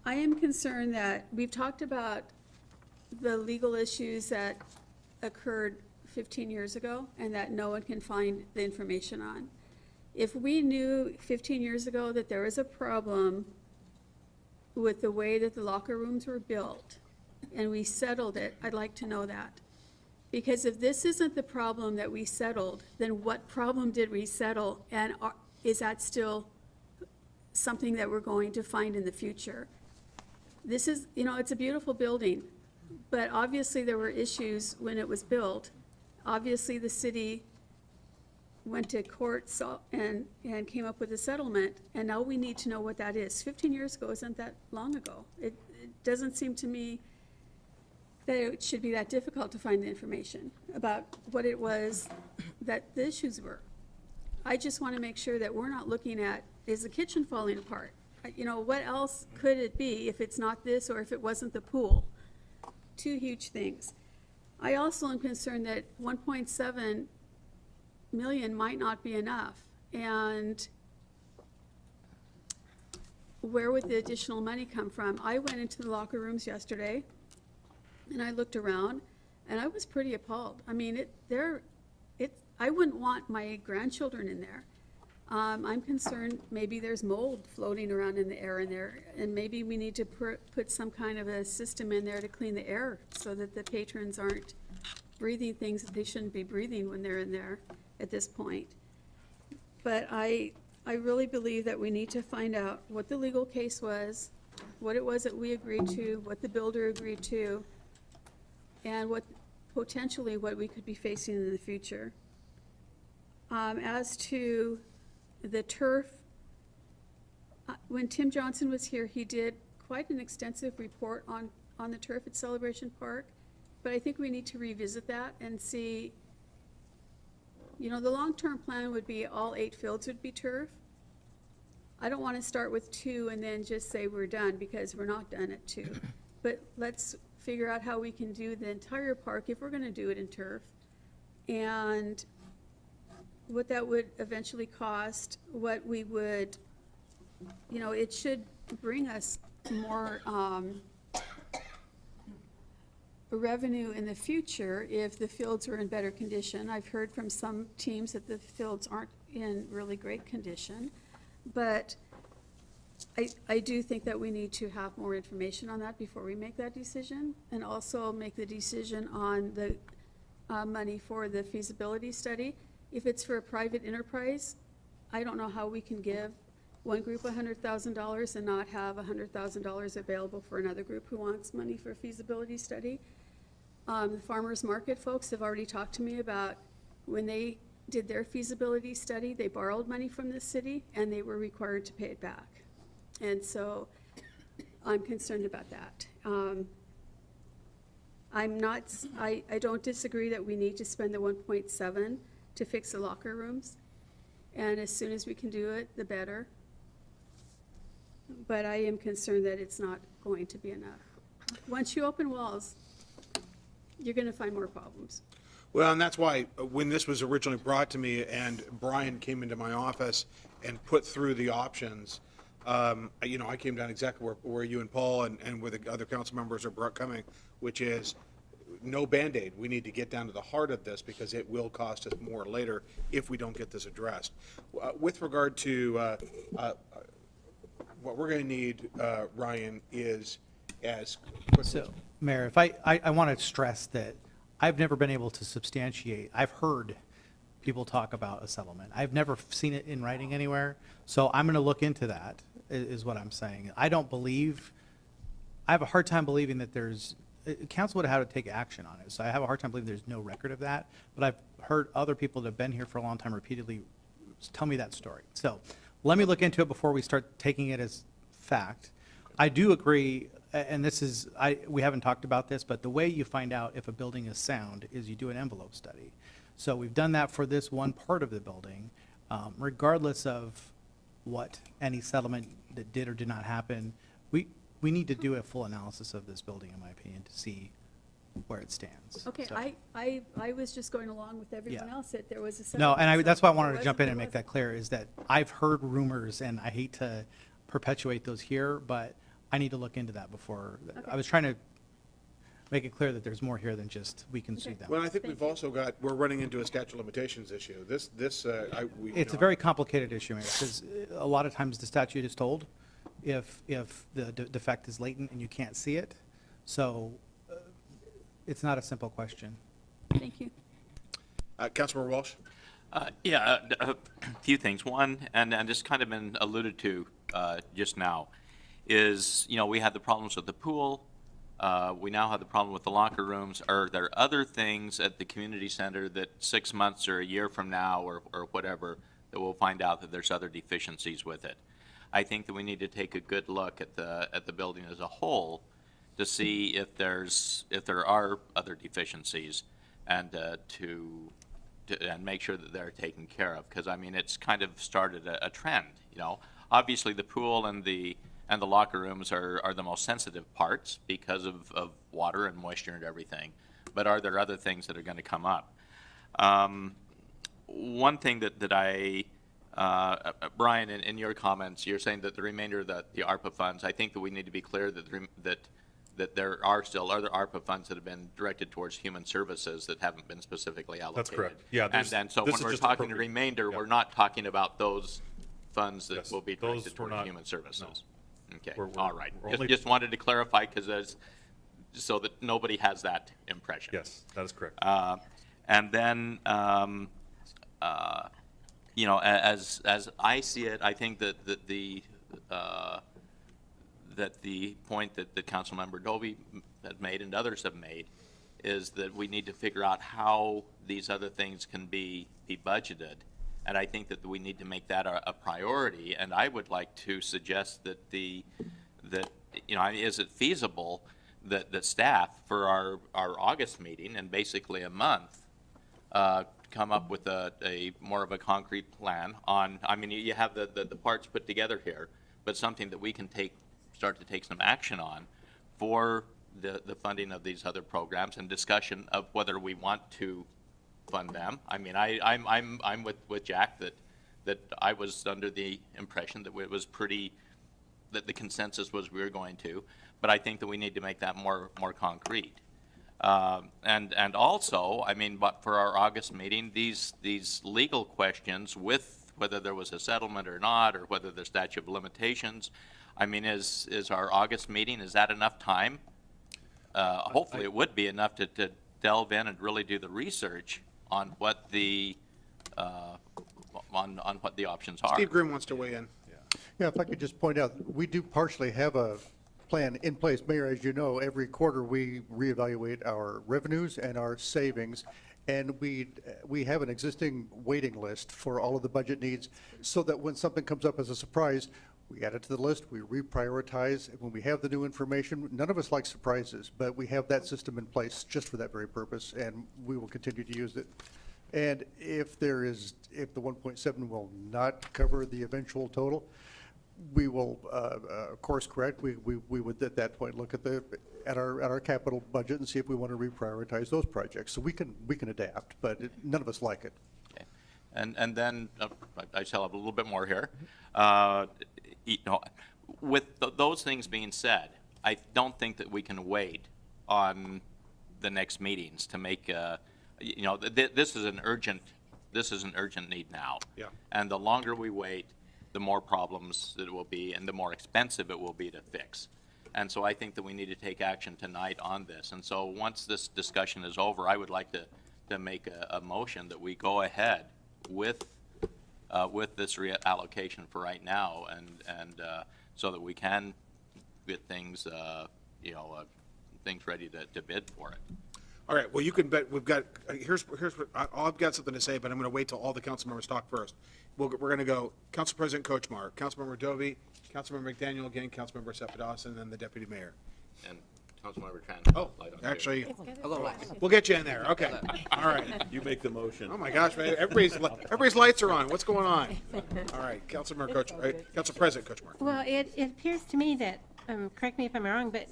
I am concerned that we've talked about the legal issues that occurred 15 years ago and that no one can find the information on. If we knew 15 years ago that there was a problem with the way that the locker rooms were built and we settled it, I'd like to know that. Because if this isn't the problem that we settled, then what problem did we settle, and is that still something that we're going to find in the future? This is, it's a beautiful building, but obviously there were issues when it was built. Obviously the city went to court and came up with a settlement, and now we need to know what that is. 15 years ago isn't that long ago. It doesn't seem to me that it should be that difficult to find the information about what it was that the issues were. I just want to make sure that we're not looking at, is the kitchen falling apart? What else could it be if it's not this or if it wasn't the pool? 2 huge things. I also am concerned that 1.7 million might not be enough. And where would the additional money come from? I went into the locker rooms yesterday and I looked around and I was pretty appalled. I mean, I wouldn't want my grandchildren in there. I'm concerned maybe there's mold floating around in the air in there, and maybe we need to put some kind of a system in there to clean the air so that the patrons aren't breathing things that they shouldn't be breathing when they're in there at this point. But I really believe that we need to find out what the legal case was, what it was that we agreed to, what the builder agreed to, and what we could be facing in the future. As to the turf, when Tim Johnson was here, he did quite an extensive report on the turf at Celebration Park, but I think we need to revisit that and see, the long-term plan would be all 8 fields would be turf. I don't want to start with 2 and then just say we're done, because we're not done at 2. But let's figure out how we can do the entire park if we're going to do it in turf, and what that would eventually cost, what we would, it should bring us more revenue in the future if the fields were in better condition. I've heard from some teams that the fields aren't in really great condition, but I do think that we need to have more information on that before we make that decision, and also make the decision on the money for the feasibility study. If it's for a private enterprise, I don't know how we can give one group $100,000 and not have $100,000 available for another group who wants money for a feasibility study. The farmers market folks have already talked to me about when they did their feasibility study, they borrowed money from the city and they were required to pay it back. And so I'm concerned about that. I don't disagree that we need to spend the 1.7 to fix the locker rooms. And as soon as we can do it, the better. But I am concerned that it's not going to be enough. Once you open walls, you're going to find more problems. Well, and that's why when this was originally brought to me and Brian came into my office and put through the options, I came down exactly where you and Paul and where the other council members are coming, which is no Band-Aid. We need to get down to the heart of this because it will cost us more later if we don't get this addressed. With regard to what we're going to need, Ryan, is as quickly. So, Mayor, if I want to stress that I've never been able to substantiate, I've heard people talk about a settlement. I've never seen it in writing anywhere, so I'm going to look into that, is what I'm saying. I have a hard time believing that council would have had to take action on it, so I have a hard time believing there's no record of that, but I've heard other people that have been here for a long time repeatedly tell me that story. So let me look into it before we start taking it as fact. I do agree, and we haven't talked about this, but the way you find out if a building is sound is you do an envelope study. So we've done that for this one part of the building, regardless of what any settlement that did or did not happen. We need to do a full analysis of this building, in my opinion, to see where it stands. Okay, So- I was just going along with everyone Yeah. else that there was a No, settlement. and So that's why I if wanted there to jump in wasn't, and there make that wasn't. clear, is that I've heard rumors, and I hate to perpetuate those here, but I need to look into that before. I was trying to make it clear that there's more here than just we can sue them. Well, I think we've also we're running into a statute of limitations issue. It's a very complicated issue, Mayor, because a lot of times the statute is told if the defect is latent and you can't see it. So it's not a simple question. Thank you. Councilmember Walsh? Yeah, a few things. One, and this kind of been alluded to just now, is, we had the problems with the pool. We now have the problem with the locker rooms. Are there other things at the community center that 6 months or a year from now or whatever, that we'll find out that there's other deficiencies with it? I think that we need to take a good look at the building as a whole to see if there are other deficiencies, and and make sure that they're taken care of, because it's kind of started a trend. Obviously the pool and the locker rooms are the most sensitive parts because of water and moisture and everything. But are there other things that are going to come up? One thing that I, Brian, in your comments, you're saying that the remainder of the ARPA funds, I think that we need to be clear that there are still other ARPA funds that have been directed towards human services that haven't been specifically allocated. That's correct. Yeah, And so this when is we're just talking the appropriate. remainder, Yeah. we're not talking about those funds that Yes, will be those directed were towards not- human services. Okay, We're- all right. we're only- Just wanted to clarify, because so that nobody has that impression. Yes, that is correct. And then, as I see it, I think that the point that Councilmember Dovey had made and others have made is that we need to figure out how these other things can be budgeted. And I think that we need to make that a priority. And I would like to suggest that is it feasible that staff for our August meeting, and basically a month, come up with a more of a concrete plan on, I mean, you have the parts put together here, but something that we can start to take some action on for the funding of these other programs and discussion of whether we want to fund them. I mean, I'm with Jack that I was under the impression that it was that the consensus was we were going to, but I think that we need to make that more concrete. And also, I mean, but for our August meeting, these legal questions with whether there was a settlement or not, or whether there's statute of limitations, I mean, is our August meeting, is that enough time? Hopefully it would be enough to delve in and really do the research on what the on what the options are. Steve Grimm wants to weigh in. Yeah, if I could just point out, we do partially have a plan in place. Mayor, as you know, every quarter we reevaluate our revenues and our savings, and we have an existing waiting list for all of the budget needs, so that when something comes up as a surprise, we add it to the list, we reprioritize. When we have the new information, none of us like surprises, but we have that system in place just for that very purpose, and we will continue to use it. And if the 1.7 will not cover the eventual total, we will course correct. We would at that point look at our capital budget and see if we want to reprioritize those projects. So we can adapt, but none of us like it. Okay. And then I still have a little bit more here. With those things being said, I don't think that we can wait on the next meetings to make this is an urgent need now. Yeah. And the longer we wait, the more problems it will be and the more expensive it will be to fix. And so I think that we need to take action tonight on this. And so once this discussion is over, I would like to make a motion that we go ahead with this reallocation for right now, and so that we can get things, things ready to bid for it. All right, well, you can bet, we've got, here's what, I've got something to say, but I'm going to wait till all the council members talk first. We're going to go Council President Kochmar, Councilmember Dovey, Councilmember McDaniel again, Councilmember Cefados, and then the Deputy Mayor. And Councilmember Tran. Oh, actually, A little less. we'll get you in there, okay. All right. You make the motion. Oh, my gosh, man, everybody's lights are on, what's going on? All right, Council President Kochmar. Well, it appears to me that, correct me if I'm wrong, but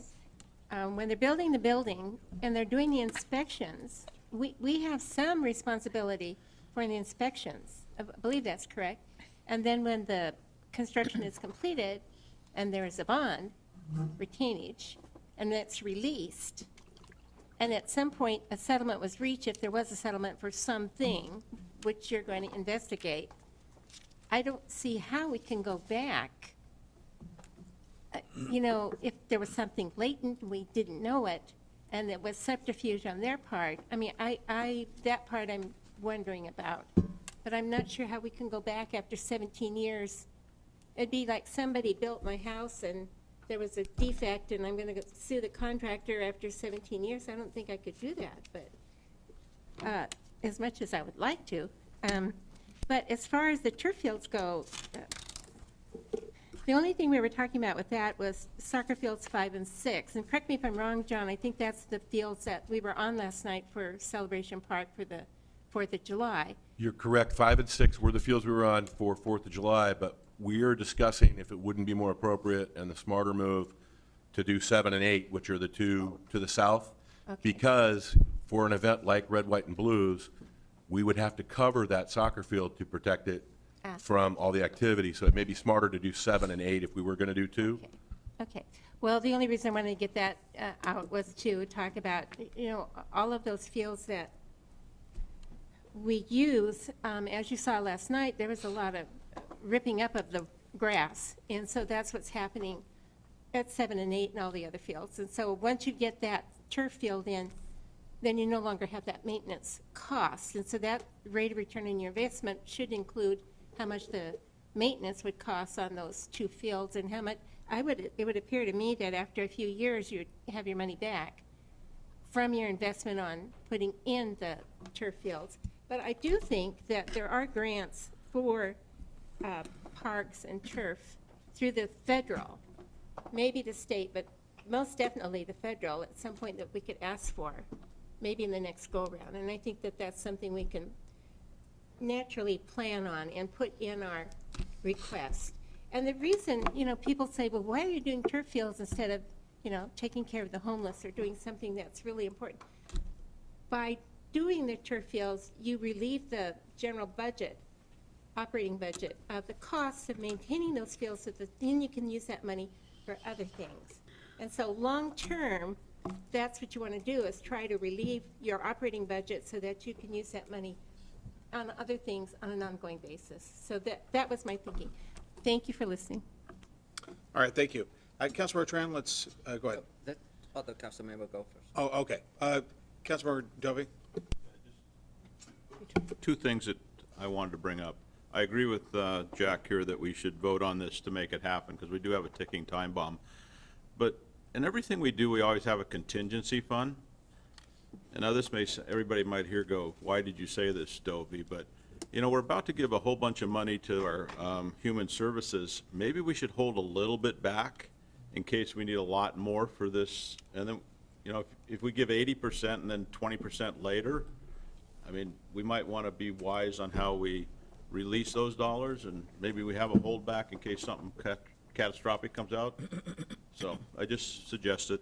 when they're building the building and they're doing the inspections, we have some responsibility for the inspections. I believe that's correct. And then when the construction is completed and there is a bond, retainage, and it's released, and at some point a settlement was reached, if there was a settlement for something which you're going to investigate, I don't see how we can go back. If there was something latent, we didn't know it, and it was subterfuge on their part. I mean, that part I'm wondering about, but I'm not sure how we can go back after 17 years. It'd be like somebody built my house and there was a defect, and I'm going to sue the contractor after 17 years. I don't think I could do that, but as much as I would like to. But as far as the turf fields go, the only thing we were talking about with that was soccer fields 5 and 6. And correct me if I'm wrong, John, I think that's the fields that we were on last night for Celebration Park for the 4th of July. You're correct. 5 and 6 were the fields we were on for 4th of July, but we are discussing if it wouldn't be more appropriate and the smarter move to do 7 and 8, which are the two to the south. Okay. Because for an event like Red, White, and Blues, we would have to cover that soccer field to protect it from all the activity. So it may be smarter to do 7 and 8 if we were going to do 2. Okay. Well, the only reason I wanted to get that out was to talk about, all of those fields that we use. As you saw last night, there was a lot of ripping up of the grass, and so that's what's happening at 7 and 8 and all the other fields. And so once you get that turf field in, then you no longer have that maintenance cost. And so that rate of return on your investment should include how much the maintenance would cost on those 2 fields, and how much it would appear to me that after a few years you'd have your money back from your investment on putting in the turf fields. But I do think that there are grants for parks and turf through the federal, maybe the state, but most definitely the federal at some point that we could ask for, maybe in the next go-round. And I think that that's something we can naturally plan on and put in our request. And the reason, people say, well, why are you doing turf fields instead of, taking care of the homeless or doing something that's really important? By doing the turf fields, you relieve the general budget, operating budget, of the costs of maintaining those fields so that then you can use that money for other things. And so long-term, that's what you want to do, is try to relieve your operating budget so that you can use that money on other things on an ongoing basis. So that was my thinking. Thank you for listening. All right, thank you. Councilmember Tran, let's, go ahead. Let other council member go first. Oh, okay. Councilmember Dovey? Two things that I wanted to bring up. I agree with Jack here that we should vote on this to make it happen, because we do have a ticking time bomb. But in everything we do, we always have a contingency fund. And now this everybody might hear go, why did you say this, Dovey? But, we're about to give a whole bunch of money to our human services. Maybe we should hold a little bit back in case we need a lot more for this. And then, if we give 80% and then 20% later, I mean, we might want to be wise on how we release those dollars, and maybe we have a holdback in case something catastrophic comes out. So I just suggest it.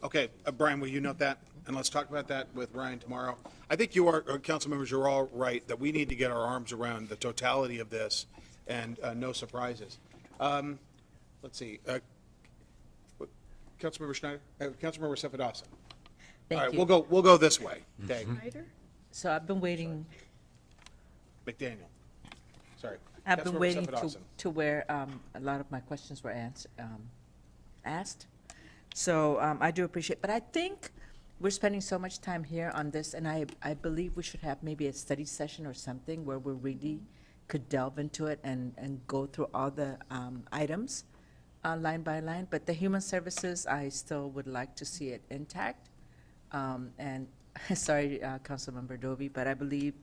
Okay, Brian, will you note that? And let's talk about that with Ryan tomorrow. I think you are, council members, you're all right that we need to get our arms around the totality of this and no surprises. Let's see. Councilmember Schneider? Councilmember Sefadasa? Thank All right, you. we'll go this way. Okay. Schneider? So I've been waiting, McDaniel. Sorry. I've been Councilmember waiting Sefadasa. to where a lot of my questions were asked. So I do appreciate, but I think we're spending so much time here on this, and I believe we should have maybe a study session or something where we really could delve into it and go through all the items line by line. But the human services, I still would like to see it intact. And sorry, Councilmember Dovey, but I believe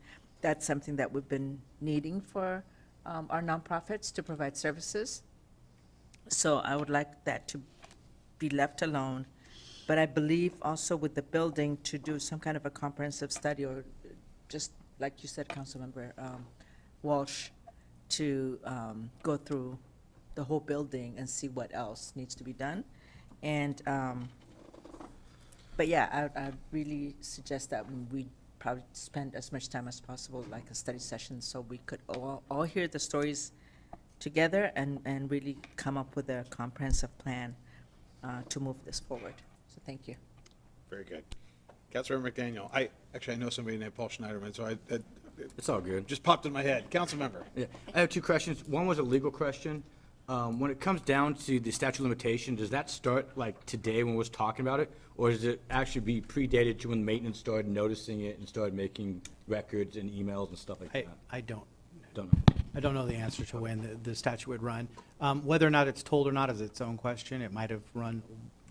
that's something that we've been needing for our nonprofits to provide services. So I would like that to be left alone. But I believe also with the building to do some kind of a comprehensive study, or just like you said, Councilmember Walsh, to go through the whole building and see what else needs to be done. And, but yeah, I really suggest that we probably spend as much time as possible, like a study session, so we could all hear the stories together and really come up with a comprehensive plan to move this forward. So thank you. Very good. Councilmember McDaniel. I know somebody named Paul Schneiderman, so It's all good. just popped in my head. Councilmember. Yeah, I have two questions. One was a legal question. When it comes down to the statute of limitation, does that start like today when we was talking about it? Or does it actually be predated to when maintenance started noticing it and started making records and emails and stuff like that? I don't Don't know. I don't know the answer to when the statute would run. Whether or not it's told or not is its own question. It might have run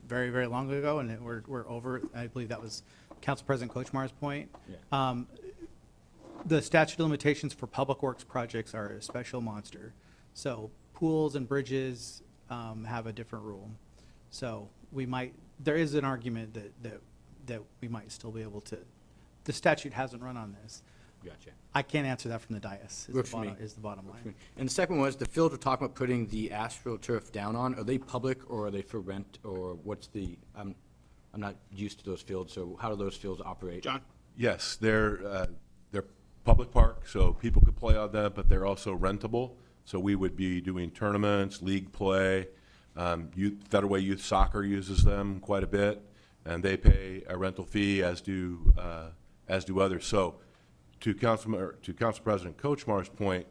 very, very long ago, and we're over. I believe that was Council President Kochmar's point. Yeah. The statute of limitations for public works projects are a special monster. So pools and bridges have a different rule. So there is an argument that we might still be able to, the statute hasn't run on this. Gotcha. I can't answer that from the dais, Works for me. is the bottom line. And the second was, the fields we're talking about putting the AstroTurf down on, are they public or are they for rent, or what's the, I'm not used to those fields, so how do those fields operate? John? Yes, they're public park, so people could play on them, but they're also rentable. So we would be doing tournaments, league play. Federal Way Youth Soccer uses them quite a bit, and they pay a rental fee, as do others. So to Council President Kochmar's point,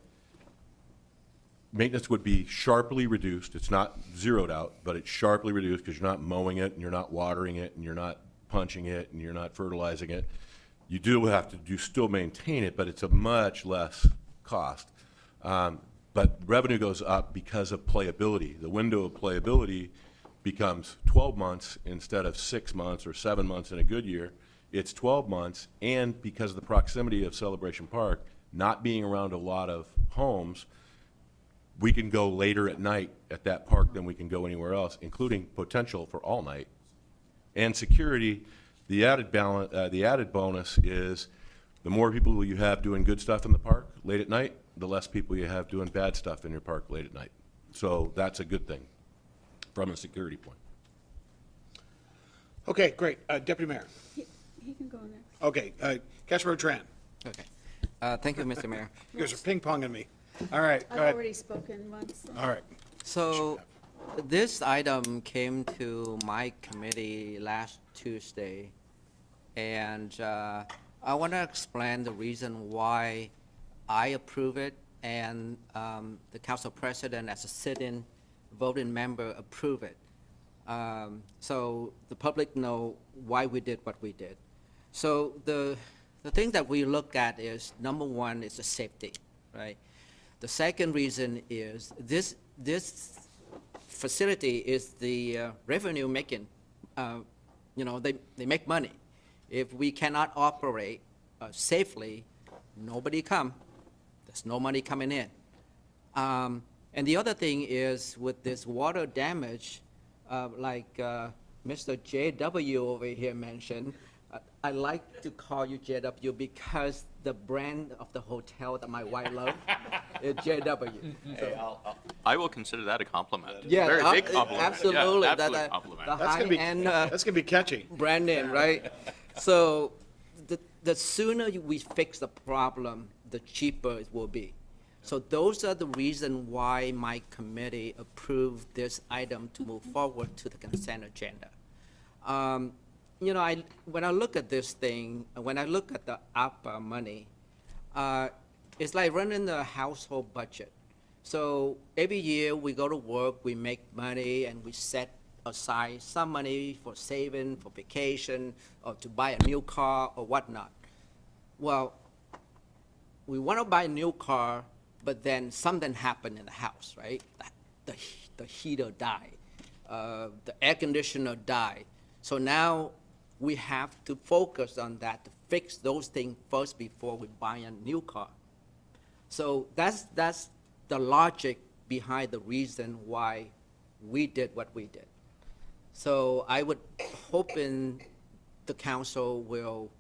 maintenance would be sharply reduced. It's not zeroed out, but it's sharply reduced because you're not mowing it and you're not watering it and you're not punching it and you're not fertilizing it. You do have to still maintain it, but it's a much less cost. But revenue goes up because of playability. The window of playability becomes 12 months instead of 6 months or 7 months in a good year. It's 12 months, and because of the proximity of Celebration Park, not being around a lot of homes, we can go later at night at that park than we can go anywhere else, including potential for all night. And security, the added bonus is the more people you have doing good stuff in the park, late at night, the less people you have doing bad stuff in your park late at night. So that's a good thing from a security point. Okay, great. Deputy Mayor. He can go next. Okay, Councilmember Tran. Okay. Thank you, Mr. Mayor. You guys are ping-ponging me. All right, go I've ahead. already spoken once. so- All right. So this item came to my committee last Tuesday, and I want to explain the reason why I approve it and the council president as a sit-in voting member approve it. So the public know why we did what we did. So the thing that we look at is, number one, is the safety, right? The second reason is this facility is the revenue making, they make money. If we cannot operate safely, nobody come. There's no money coming in. And the other thing is with this water damage, like Mr. JW over here mentioned, I like to call you JW because the brand of the hotel that my wife loves is JW. Hey, I will consider that a compliment. Yeah, Very big compliment. absolutely. Yeah, absolute compliment. The That's gonna be, high-end that's gonna be catchy. brand name, right? So the sooner we fix the problem, the cheaper it will be. So those are the reasons why my committee approved this item to move forward to the consent agenda. When I look at this thing, when I look at the ARPA money, it's like running the household budget. So every year we go to work, we make money, and we set aside some money for saving, for vacation, or to buy a new car or whatnot. Well, we want to buy a new car, but then something happened in the house, right? The heater died, the air conditioner died. So now we have to focus on that to fix those things first before we buy a new car. So that's the logic behind the reason why we did what we did. So I would hope the council will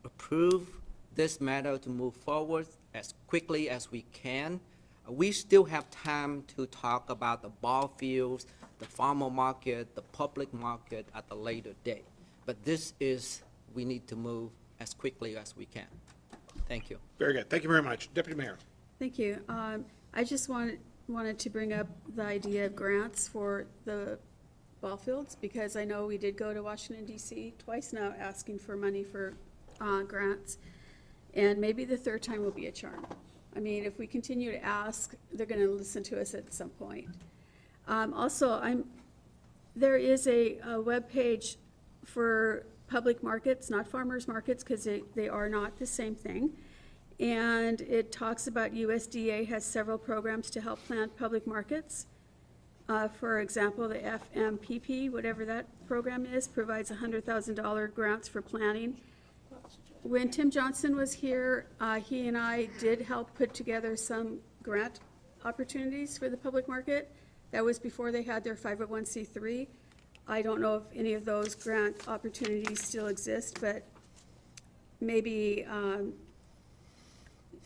approve this matter to move forward as quickly as we can. We still have time to talk about the ball fields, the farmer market, the public market at a later date. But we need to move as quickly as we can. Thank you. Very good. Thank you very much. Deputy Mayor. Thank you. I just wanted to bring up the idea of grants for the ball fields, because I know we did go to Washington DC twice now asking for money for grants. And maybe the third time will be a charm. I mean, if we continue to ask, they're going to listen to us at some point. Also, there is a webpage for public markets, not farmers markets, because they are not the same thing. And it talks about USDA has several programs to help plan public markets. For example, the FMPP, whatever that program is, provides $100,000 grants for planning. When Tim Johnson was here, he and I did help put together some grant opportunities for the public market. That was before they had their 501c3. I don't know if any of those grant opportunities still exist, but maybe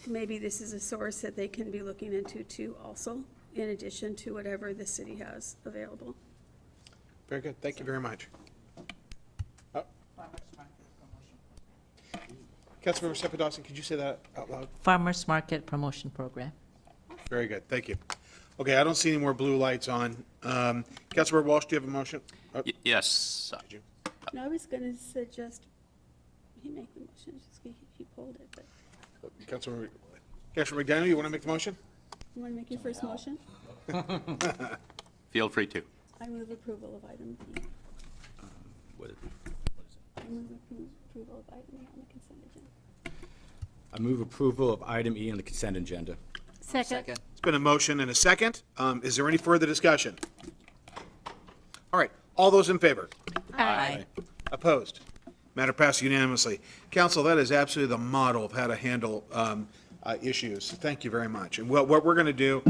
this is a source that they can be looking into too also, in addition to whatever the city has available. Very good. Thank you very much. Councilmember Sepa Dawson, could you say that out loud? Farmers Market Promotion Program. Very good. Thank you. Okay, I don't see any more blue lights on. Councilmember Walsh, do you have a motion? Oh, Yes. No, I was going to suggest he make the motion, just he pulled it, but Councilmember McDaniel, you want to make the motion? you want to make your first motion? Feel free to. I move approval of item B. I move approval of item E on the consent agenda. I move approval of item E on the consent agenda. Second. It's been a motion and a second. Is there any further discussion? All right, all those in favor? Aye. Opposed? Matter passed unanimously. Council, that is absolutely the model of how to handle issues. Thank you very much. And what we're going to do,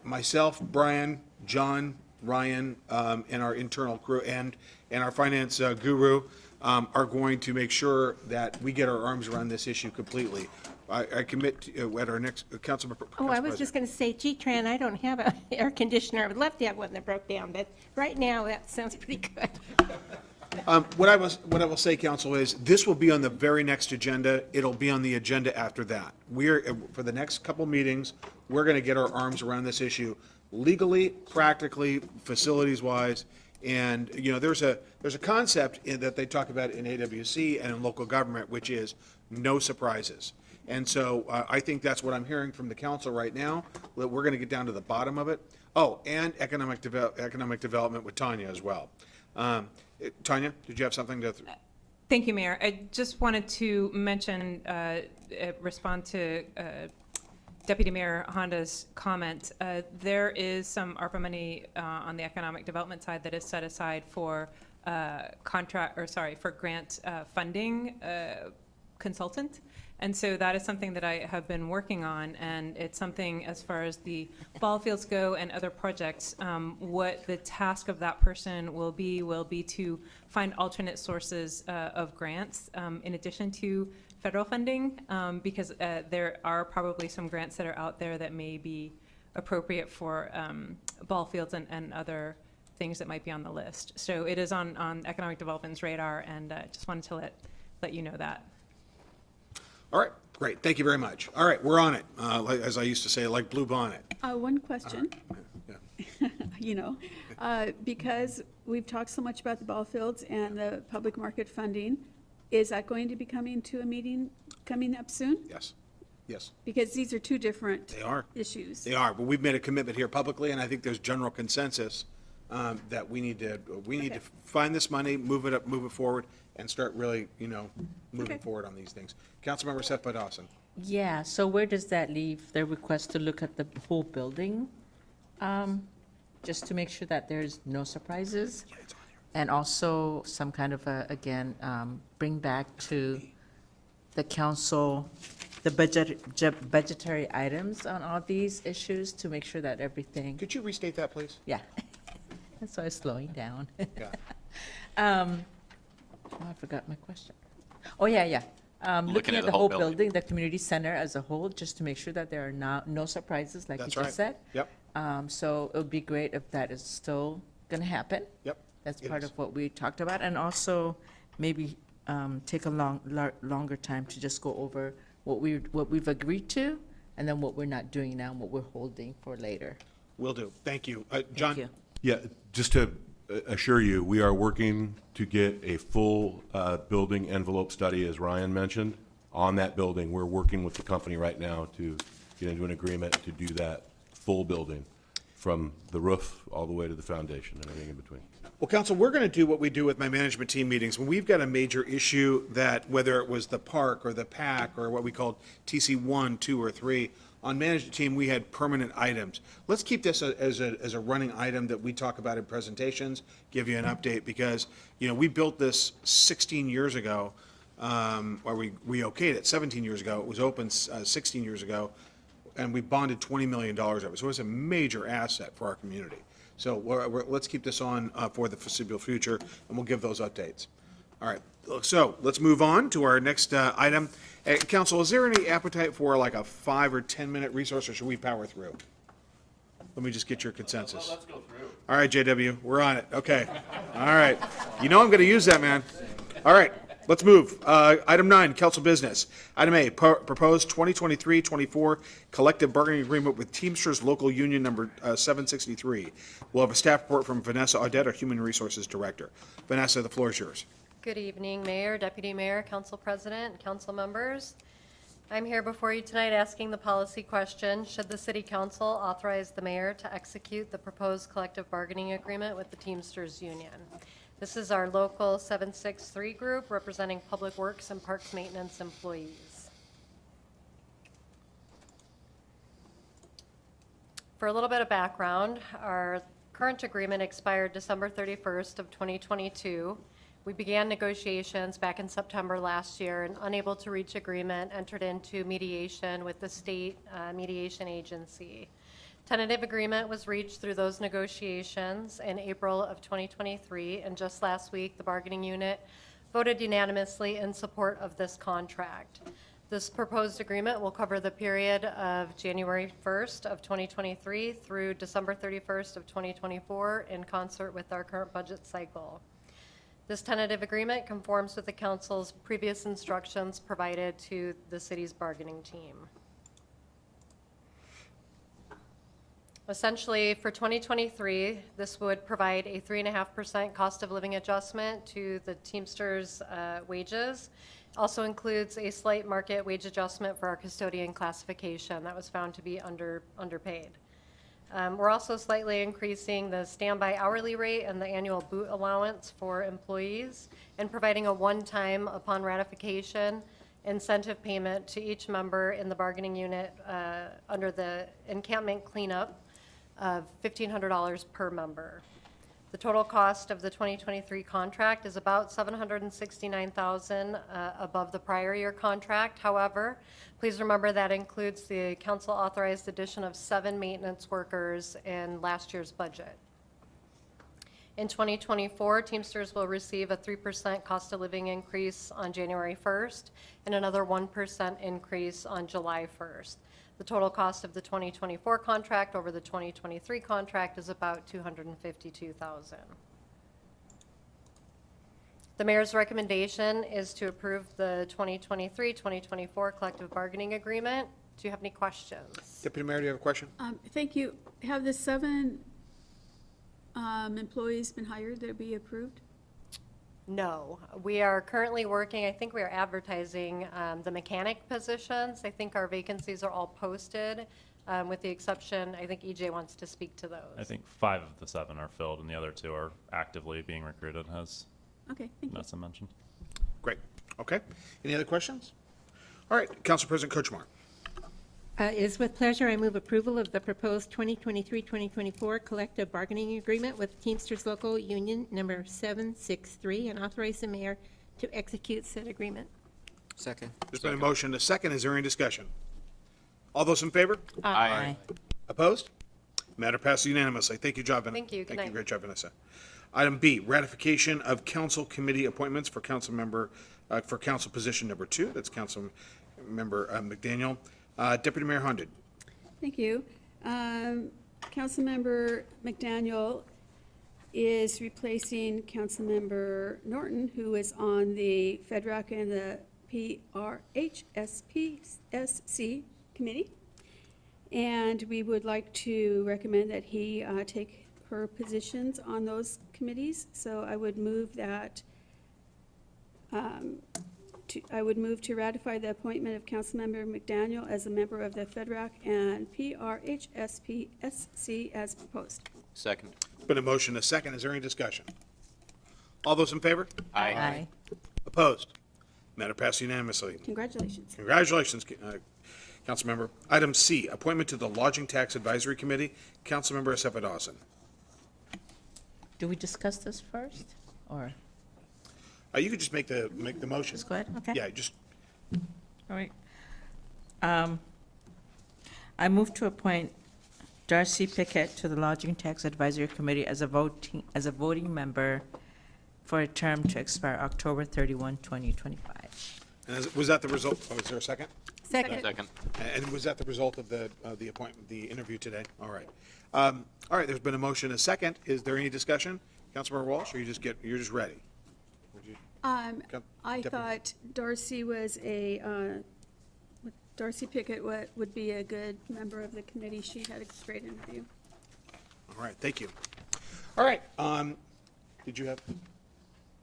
myself, Brian, John, Ryan, and our internal crew, and our finance guru are going to make sure that we get our arms around this issue completely. I commit to, at our next council. Oh, I was just going to say, G-Tran, I don't have an air conditioner. I would love to have one that broke down, but right now, that sounds pretty good. What I will say, council, is this will be on the very next agenda. It'll be on the agenda after that. For the next couple meetings, we're going to get our arms around this issue legally, practically, facilities-wise. And, you know, there's a concept that they talk about in AWC and in local government, which is no surprises. And so I think that's what I'm hearing from the council right now, that we're going to get down to the bottom of it. Oh, and economic development with Tanya as well. Tanya, did you have something to? Thank you, Mayor. I just wanted to mention, respond to Deputy Mayor Honda's comment. There is some ARPA money on the economic development side that is set aside for for grant funding consultant. And so that is something that I have been working on, and it's something as far as the ball fields go and other projects, what the task of that person will be to find alternate sources of grants in addition to federal funding, because there are probably some grants that are out there that may be appropriate for ball fields and other things that might be on the list. So it is on economic development's radar, and just wanted to let you know that. All right, great. Thank you very much. All right, we're on it. As I used to say, like blue bonnet. One question. You know, because we've talked so much about the ball fields and the public market funding, is that going to be coming to a meeting coming up soon? Yes, yes. Because these are two different They are. issues. They are, but we've made a commitment here publicly, and I think there's general consensus that we need to find this money, move it up, move it forward, and start really, you know, moving forward on these things. Councilmember Seth Dawson. Yeah, so where does that leave the request to look at the whole building? Just to make sure that there's no surprises? Yeah, it's on here. And also some kind of bring back to the council the budgetary items on all these issues to make sure that everything. Could you restate that, please? Yeah. That's why I'm slowing down. Yeah. I forgot my question. Oh, yeah. Looking at the whole building, the community center as a whole, just to make sure that there are no surprises, like you That's just right. said. Yep. So it would be great if that is still going to happen. Yep. That's It part is. of what we talked about, and also maybe take a longer time to just go over what we've agreed to, and then what we're not doing now, and what we're holding for later. Will do. Thank you. John? Thank you. Yeah, just to assure you, we are working to get a full building envelope study, as Ryan mentioned, on that building. We're working with the company right now to get into an agreement to do that full building, from the roof all the way to the foundation and everything in between. Well, council, we're going to do what we do with my management team meetings. When we've got a major issue that, whether it was the park or the PAC or what we called TC 1, 2, or 3, on management team, we had permanent items. Let's keep this as a running item that we talk about in presentations, give you an update, because, you know, we built this 16 years ago, or we okayed it 17 years ago. It was open 16 years ago, and we bonded $20 million of it. So it's a major asset for our community. So let's keep this on for the foreseeable future, and we'll give those updates. All right, so let's move on to our next item. Council, is there any appetite for like a 5 or 10 minute resource, or should we power through? Let me just get your consensus. Let's go through. All right, JW, we're on it. Okay. All right. You know I'm going to use that, man. All right, let's move. Item 9, council business. Item A, proposed 2023-24 collective bargaining agreement with Teamsters Local Union Number 763. We'll have a staff report from Vanessa Audette, our Human Resources Director. Vanessa, the floor is yours. Good evening, Mayor, Deputy Mayor, Council President, and Council members. I'm here before you tonight asking the policy question, should the City Council authorize the Mayor to execute the proposed collective bargaining agreement with the Teamsters Union? This is our local 763 group representing Public Works and Parks Maintenance employees. For a little bit of background, our current agreement expired December 31st of 2022. We began negotiations back in September last year, and unable to reach agreement, entered into mediation with the state mediation agency. Tentative agreement was reached through those negotiations in April of 2023, and just last week, the bargaining unit voted unanimously in support of this contract. This proposed agreement will cover the period of January 1st of 2023 through December 31st of 2024 in concert with our current budget cycle. This tentative agreement conforms with the council's previous instructions provided to the city's bargaining team. Essentially, for 2023, this would provide a 3.5% cost of living adjustment to the Teamsters' wages. Also includes a slight market wage adjustment for our custodian classification that was found to be underpaid. We're also slightly increasing the standby hourly rate and the annual boot allowance for employees, and providing a one-time, upon ratification, incentive payment to each member in the bargaining unit under the encampment cleanup of $1,500 per member. The total cost of the 2023 contract is about $769,000 above the prior year contract. However, please remember that includes the council authorized addition of 7 maintenance workers in last year's budget. In 2024, Teamsters will receive a 3% cost of living increase on January 1st and another 1% increase on July 1st. The total cost of the 2024 contract over the 2023 contract is about $252,000. The mayor's recommendation is to approve the 2023-2024 collective bargaining agreement. Do you have any questions? Deputy Mayor, do you have a question? Thank you. Have the 7 employees been hired that be approved? No, we are currently working, I think we are advertising the mechanic positions. I think our vacancies are all posted, with the exception, I think EJ wants to speak to those. I think 5 of the 7 are filled, and the other 2 are actively being recruited, as Okay, thank you. Nessa mentioned. Great. Okay. Any other questions? All right, Council President Kochmar. It is with pleasure I move approval of the proposed 2023-2024 collective bargaining agreement with Teamsters Local Union Number 763 and authorize the mayor to execute said agreement. Second. There's been a motion, a second. Is there any discussion? All those in favor? Aye. Opposed? Matter passes unanimously. Thank you, Vanessa. Thank you. Good Thank you. night. Great job, Vanessa. Item B, ratification of council committee appointments for council member, for council position number 2. That's Council Member McDaniel. Deputy Mayor Honda. Thank you. Councilmember McDaniel is replacing Councilmember Norton, who is on the FEDRAC and the PRHSPSC committee. And we would like to recommend that he take her positions on those committees. So I would move that I would move to ratify the appointment of Councilmember McDaniel as a member of the FEDRAC and PRHSPSC as proposed. Second. Been a motion, a second. Is there any discussion? All those in favor? Aye. Opposed? Matter passes unanimously. Congratulations. Congratulations, Councilmember. Item C, appointment to the Lodging Tax Advisory Committee. Councilmember Asefa Dawson. Do we discuss this first, or? You could just make the motion. Just go ahead, okay. Yeah, just, All right. I move to appoint Darcy Pickett to the Lodging Tax Advisory Committee as a voting member for a term to expire October 31, 2025. and was that the result? Oh, is there a second? Second. Second. And was that the result of the appointment, the interview today? All right. All right, there's been a motion, a second. Is there any discussion? Councilmember Walsh, or you're just ready? I Deputy- thought Darcy was Darcy Pickett would be a good member of the committee. She had a great interview. All right, thank you. All right, did you have?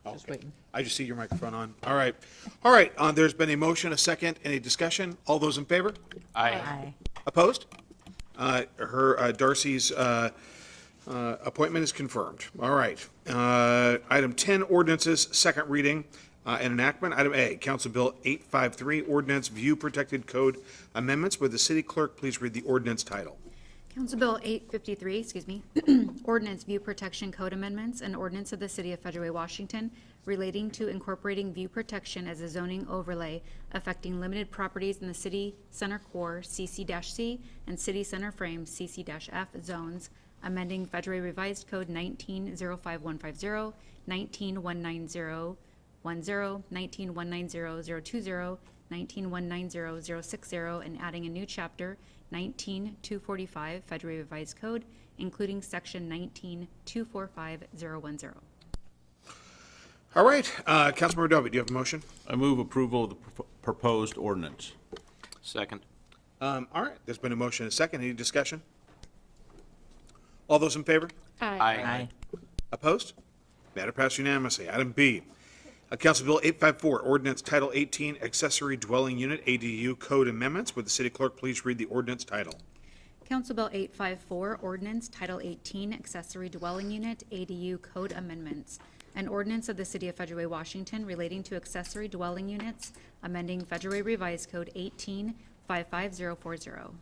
Just Okay. waiting. I just see your microphone on. All right. All right, there's been a motion, a second. Any discussion? All those in favor? Aye. Opposed? Darcy's appointment is confirmed. All right. Item 10, ordinances, second reading and enactment. Item A, Council Bill 853, ordinance view protected code amendments. Would the city clerk please read the ordinance title? Council Bill 853, ordinance view protection code amendments, an ordinance of the City of Federal Way, Washington, relating to incorporating view protection as a zoning overlay affecting limited properties in the city center core CC-C and city center frame CC-F zones, amending Federal Revised Code 19-05150, 19-19010, 19-190-020, 19-190-060, and adding a new chapter, 19-245 Federal Revised Code, including section 19-245010. All right, Councilmember Dovey, do you have a motion? I move approval of the proposed ordinance. Second. All right, there's been a motion and a second. Any discussion? All those in favor? Aye. Opposed? Matter passed unanimously. Item B, Council Bill 854, Ordinance Title 18, Accessory Dwelling Unit, ADU Code Amendments. Would the city clerk please read the ordinance title? Council Bill 854, Ordinance Title 18, Accessory Dwelling Unit, ADU Code Amendments. An ordinance of the City of Federal Way, Washington relating to accessory dwelling units, amending Federal Way Revised Code 18-55040.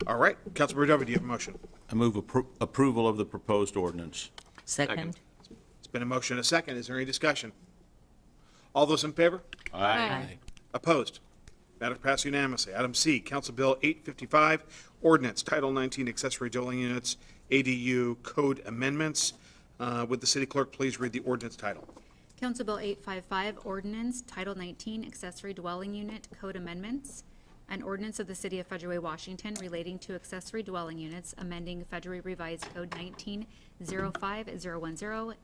All right, Councilmember Dovey, do you have a motion? I move approval of the proposed ordinance. Second. It's been a motion and a second. Is there any discussion? All those in favor? Aye. Opposed? Matter passed unanimously. Item C, Council Bill 855, Ordinance Title 19, Accessory Dwelling Units, ADU Code Amendments. Would the city clerk please read the ordinance title? Council Bill 855, Ordinance Title 19, Accessory Dwelling Unit Code Amendments. An ordinance of the City of Federal Way, Washington relating to accessory dwelling units, amending Federal Revised Code 19-05010,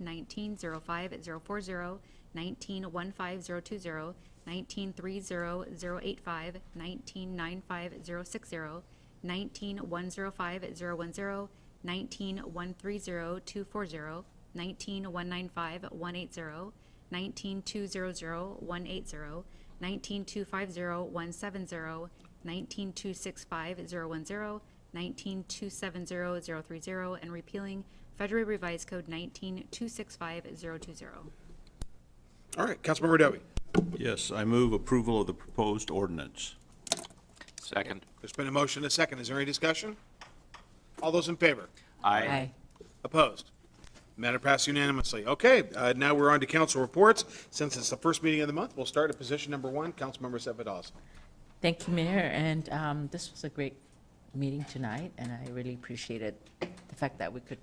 19-05040, 19-15020, 19-30085, 19-95060, 19-1051010, 19-130-240, 19-195-180, 19-200-180, 19-250-170, 19-265-010, 19-270-030, and repealing Federal Revised Code 19-265-020. All right, Councilmember Dovey. Yes, I move approval of the proposed ordinance. Second. There's been a motion and a second. Is there any discussion? All those in favor? Aye. Opposed? Matter passed unanimously. Okay, now we're on to council reports. Since it's the first meeting of the month, we'll start at position number 1, Councilmember Sepidal. Thank you, Mayor, and this was a great meeting tonight, and I really appreciated the fact that we could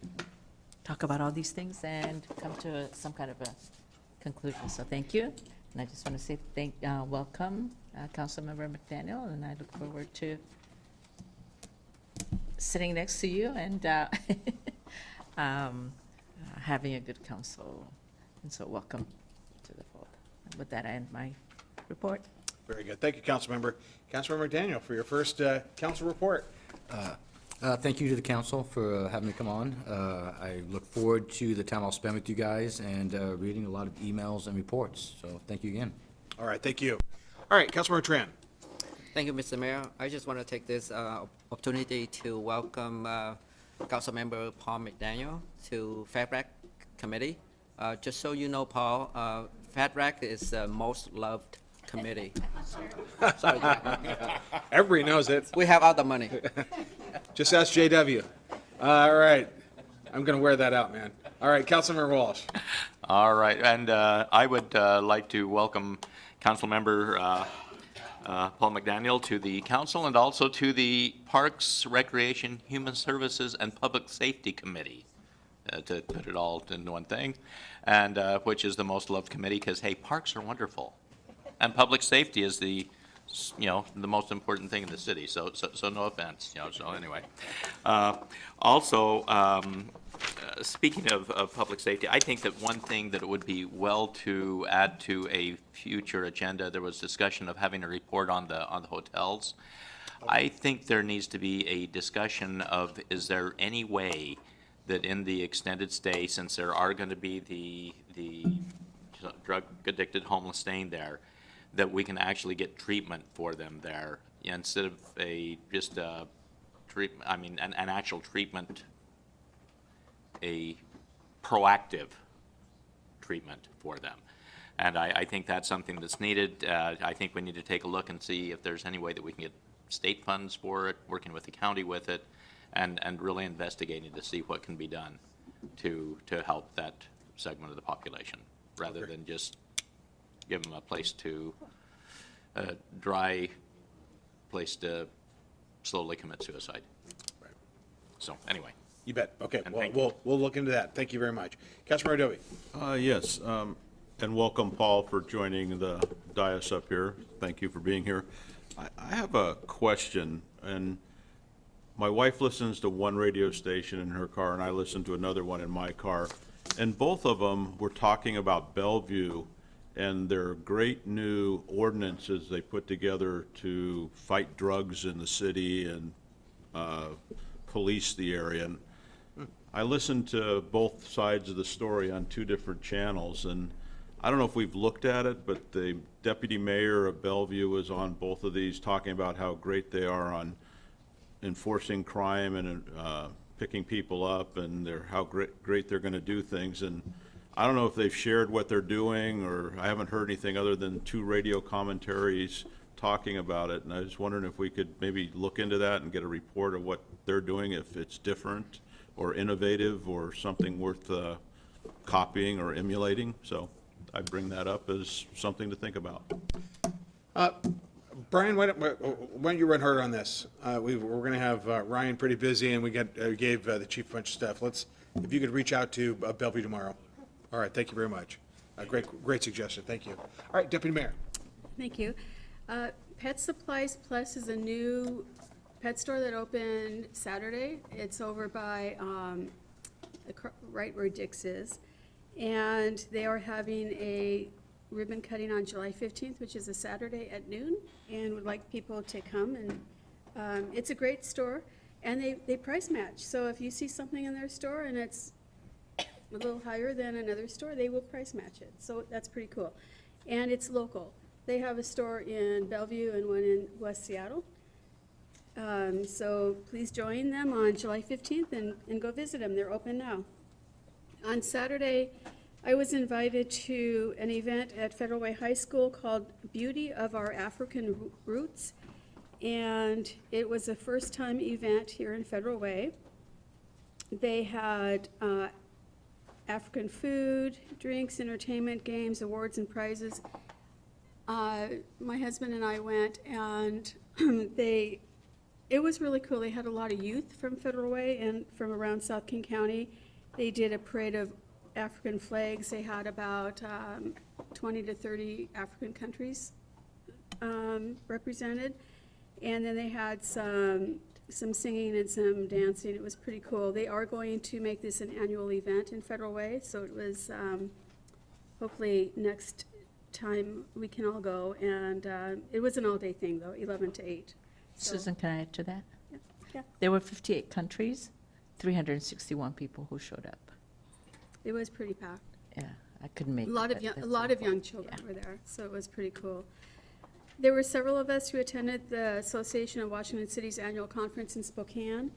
talk about all these things and come to some kind of a conclusion. So thank you, and I just want to say welcome, Councilmember McDaniel, and I look forward to sitting next to you and having a good council. And so welcome to the fold. And with that, I end my report. Very good. Thank you, Councilmember. Councilmember McDaniel, for your first council report. Thank you to the council for having me come on. I look forward to the time I'll spend with you guys and reading a lot of emails and reports. So thank you again. All right, thank you. All right, Councilmember Tran. Thank you, Mr. Mayor. I just want to take this opportunity to welcome Councilmember Paul McDaniel to FedRec Committee. Just so you know, Paul, FedRec is the most loved committee. Sorry. Everybody knows it. We have all the money. Just ask JW. All right. I'm going to wear that out, man. All right, Councilmember Walsh. All right, and I would like to welcome Councilmember Paul McDaniel to the council and also to the Parks, Recreation, Human Services, and Public Safety Committee, to put it all in one thing, and which is the most loved committee because, hey, parks are wonderful. And public safety is the most important thing in the city. So no offense, so anyway. Also, speaking of public safety, I think that one thing that it would be well to add to a future agenda, there was discussion of having a report on the hotels. I think there needs to be a discussion of, is there any way that in the extended stay, since there are going to be the drug addicted homeless staying there, that we can actually get treatment for them there instead of an actual treatment, a proactive treatment for them. And I think that's something that's needed. I think we need to take a look and see if there's any way that we can get state funds for it, working with the county with it, and really investigating to see what can be done to help that segment of the population, rather than just give them a place to, a dry place to slowly commit suicide. So, anyway. You bet. Okay, And well, thank you. we'll look into that. Thank you very much. Councilmember Adobe. Yes, and welcome, Paul, for joining the dais up here. Thank you for being here. I have a question, and my wife listens to one radio station in her car, and I listen to another one in my car. And both of them were talking about Bellevue and their great new ordinances they put together to fight drugs in the city and police the area. And I listened to both sides of the story on two different channels, and I don't know if we've looked at it, but the deputy mayor of Bellevue was on both of these talking about how great they are on enforcing crime and picking people up, and how great they're going to do things. And I don't know if they've shared what they're doing, or I haven't heard anything other than two radio commentaries talking about it. And I was wondering if we could maybe look into that and get a report of what they're doing, if it's different or innovative or something worth copying or emulating. So I bring that up as something to think about. Brian, why don't you run hard on this? We're going to have Ryan pretty busy, and we gave the chief a bunch of stuff. If you could reach out to Bellevue tomorrow. All right, thank you very much. Great suggestion, thank you. All right, Deputy Mayor. Thank you. Pet Supplies Plus is a new pet store that opened Saturday. It's over by, right where Dick's is. And they are having a ribbon cutting on July 15th, which is a Saturday at noon, and would like people to come. And it's a great store, and they price match. So if you see something in their store and it's a little higher than another store, they will price match it. So that's pretty cool. And it's local. They have a store in Bellevue and one in West Seattle. So please join them on July 15th and go visit them. They're open now. On Saturday, I was invited to an event at Federal Way High School called Beauty of Our African Roots. And it was a first-time event here in Federal Way. They had African food, drinks, entertainment, games, awards, and prizes. My husband and I went, and it was really cool. They had a lot of youth from Federal Way and from around South King County. They did a parade of African flags. They had about 20 to 30 African countries represented. And then they had some singing and some dancing. It was pretty cool. They are going to make this an annual event in Federal Way, so it was hopefully next time we can all go. And it was an all-day thing, though, 11 to 8. So, Susan, can I add to that? yeah, There were 58 countries, 361 people who showed up. it was pretty packed. Yeah, I couldn't make A it. lot of but young, a that's lot so of young cool. children Yeah. were there, so it was pretty cool. There were several of us who attended the Association of Washington Cities Annual Conference in Spokane.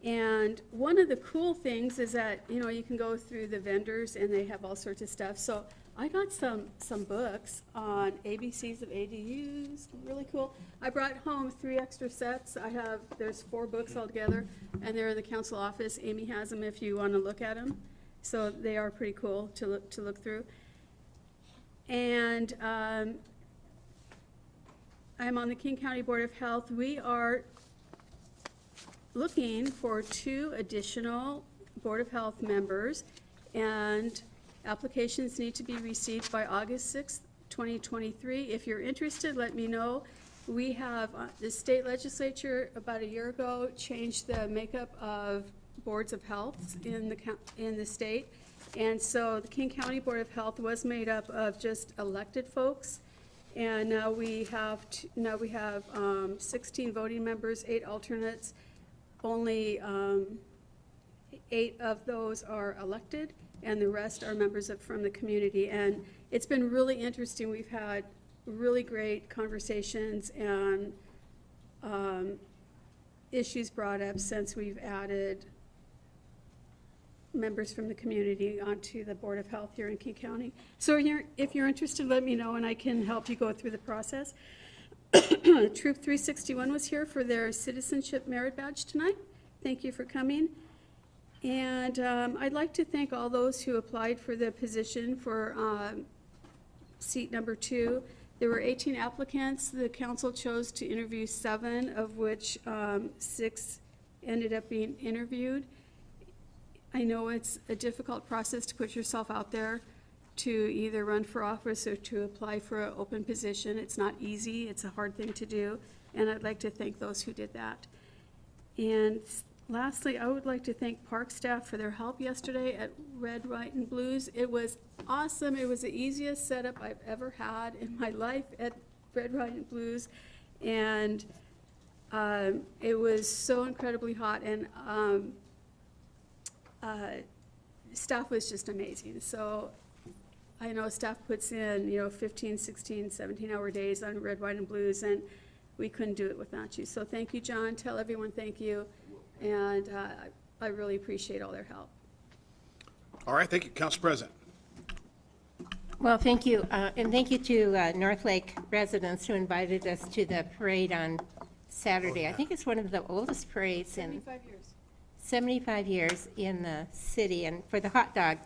And one of the cool things is that, you can go through the vendors and they have all sorts of stuff. So I got some books on ABCs of ADUs, really cool. I brought home 3 extra sets. There's 4 books altogether, and they're in the council office. Amy has them if you want to look at them. So they are pretty cool to look through. And I'm on the King County Board of Health. We are looking for 2 additional Board of Health members, and applications need to be received by August 6th, 2023. If you're interested, let me know. We have, the state legislature about a year ago changed the makeup of boards of health in the state. And so the King County Board of Health was made up of just elected folks. And now we have 16 voting members, 8 alternates. Only 8 of those are elected, and the rest are members from the community. And it's been really interesting. We've had really great conversations and issues brought up since we've added members from the community onto the Board of Health here in King County. So if you're interested, let me know, and I can help you go through the process. Troop 361 was here for their Citizenship Merit Badge tonight. Thank you for coming. And I'd like to thank all those who applied for the position for seat number 2. There were 18 applicants. The council chose to interview 7, of which 6 ended up being interviewed. I know it's a difficult process to put yourself out there to either run for office or to apply for an open position. It's not easy. It's a hard thing to do. And I'd like to thank those who did that. And lastly, I would like to thank park staff for their help yesterday at Red, White, and Blues. It was awesome. It was the easiest setup I've ever had in my life at Red, White, and Blues. And it was so incredibly hot, and staff was just amazing. So I know staff puts in, 15, 16, 17-hour days on Red, White, and Blues, and we couldn't do it without you. So thank you, John. Tell everyone thank you. And I really appreciate all their help. All right, thank you, Council President. Well, thank you, and thank you to North Lake residents who invited us to the parade on Saturday. I think it's one of the oldest parades in 75 years. 75 years in the city, and for the hot dog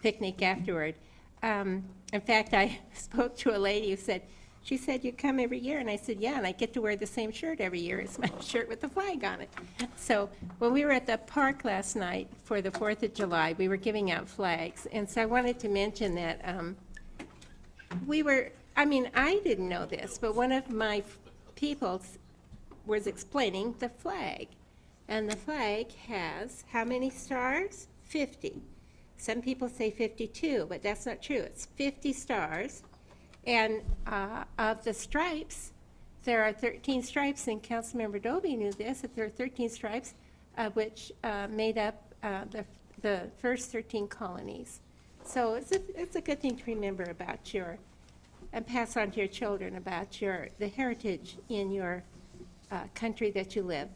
picnic afterward. In fact, I spoke to a lady who said, she said, you come every year, and I said, yeah, and I get to wear the same shirt every year. It's my shirt with the flag on it. So when we were at the park last night for the 4th of July, we were giving out flags, and so I wanted to mention that I didn't know this, but one of my people was explaining the flag, and the flag has how many stars? 50. Some people say 52, but that's not true. It's 50 stars. And of the stripes, there are 13 stripes, and Councilmember Dobie knew this, that there are 13 stripes, which made up the first 13 colonies. So it's a good thing to remember about and pass on to your children about the heritage in your country that you live.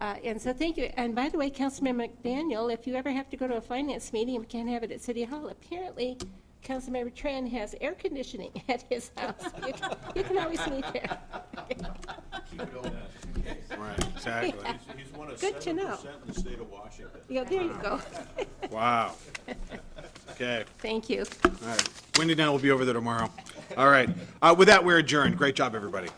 And so thank you. And by the way, Councilmember McDaniel, if you ever have to go to a finance meeting and can't have it at City Hall, apparently Councilmember Tran has air conditioning at his house. You can always meet there. Right, exactly. He's one of Good to know. 7% in the state of Washington. Yeah, there you go. Wow. Okay. Thank you. All right. Wendy and I will be over there tomorrow. All right. With that, we're adjourned. Great job, everybody.